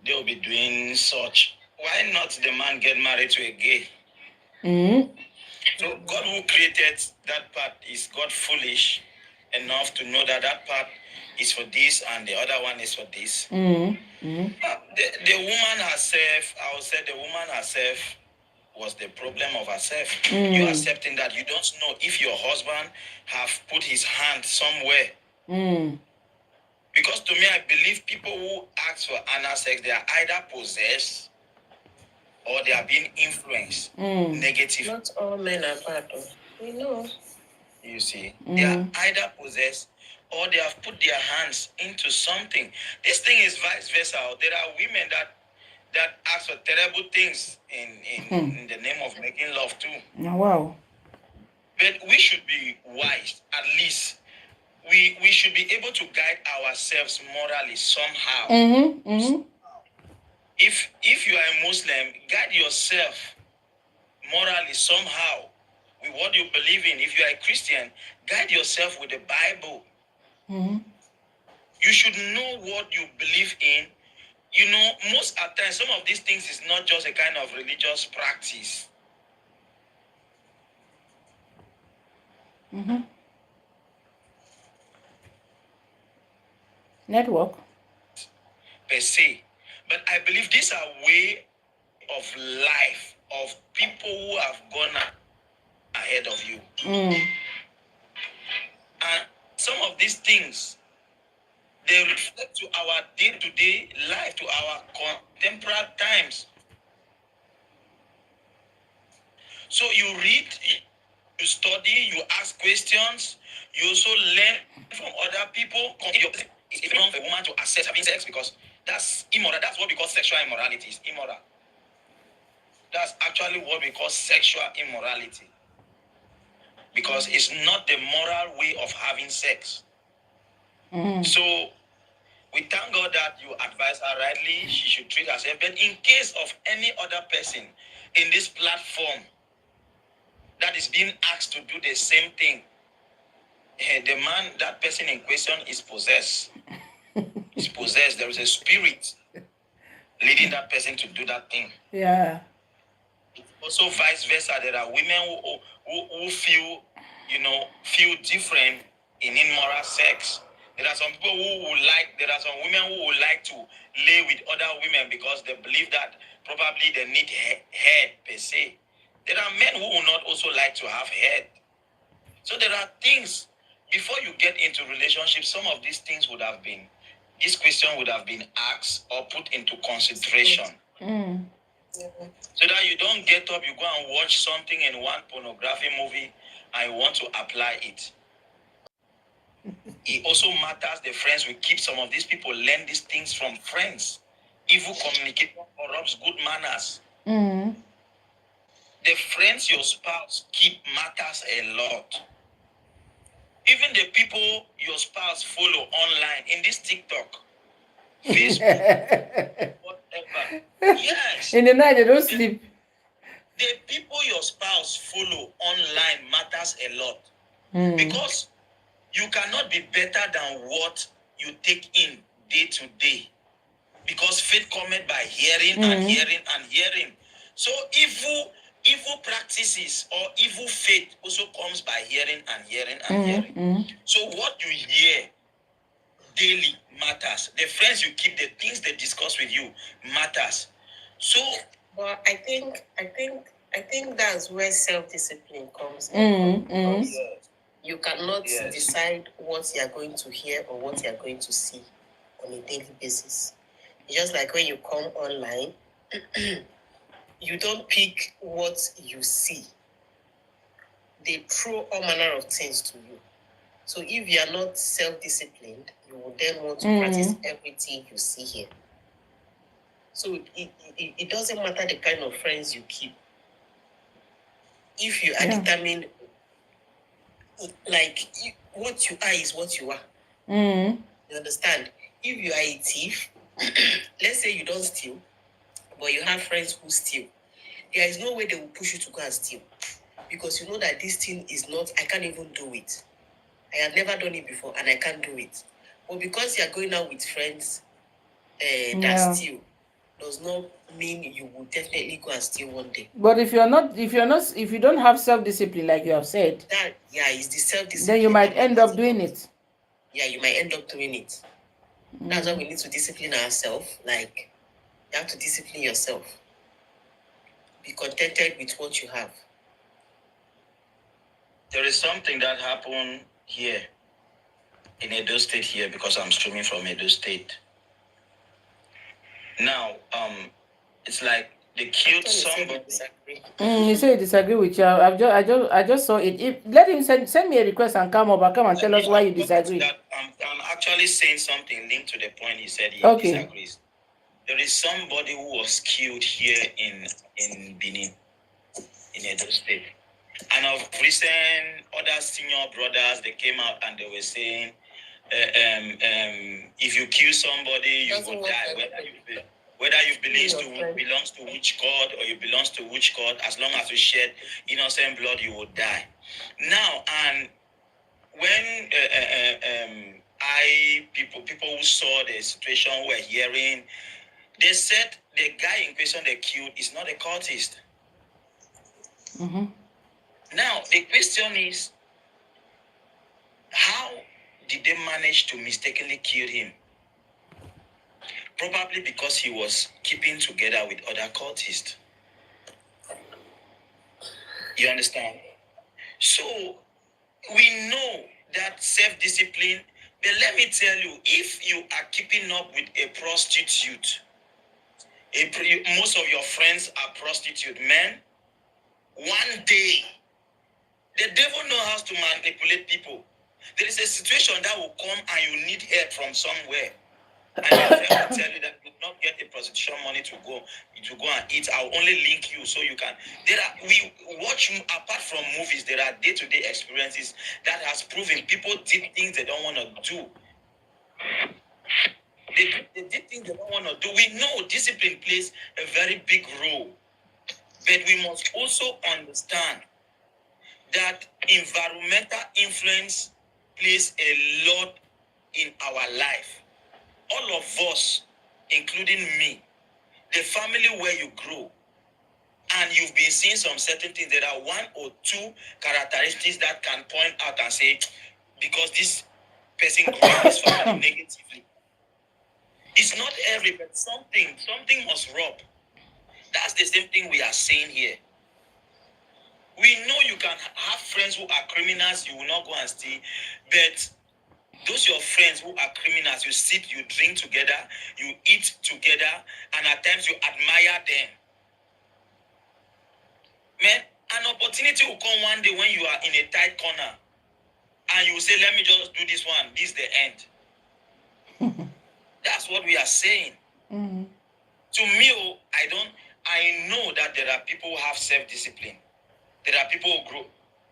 they will be doing such, why not the man get married to a gay? So God who created that part, is God foolish enough to know that that part is for this and the other one is for this? The woman herself, I would say the woman herself was the problem of herself. You accepting that you don't know if your husband have put his hand somewhere. Because to me, I believe people who ask for anal sex, they are either possessed or they are being influenced negatively. Not all men are bad, though. We know. You see, they are either possessed or they have put their hands into something. This thing is vice versa. There are women that ask for terrible things in the name of making love too. Oh, wow. But we should be wise, at least. We should be able to guide ourselves morally somehow. If you are a Muslim, guide yourself morally somehow with what you believe in. If you are a Christian, guide yourself with the Bible. You should know what you believe in. You know, most of the time, some of these things is not just a kind of religious practice. Network. Per se. But I believe these are way of life of people who have gone ahead of you. And some of these things, they reflect to our day-to-day life, to our contemporary times. So you read, you study, you ask questions, you also learn from other people. It's even wrong for a woman to accept having sex because that's immoral. That's what we call sexual immorality. It's immoral. That's actually what we call sexual immorality. Because it's not the moral way of having sex. So we thank God that you advise her rightly. She should treat herself. But in case of any other person in this platform that is being asked to do the same thing, the man, that person in question is possessed. He's possessed. There is a spirit leading that person to do that thing. Yeah. Also, vice versa. There are women who feel, feel different in immoral sex. There are some people there are some women who would like to lay with other women because they believe that probably they need head per se. There are men who will not also like to have head. So there are things, before you get into relationships, some of these things this question would have been asked or put into consideration. So that you don't get up, you go and watch something in one pornography movie and you want to apply it. It also matters the friends we keep. Some of these people learn these things from friends. Evil communication corrupts good manners. The friends your spouse keep matters a lot. Even the people your spouse follow online in this TikTok, Facebook, whatever. Yes. In the night they don't sleep. The people your spouse follow online matters a lot. Because you cannot be better than what you take in day to day. Because faith cometh by hearing and hearing and hearing. So evil practices or evil faith also comes by hearing and hearing and hearing. So what you hear daily matters. The friends you keep, the things they discuss with you matters. So, but I think that's where self-discipline comes in. Because you cannot decide what you are going to hear or what you are going to see on a daily basis. It's just like when you come online, you don't pick what you see. They throw all manner of things to you. So if you are not self-disciplined, you will then want to practice everything you see here. So it doesn't matter the kind of friends you keep. If you are determined, like what you are is what you are. You understand? If you are a thief, let's say you don't steal, but you have friends who steal, there is no way they will push you to go and steal. Because you know that this thing is not, I can't even do it. I have never done it before and I can't do it. But because you are going out with friends that steal, does not mean you will definitely go and steal one day. But if you don't have self-discipline, like you have said, that is the self-discipline. Then you might end up doing it. Yeah, you might end up doing it. That's why we need to discipline ourselves. Like, you have to discipline yourself. Be contented with what you have. There is something that happened here in Edo State here, because I'm streaming from Edo State. Now, it's like they killed somebody. You say you disagree with you. I just saw it. Let him send me a request and come and tell us why you disagree. I'm actually saying something linked to the point he said he disagrees. There is somebody who was killed here in Benin, in Edo State. And of recent, other senior brothers, they came out and they were saying, if you kill somebody, you will die. Whether you belongs to which god or you belongs to which god, as long as you shed innocent blood, you will die. Now, and when people who saw the situation were hearing, they said the guy in question they killed is not a cultist. Now, the question is, how did they manage to mistakenly kill him? Probably because he was keeping together with other cultists. You understand? So, we know that self-discipline, but let me tell you, if you are keeping up with a prostitute, most of your friends are prostitute men, one day, the devil knows how to manipulate people. There is a situation that will come and you need help from somewhere. and your friend will tell you that you will not get a prostitution money to go and eat. I'll only link you so you can. We watch, apart from movies, there are day-to-day experiences that has proven people did things they don't want to do. They did things they don't want to do. We know discipline plays a very big role, but we must also understand that environmental influence plays a lot in our life. All of us, including me, the family where you grow, and you've been seeing some certain things, there are one or two characteristics that can point out and say, because this person grew in this family negatively. It's not every, but something must rub. That's the same thing we are saying here. We know you can have friends who are criminals, you will not go and steal, but those your friends who are criminals, you sit, you drink together, you eat together, and at times you admire them. Man, an opportunity will come one day when you are in a tight corner, and you will say, let me just do this one, this is the end. That's what we are saying. Mm-hmm. To me, I know that there are people who have self-discipline. There are people who grow.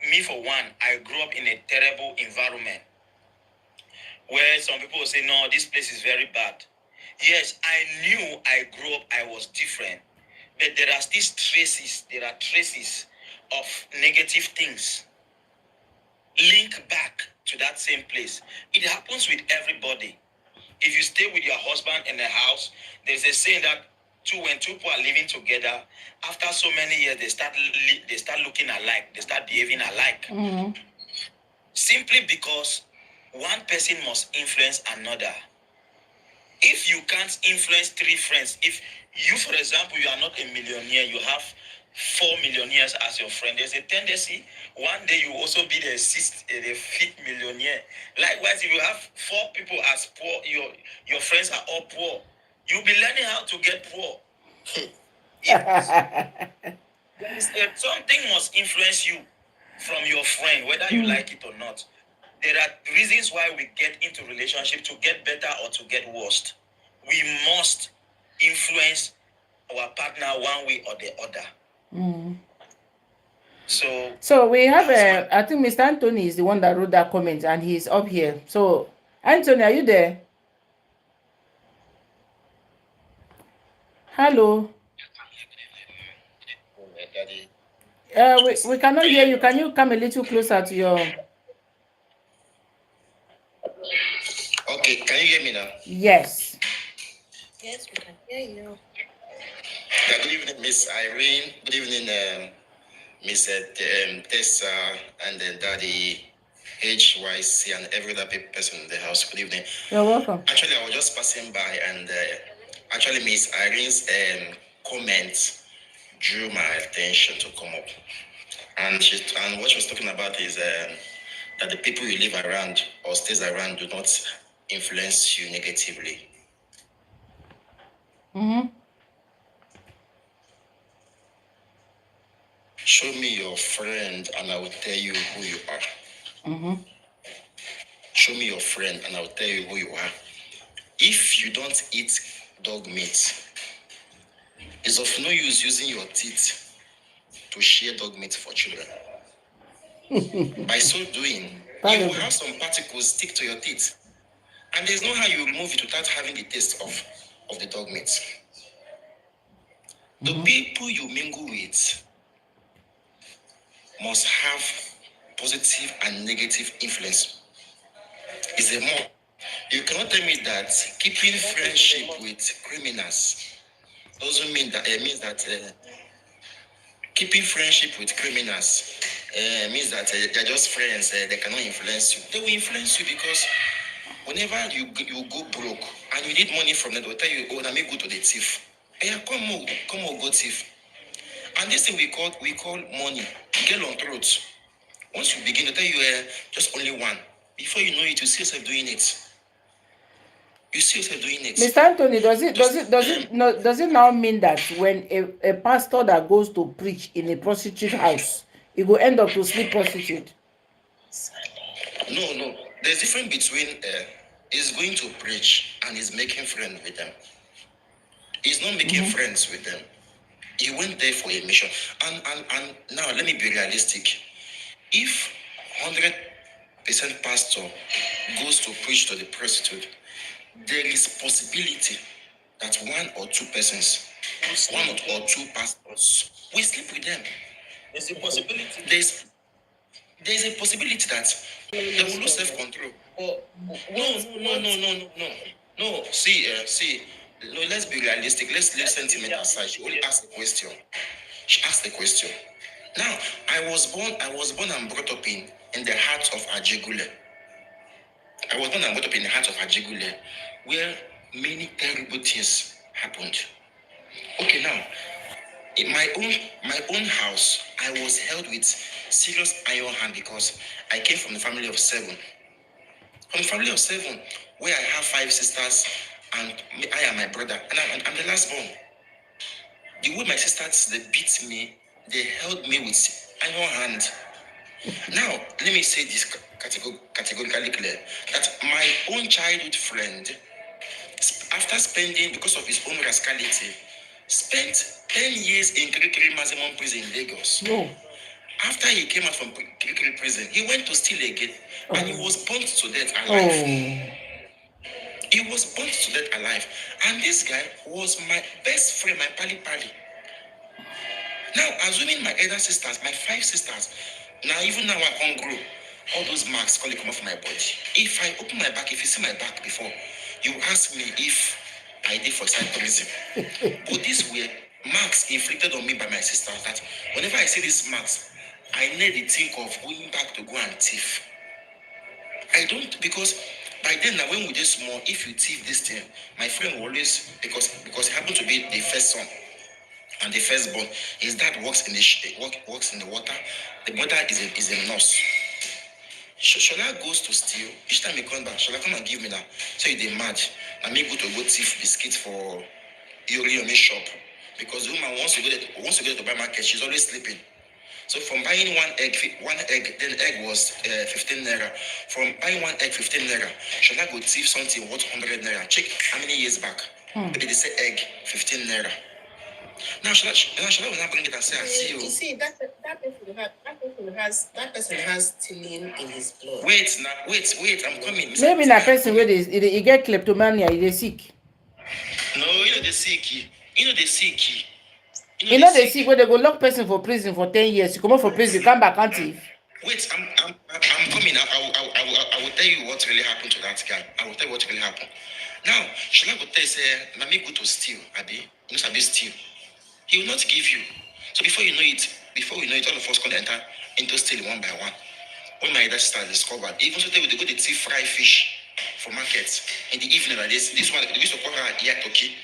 Me, for one, I grew up in a terrible environment where some people will say, no, this place is very bad. Yes, I knew I grew up, I was different. But there are still traces of negative things. Link back to that same place. It happens with everybody. If you stay with your husband in a house, there's a saying that when two people are living together, after so many years, they start looking alike, they start behaving alike. Mm-hmm. Simply because one person must influence another. If you can't influence three friends, if you, for example, you are not a millionaire, you have 4 millionaires as your friend, there's a tendency one day you also be the fifth millionaire. Likewise, if you have 4 people as poor, your friends are all poor, you'll be learning how to get poor. Something must influence you from your friend, whether you like it or not. There are reasons why we get into relationship, to get better or to get worse. We must influence our partner one way or the other. Mm. So we have I think Mr. Anthony is the one that wrote that comment, and he's up here. So Anthony, are you there? Hello. We cannot hear you. Can you come a little closer to your... Okay, can you hear me now? Yes. Yes, we can hear you. Good evening, Miss Irene. Good evening, Miss Tessa, and then Daddy HYC, and every other person in the house. Good evening. You're welcome. Actually, I was just passing by, and actually, Miss Irene's comment drew my attention to come up. And what she was talking about is that the people you live around or stays around do not influence you negatively. Mm-hmm. Show me your friend and I will tell you who you are. Mm-hmm. Show me your friend and I will tell you who you are. If you don't eat dog meat, it's of no use using your teeth to share dog meat for children. By so doing, you will have some particles stick to your teeth. And there's no how you remove it without having the taste of the dog meat. The people you mingle with must have positive and negative influence. It's a more. You cannot tell me that keeping friendship with criminals doesn't mean that it means that keeping friendship with criminals means that they're just friends. They cannot influence you. They will influence you because whenever you go broke and you need money from them, they'll tell you, "Oh, let me go to the thief. Yeah, come on, go thief." And this thing we call money, get on throat. Once you begin to tell you just only one, before you know it, you see yourself doing it. Mr. Anthony, does it now mean that when a pastor that goes to preach in a prostitute house, he will end up to sleep prostitute? No. There's difference between is going to preach and is making friends with them. He's not making friends with them. He went there for a mission. And now let me be realistic. If 100% pastor goes to preach to the prostitute, there is possibility that one or two persons, one or two pastors will sleep with them. There's a possibility. There's a possibility that they will lose self-control. No. See. No, let's be realistic. Let's leave sentiment aside. She only asked the question. She asked the question. Now, I was born and brought up in the heart of Ajegule. I was born and brought up in the heart of Ajegule, where many terrible things happened. Okay, now, in my own house, I was held with serious iron hand because I came from the family of 7. From the family of 7, where I have 5 sisters and I am my brother, and I'm the last born. The way my sisters, they beat me, they held me with iron hand. Now, let me say this categorically clear, that my own childhood friend, after spending, because of his own rascality, spent 10 years in Kirikiri maximum prison in Lagos. No. After he came out from Kirikiri prison, he went to steal again, and he was burnt to death alive. He was burnt to death alive. And this guy was my best friend, my pali. Now, assuming my elder sisters, my 5 sisters, even now I can't grow. All those marks come off my body. If I open my back, if you see my back before, you ask me if I did for side prison. But these were marks inflicted on me by my sisters that whenever I see these marks, I need to think of going back to go and thief. I don't, because by then now when we did small, if you thief this thing, my friend will always, because he happened to be the first son and the firstborn, his dad works in the water. The mother is a nurse. Shola goes to steal. Each time he comes back, Shola come and give me that. So they mad. And me go thief biscuit for Yoriomi shop. Because the woman wants to go to the market, she's always sleeping. So from buying one egg, then egg was 15 naira. From buying one egg, 15 naira, Shola go thief something worth 100 naira. Check how many years back. Maybe they say egg, 15 naira. Now Shola will not bring it and say, I see you. You see, that person has stealing in his blood. Wait, I'm coming. Maybe that person where they get kleptomania, they sick. No, you know they sick. You know they sick. You know they sick where they go lock person for prison for 10 years. You come out for prison, you come back, can't you? Wait, I'm coming. I will tell you what really happened to that guy. I will tell you what really happened. Now, Shola go tell you, say, let me go to steal, Abi. You know, Sabi steal. He will not give you. So before we know it, all of us can enter into stealing one by one. When my dad started discovered, even so they go to thief fry fish for markets in the evening like this. This one, they used to call her Yatoki.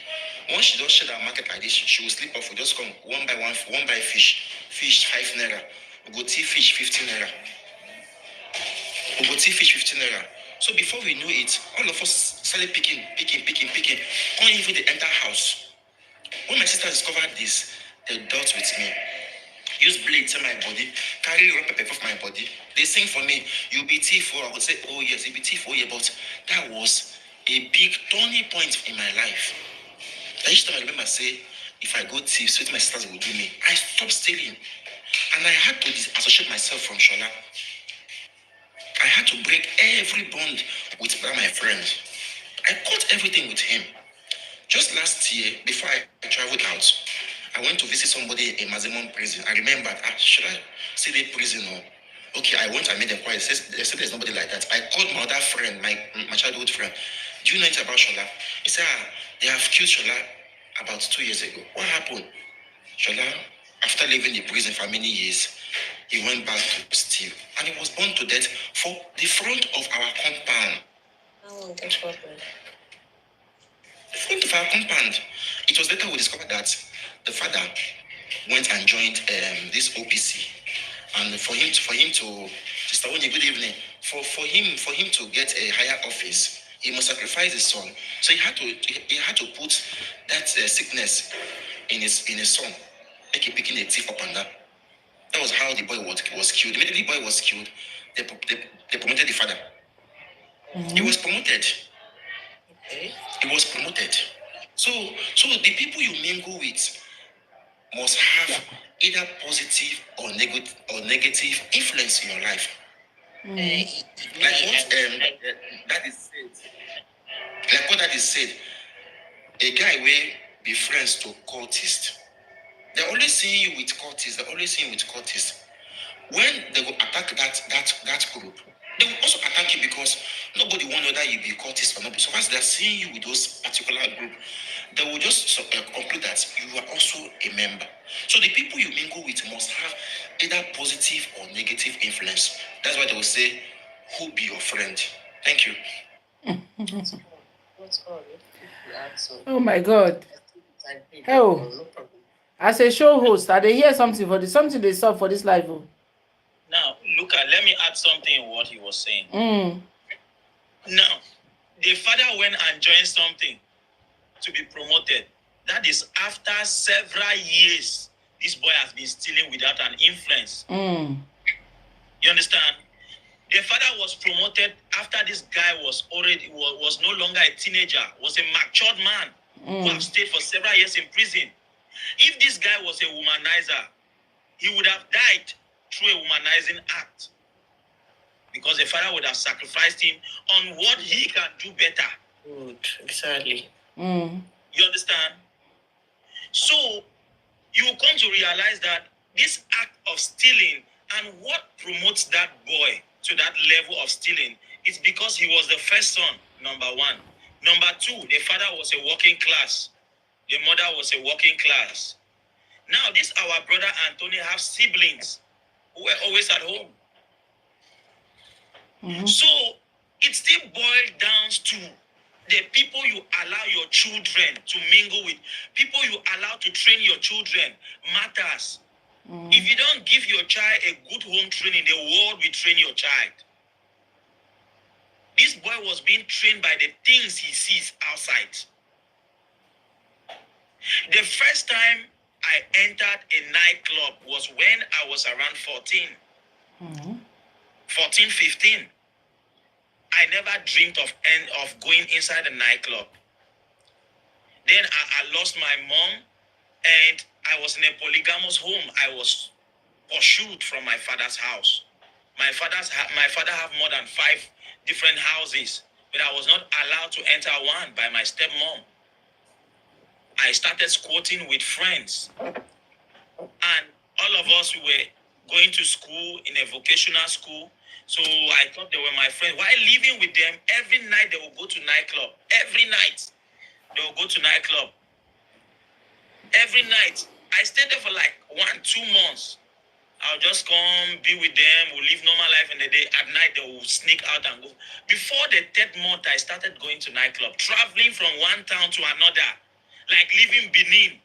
Once she just shut our market like this, she will sleep off. We just come one by fish 5 naira. We go thief fish 15 naira. So before we know it, all of us started picking. Can't even they enter house. When my sister discovered this, they dealt with me. Use blade to my body, carry rope pepper off my body. They sing for me, you be thief. I would say, oh yes, you be thief. Oh yeah, but that was a big turning point in my life. Each time I remember say, if I go thief, so my sisters will do me. I stopped stealing. And I had to disassociate myself from Shola. I had to break every bond with my friend. I cut everything with him. Just last year, before I traveled out, I went to visit somebody in maximum prison. I remembered, should I see the prison? Or okay, I went and made inquiry. They said there's nobody like that. I called my other friend, my childhood friend. Do you know anything about Shola? He said, they have killed Shola about 2 years ago. What happened? Shola, after leaving the prison for many years, he went back to steal. And he was burned to death for the front of our compound. Oh, that's what The front of our compound. It was later we discovered that the father went and joined this OPC. And for him to Sister Wendy, good evening. For him to get a higher office, he must sacrifice his son. So he had to put that sickness in his son, make him picking a thief up and down. That was how the boy was killed. Immediately the boy was killed, they promoted the father. He was promoted. He was promoted. So the people you mingle with must have either positive or negative influence in your life. Like what that is said. Like what that is said. A guy will be friends to cultists. They're always seeing you with cultists. They're always seeing you with cultists. When they will attack that group, they will also attack you because nobody will know that you be cultist or not. So once they're seeing you with those particular group, they will just conclude that you are also a member. So the people you mingle with must have either positive or negative influence. That's why they will say, "Who be your friend?" Thank you. Oh my God. Hell. As a show host, I dey hear something for this, something they saw for this live. Oh. Now, look at, let me add something in what he was saying. Now, the father went and joined something to be promoted. That is after several years, this boy has been stealing without an influence. You understand? The father was promoted after this guy was no longer a teenager, was a matured man who have stayed for several years in prison. If this guy was a womanizer, he would have died through a womanizing act, because the father would have sacrificed him on what he can do better. Good, exactly. You understand? So you will come to realize that this act of stealing, and what promotes that boy to that level of stealing, is because he was the first son, number one. Number two, the father was a working class. The mother was a working class. Now, this our brother Anthony have siblings who were always at home. So it still boils down to the people you allow your children to mingle with, people you allow to train your children matters. If you don't give your child a good home training, the world will train your child. This boy was being trained by the things he sees outside. The first time I entered a nightclub was when I was around 14, 15. I never dreamed of going inside a nightclub. Then I lost my mom, and I was in a polygamous home. I was pursued from my father's house. My father have more than 5 different houses, but I was not allowed to enter one by my stepmom. I started squatting with friends, and all of us were going to school in a vocational school. So I thought they were my friends. While living with them, every night they will go to nightclub. Every night they will go to nightclub. Every night. I stayed there for like 1-2 months. I'll just come, be with them, we'll live normal life in the day. At night, they will sneak out and go. Before the 3rd month, I started going to nightclub, traveling from one town to another, like leaving Benin.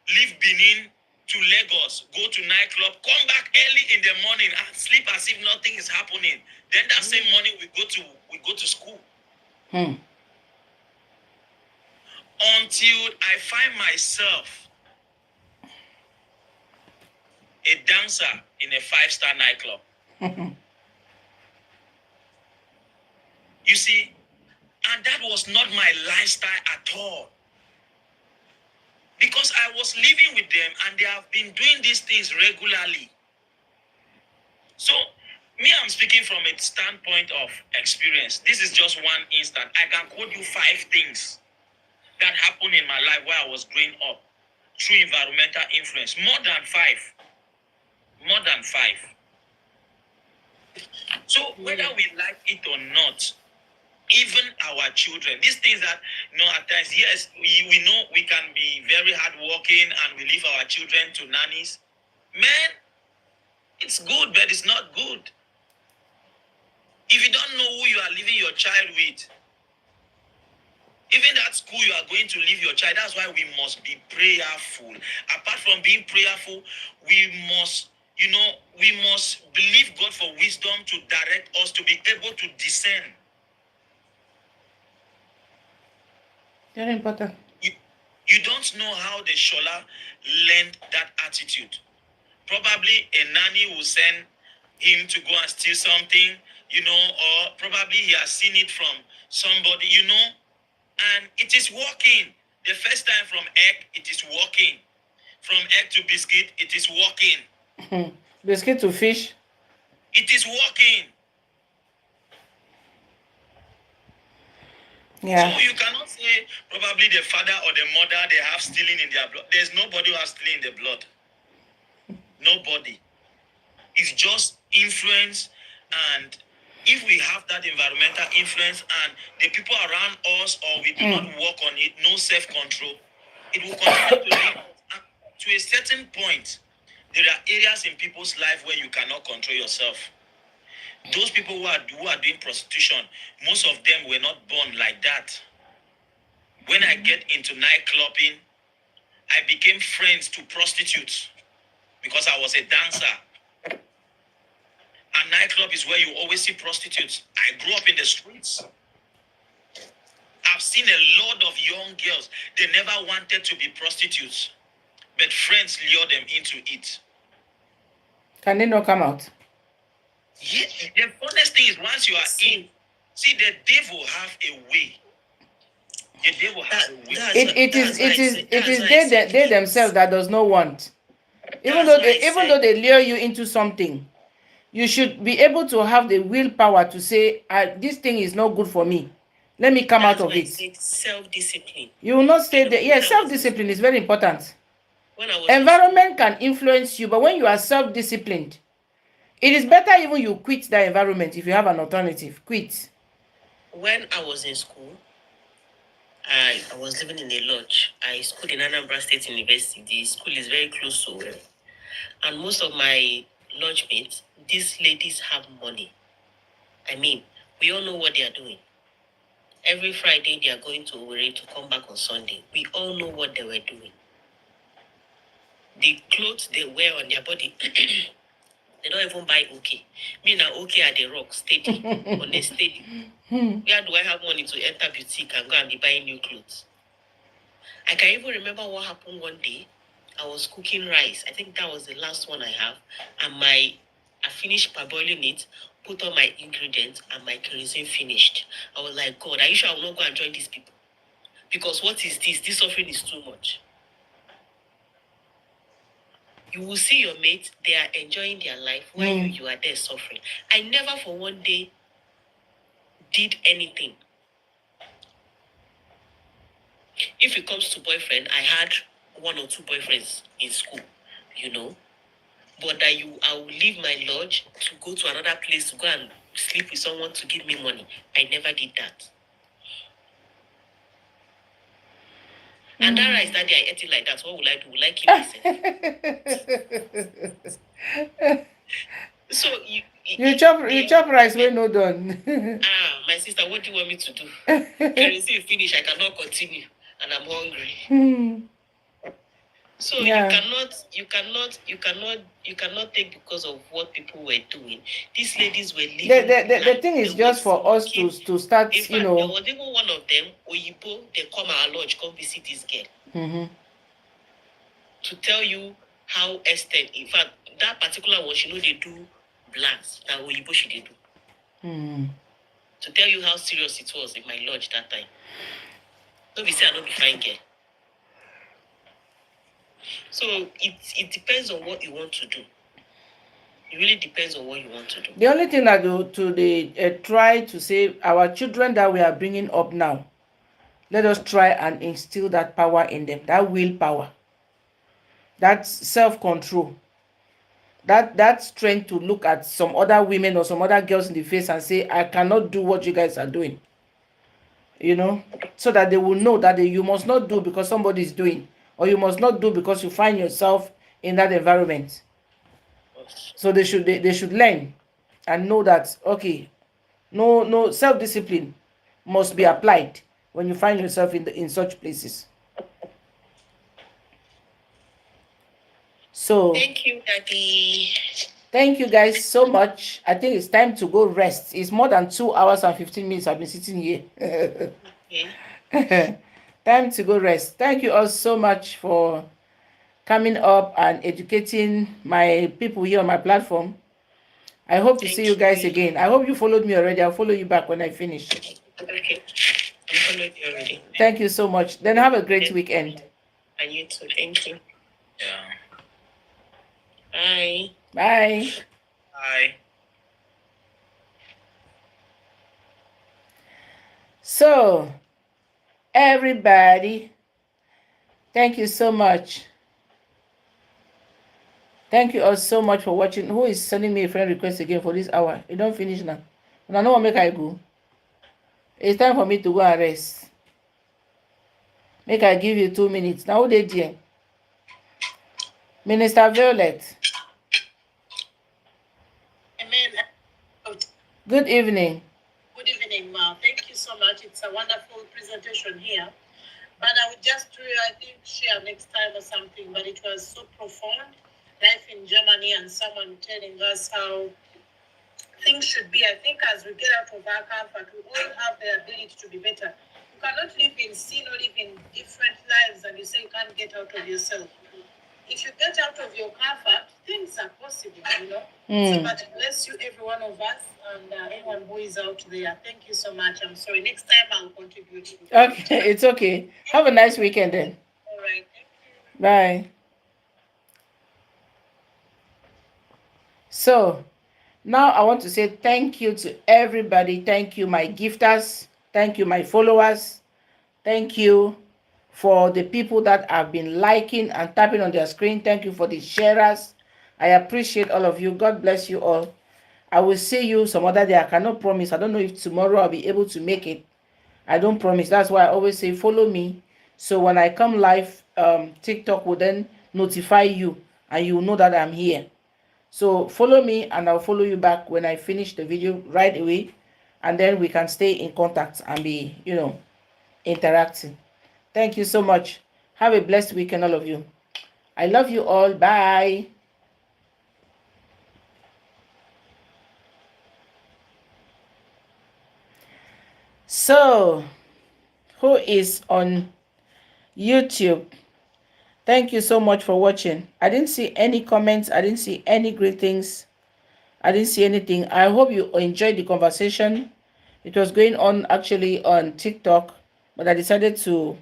Leave Benin to Lagos, go to nightclub, come back early in the morning and sleep as if nothing is happening. Then that same morning, we go to school. Until I find myself a dancer in a 5-star nightclub. You see, and that was not my lifestyle at all. Because I was living with them and they have been doing these things regularly. So, me, I'm speaking from a standpoint of experience. This is just one instant. I can quote you 5 things that happened in my life while I was growing up through environmental influence. More than 5. More than 5. So whether we like it or not, even our children, these things that, at times, yes, we know we can be very hardworking and we leave our children to nannies. Man, it's good, but it's not good. If you don't know who you are leaving your child with, even that school you are going to leave your child, that's why we must be prayerful. Apart from being prayerful, we must believe God for wisdom to direct us to be able to discern. Very important. You don't know how the Shola learned that attitude. Probably a nanny will send him to go and steal something, or probably he has seen it from somebody, And it is working. The first time from egg, it is working. From egg to biscuit, it is working. Biscuit to fish. It is working. Yeah. So you cannot say probably the father or the mother, they have stealing in their blood. There's nobody who has stealing in the blood. Nobody. It's just influence. And if we have that environmental influence and the people around us, or we do not work on it, no self-control, it will continue to lead us to a certain point. There are areas in people's life where you cannot control yourself. Those people who are doing prostitution, most of them were not born like that. When I get into nightclubbing, I became friends to prostitutes because I was a dancer. And nightclub is where you always see prostitutes. I grew up in the streets. I've seen a lot of young girls. They never wanted to be prostitutes, but friends lure them into it. Can they not come out? Yeah, the funniest thing is once you are in, see, the devil have a way. The devil has a way. It is they themselves that does not want. Even though they lure you into something, you should be able to have the willpower to say, this thing is not good for me. Let me come out of it. Self-discipline. You will not stay there. Yes, self-discipline is very important. Environment can influence you, but when you are self-disciplined, it is better even you quit that environment if you have an alternative. Quit. When I was in school, I was living in a lodge. I schooled in Anambra State University. The school is very close to where. And most of my lodge mates, these ladies have money. I mean, we all know what they are doing. Every Friday, they are going to Owerri to come back on Sunday. We all know what they were doing. The clothes they wear on their body, they don't even buy okay. Me now okay at the rock, steady, on a steady. Where do I have money to enter boutique and go and be buying new clothes? I can even remember what happened one day. I was cooking rice. I think that was the last one I have. And I finished parboiling it, put all my ingredients, and my kerosene finished. I was like, God, are you sure I will not go and join these people? Because what is this? This suffering is too much. You will see your mates, they are enjoying their life while you are there suffering. I never for one day did anything. If it comes to boyfriend, I had 1 or 2 boyfriends in school, But that I will leave my lodge to go to another place to go and sleep with someone to give me money. I never did that. And that rice that day I ate it like that. What will I do? Will I kill myself? So you chop rice when no done. My sister, what do you want me to do? Currency finish, I cannot continue, and I'm hungry. So you cannot take because of what people were doing. These ladies were living. The thing is just for us to start, in fact, there was even one of them, Oyibo, they come our lodge, come visit this girl. To tell you how extent, in fact, that particular one, they do blacks. That Oyibo she they do. To tell you how serious it was in my lodge that time. Don't be say I don't be fine girl. So it depends on what you want to do. It really depends on what you want to do. The only thing I do try to say, our children that we are bringing up now, let us try and instill that power in them, that willpower, that self-control, that strength to look at some other women or some other girls in the face and say, I cannot do what you guys are doing. So that they will know that you must not do because somebody is doing, or you must not do because you find yourself in that environment. So they should learn and know that, okay, no self-discipline must be applied when you find yourself in such places. So thank you, Daddy. Thank you guys so much. I think it's time to go rest. It's more than 2 hours and 15 minutes I've been sitting here. Okay. Time to go rest. Thank you all so much for coming up and educating my people here on my platform. I hope to see you guys again. I hope you followed me already. I'll follow you back when I finish. Okay. I followed you already. Thank you so much. Then have a great weekend. And you too. Thank you. Yeah. Bye. Bye. Bye. So, everybody, thank you so much. Thank you all so much for watching. Who is sending me a friend request again for this hour? You don't finish now. And I know what make I go. It's time for me to go and rest. Make I give you 2 minutes. Now who dey there? Minister Violet. Amen. Good evening. Good evening, Ma. Thank you so much. It's a wonderful presentation here. But I would just, I think, share next time or something. But it was so profound. Life in Germany and someone telling us how things should be. I think as we get out of our comfort, we all have the ability to be better. You cannot live in sin or live in different lives and you say you can't get out of yourself. If you get out of your comfort, things are possible, you know. So, but bless you, every one of us, and anyone who is out there. Thank you so much. I'm sorry. Next time I'll contribute. Okay, it's okay. Have a nice weekend then. All right. Thank you. Bye. So, now I want to say thank you to everybody. Thank you, my gifters. Thank you, my followers. Thank you for the people that have been liking and tapping on their screen. Thank you for the sharers. I appreciate all of you. God bless you all. I will see you some other day. I cannot promise. I don't know if tomorrow I'll be able to make it. I don't promise. That's why I always say follow me. So when I come live, TikTok will then notify you and you will know that I'm here. So follow me and I'll follow you back when I finish the video right away. And then we can stay in contact and be, interacting. Thank you so much. Have a blessed weekend, all of you. I love you all. Bye. So, who is on YouTube? Thank you so much for watching. I didn't see any comments. I didn't see any great things. I didn't see anything. I hope you enjoyed the conversation. It was going on actually on TikTok, but I decided to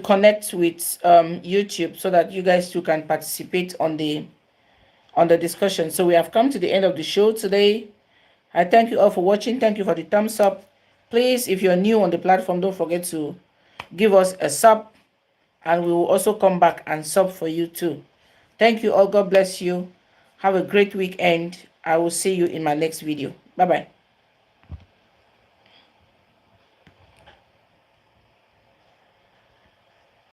connect with YouTube so that you guys too can participate on the discussion. So we have come to the end of the show today. I thank you all for watching. Thank you for the thumbs up. Please, if you're new on the platform, don't forget to give us a sub, and we will also come back and sub for you too. Thank you all. God bless you. Have a great weekend. I will see you in my next video. Bye bye.